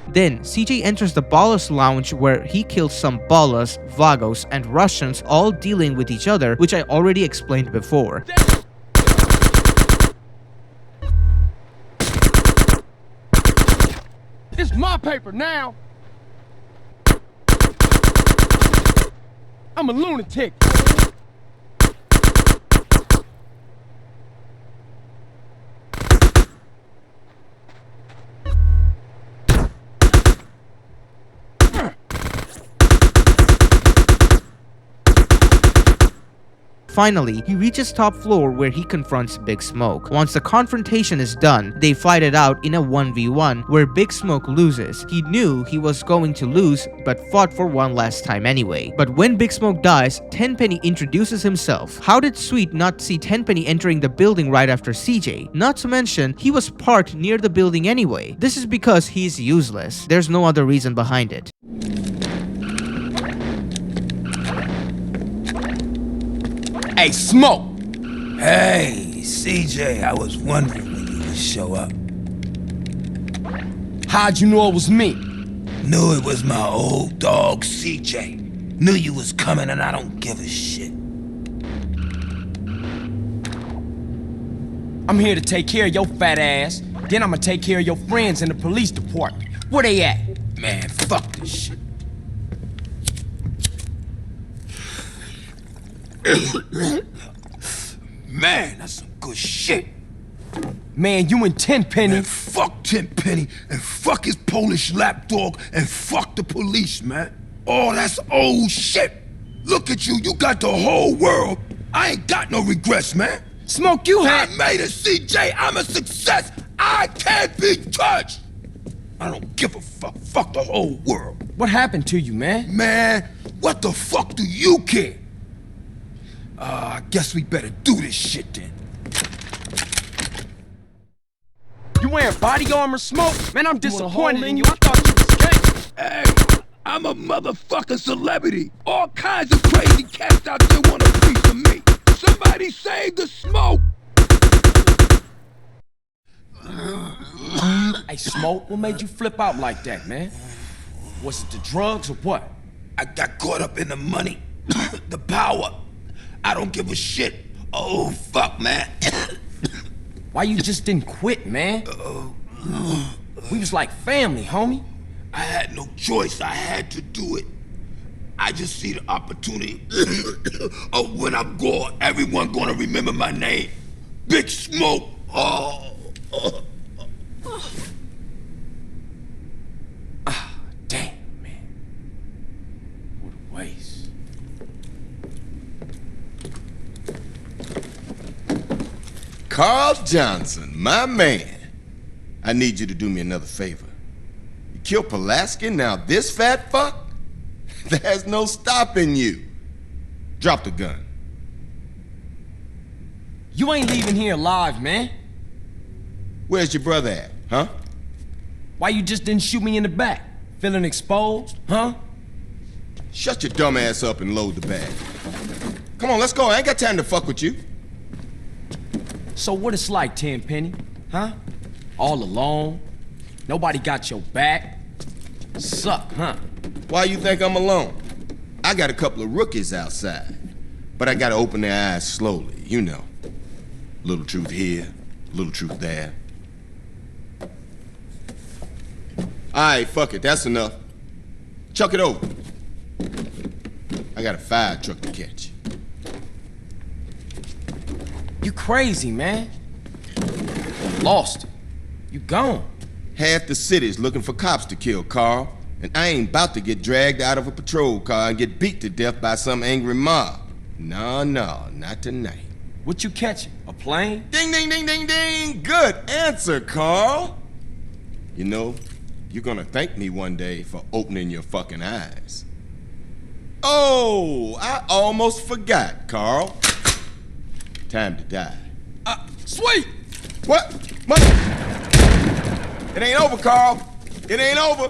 Then, CJ enters the Ballas lounge where he kills some Ballas, Vagos, and Russians all dealing with each other, which I already explained before. It's my paper now! I'm a lunatic! Finally, he reaches top floor where he confronts Big Smoke. Once the confrontation is done, they fight it out in a 1v1 where Big Smoke loses. He knew he was going to lose but fought for one last time anyway. But when Big Smoke dies, Tenpenny introduces himself. How did Sweet not see Tenpenny entering the building right after CJ? Not to mention, he was parked near the building anyway. This is because he's useless. There's no other reason behind it. Hey, Smoke! Hey, CJ, I was wondering when you would show up. How'd you know it was me? Knew it was my old dog, CJ. Knew you was coming and I don't give a shit. I'm here to take care of your fat ass. Then I'm gonna take care of your friends in the police department. Where they at? Man, fuck this shit. Man, that's some good shit. Man, you and Tenpenny. Man, fuck Tenpenny and fuck his Polish lapdog and fuck the police, man. Oh, that's old shit. Look at you, you got the whole world. I ain't got no regrets, man. Smoke, you had... I made it, CJ. I'm a success. I can't be touched. I don't give a fuck. Fuck the whole world. What happened to you, man? Man, what the fuck do you care? I guess we better do this shit then. You wearing body armor, Smoke? Man, I'm disappointed in you. I thought you escaped. Hey, I'm a motherfucking celebrity. All kinds of crazy cats out there want a piece of me. Somebody save the Smoke! Hey, Smoke, what made you flip out like that, man? Was it the drugs or what? I got caught up in the money, the power. I don't give a shit. Oh, fuck, man. Why you just didn't quit, man? We was like family, homie. I had no choice. I had to do it. I just see the opportunity. Oh, when I'm gone, everyone gonna remember my name. Big Smoke. Damn, man. Carl Johnson, my man. I need you to do me another favor. You killed Pulaski, now this fat fuck? There's no stopping you. Drop the gun. You ain't leaving here alive, man. Where's your brother at, huh? Why you just didn't shoot me in the back? Feeling exposed, huh? Shut your dumb ass up and load the bag. Come on, let's go. I ain't got time to fuck with you. So what it's like, Tenpenny, huh? All alone? Nobody got your back? Suck, huh? Why you think I'm alone? I got a couple of rookies outside. But I gotta open their eyes slowly, you know. Little truth here, little truth there. Alright, fuck it, that's enough. Chuck it over. I got a fire truck to catch. You crazy, man. Lost. You gone. Half the city's looking for cops to kill, Carl. And I ain't about to get dragged out of a patrol car and get beat to death by some angry mob. No, not tonight. What you catching? A plane? Ding, ding, ding, ding, ding! Good answer, Carl! You know, you're gonna thank me one day for opening your fucking eyes. Oh, I almost forgot, Carl. Time to die. Sweet! What? It ain't over, Carl. It ain't over.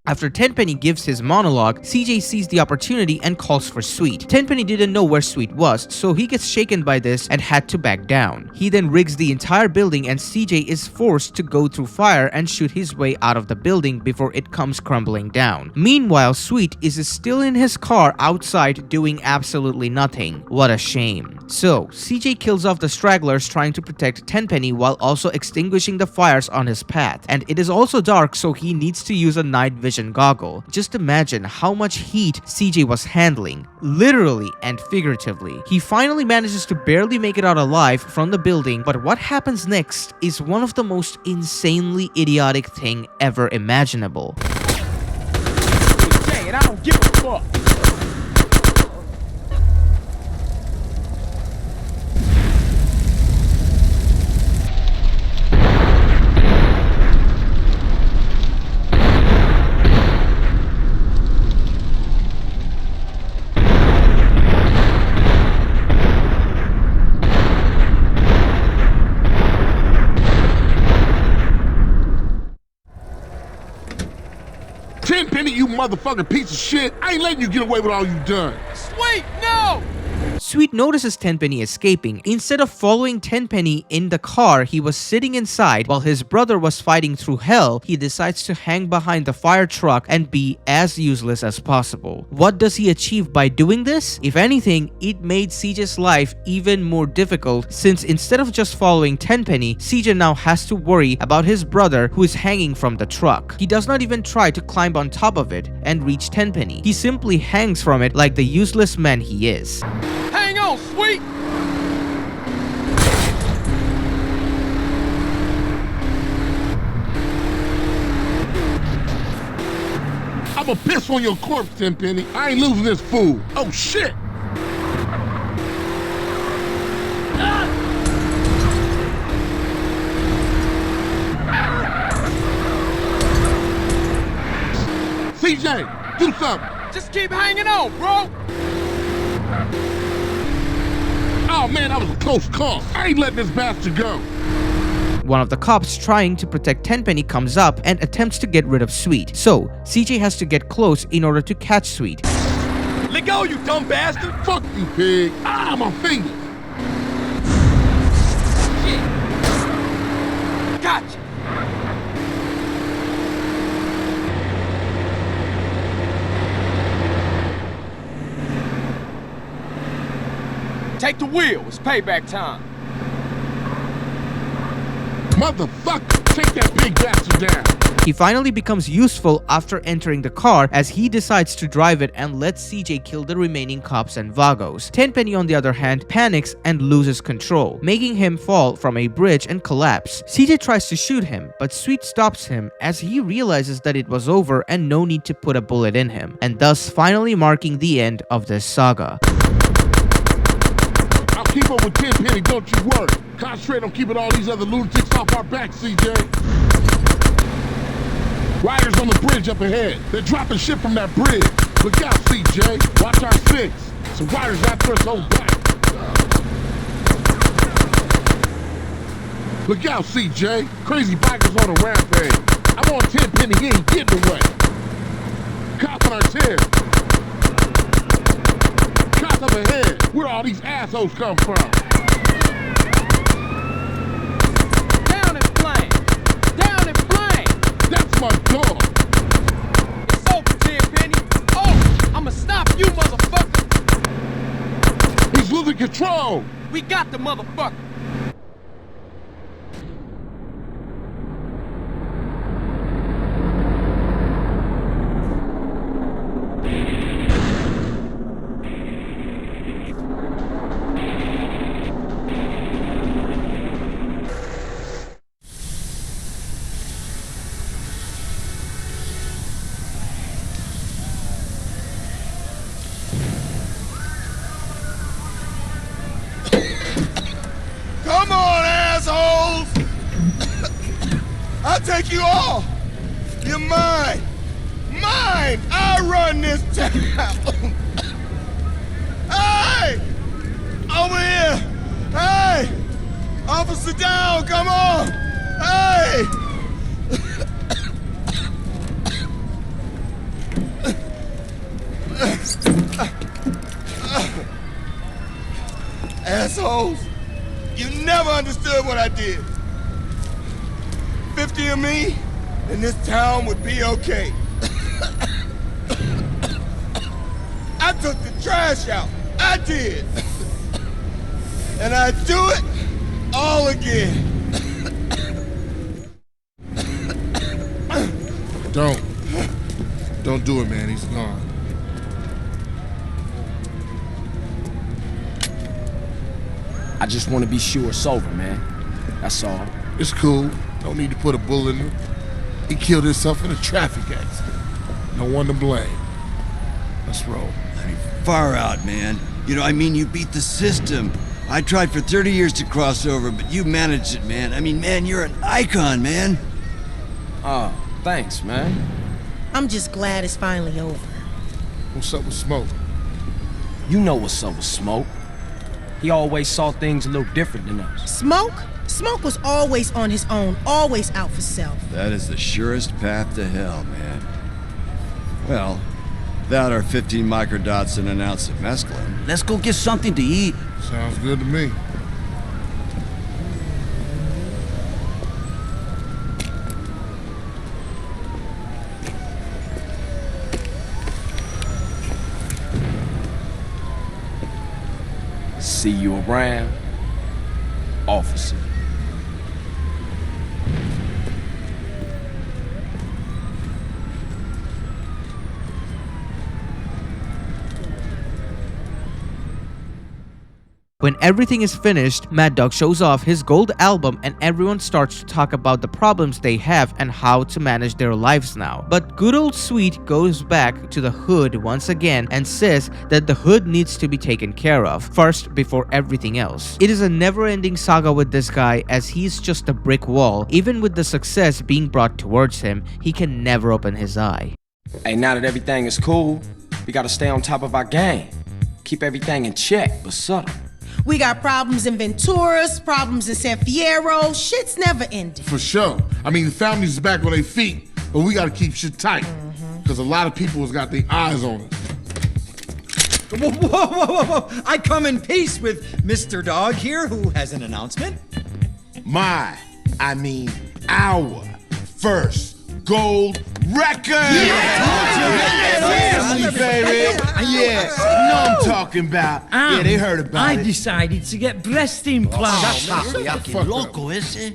After Tenpenny gives his monologue, CJ sees the opportunity and calls for Sweet. Tenpenny didn't know where Sweet was, so he gets shaken by this and had to back down. He then rigs the entire building and CJ is forced to go through fire and shoot his way out of the building before it comes crumbling down. Meanwhile, Sweet is still in his car outside doing absolutely nothing. What a shame. So, CJ kills off the stragglers trying to protect Tenpenny while also extinguishing the fires on his path. And it is also dark, so he needs to use a night vision goggle. Just imagine how much heat CJ was handling, literally and figuratively. He finally manages to barely make it out alive from the building, but what happens next is one of the most insanely idiotic thing ever imaginable. Dang it, I don't give a fuck. Tenpenny, you motherfucking piece of shit. I ain't letting you get away with all you done. Sweet, no! Sweet notices Tenpenny escaping. Instead of following Tenpenny in the car he was sitting inside while his brother was fighting through hell, he decides to hang behind the fire truck and be as useless as possible. What does he achieve by doing this? If anything, it made CJ's life even more difficult, since instead of just following Tenpenny, CJ now has to worry about his brother who is hanging from the truck. He does not even try to climb on top of it and reach Tenpenny. He simply hangs from it like the useless man he is. Hang on, Sweet! I'ma piss on your corpse, Tenpenny. I ain't losing this fool. Oh, shit! CJ, do something. Just keep hanging on, bro! Oh man, that was a close call. I ain't letting this bastard go. One of the cops trying to protect Tenpenny comes up and attempts to get rid of Sweet. So, CJ has to get close in order to catch Sweet. Let go, you dumb bastard! Fuck you, pig! Ah, my fingers! Shit. Gotcha! Take the wheel, it's payback time. Motherfucker, take that big bastard down. He finally becomes useful after entering the car as he decides to drive it and lets CJ kill the remaining cops and vagos. Tenpenny on the other hand panics and loses control, making him fall from a bridge and collapse. CJ tries to shoot him, but Sweet stops him as he realizes that it was over and no need to put a bullet in him, and thus finally marking the end of this saga. Keep up with Tenpenny, don't you worry. Concentrate on keeping all these other lunatics off our backs, CJ. Ryder's on the bridge up ahead. They're dropping shit from that bridge. Look out, CJ. Watch our six. Some Ryder's after us, hold back. Look out, CJ. Crazy bikers on a rampage. I'm on Tenpenny, he ain't getting away. Cops on our tail. Cops up ahead. Where all these assholes come from? Down in flame! Down in flame! That's my dog. It's over, Tenpenny. Oh, I'ma stop you, motherfucker. He's losing control. We got the motherfucker. Come on, assholes! I'll take you all! You're mine! Mine! I run this town! Hey! Over here! Hey! Officer down, come on! Hey! Assholes! You never understood what I did. 50 of me, and this town would be okay. I took the trash out. I did. And I do it all again. Don't do it, man. He's gone. I just want to be sure it's over, man. That's all. It's cool. Don't need to put a bullet in him. He killed himself in a traffic accident. No one to blame. Let's roll. I mean, far out, man. You know, I mean, you beat the system. I tried for 30 years to cross over, but you managed it, man. I mean, man, you're an icon, man. Oh, thanks, man. I'm just glad it's finally over. What's up with Smoke? You know what's up with Smoke. He always saw things a little different than us. Smoke? Smoke was always on his own, always out for self. That is the surest path to hell, man. Well, without our 15 microdots and an ounce of mescaline. Let's go get something to eat. Sounds good to me. See you around, officer. When everything is finished, Mad Dog shows off his gold album and everyone starts to talk about the problems they have and how to manage their lives now. But good old Sweet goes back to the hood once again and says that the hood needs to be taken care of first before everything else. It is a never-ending saga with this guy as he's just a brick wall. Even with the success being brought towards him, he can never open his eye. Hey, now that everything is cool, we gotta stay on top of our game. Keep everything in check, but subtle. We got problems in Venturas, problems in San Fierro. Shit's never ending. For sure. I mean, the family's back on their feet, but we gotta keep shit tight. Because a lot of people has got their eyes on us. Whoa, whoa, whoa, whoa, whoa. I come in peace with Mr. Dogg here, who has an announcement. Our first gold record! Family, baby! Yes, you know what I'm talking about. Yeah, they heard about I it. decided to get breast implants. Loco, ese.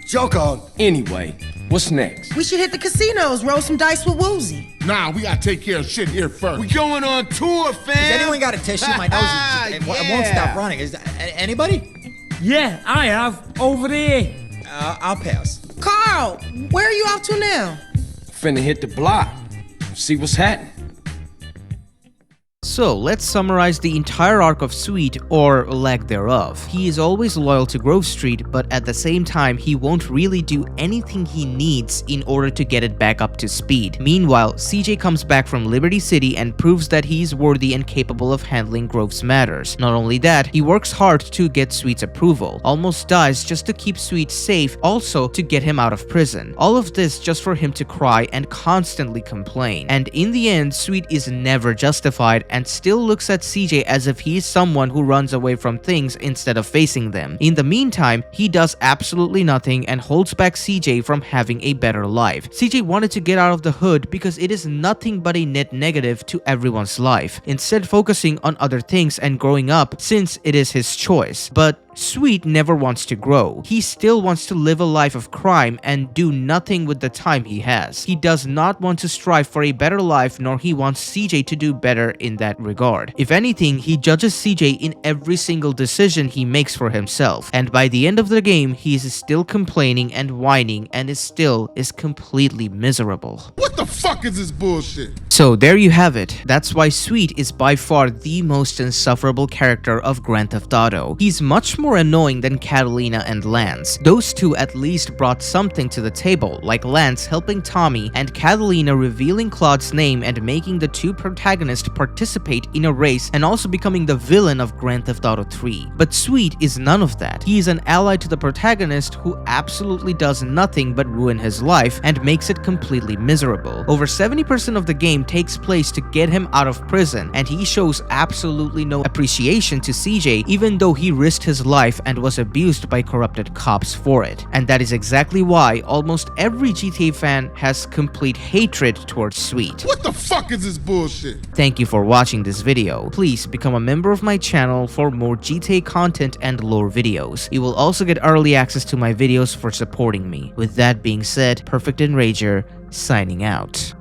Joke on. Anyway, what's next? We should hit the casinos, roll some dice with Woozy. Nah, we gotta take care of shit here first. We going on tour, fam. Has anyone got a tissue? My nose is it won't stop running. Is anybody? Yeah, I have. Over there. I'll pass. Carl, where are you off to now? Finna hit the block. See what's happening. So let's summarize the entire arc of Sweet, or lack thereof. He is always loyal to Grove Street, but at the same time he won't really do anything he needs in order to get it back up to speed. Meanwhile, CJ comes back from Liberty City and proves that he is worthy and capable of handling Grove's matters. Not only that, he works hard to get Sweet's approval, almost dies just to keep Sweet safe, also to get him out of prison. All of this just for him to cry and constantly complain. And in the end, Sweet is never justified and still looks at CJ as if he is someone who runs away from things instead of facing them. In the meantime, he does absolutely nothing and holds back CJ from having a better life. CJ wanted to get out of the hood because it is nothing but a net negative to everyone's life, instead focusing on other things and growing up since it is his choice. But Sweet never wants to grow. He still wants to live a life of crime and do nothing with the time he has. He does not want to strive for a better life, nor he wants CJ to do better in that regard. If anything, he judges CJ in every single decision he makes for himself. And by the end of the game, he is still complaining and whining and is completely miserable. What the fuck is this bullshit? So there you have it. That's why Sweet is by far the most insufferable character of Grand Theft Auto. He's much more annoying than Catalina and Lance. Those two at least brought something to the table, like Lance helping Tommy and Catalina revealing Claude's name and making the two protagonists participate in a race and also becoming the villain of Grand Theft Auto 3. But Sweet is none of that. He is an ally to the protagonist who absolutely does nothing but ruin his life and makes it completely miserable. Over 70% of the game takes place to get him out of prison, and he shows absolutely no appreciation to CJ even though he risked his life and was abused by corrupted cops for it. And that is exactly why almost every GTA fan has complete hatred towards Sweet. What the fuck is this bullshit? Thank you for watching this video. Please become a member of my channel for more GTA content and lore videos. You will also get early access to my videos for supporting me. With that being said, Perfect Enrager signing out.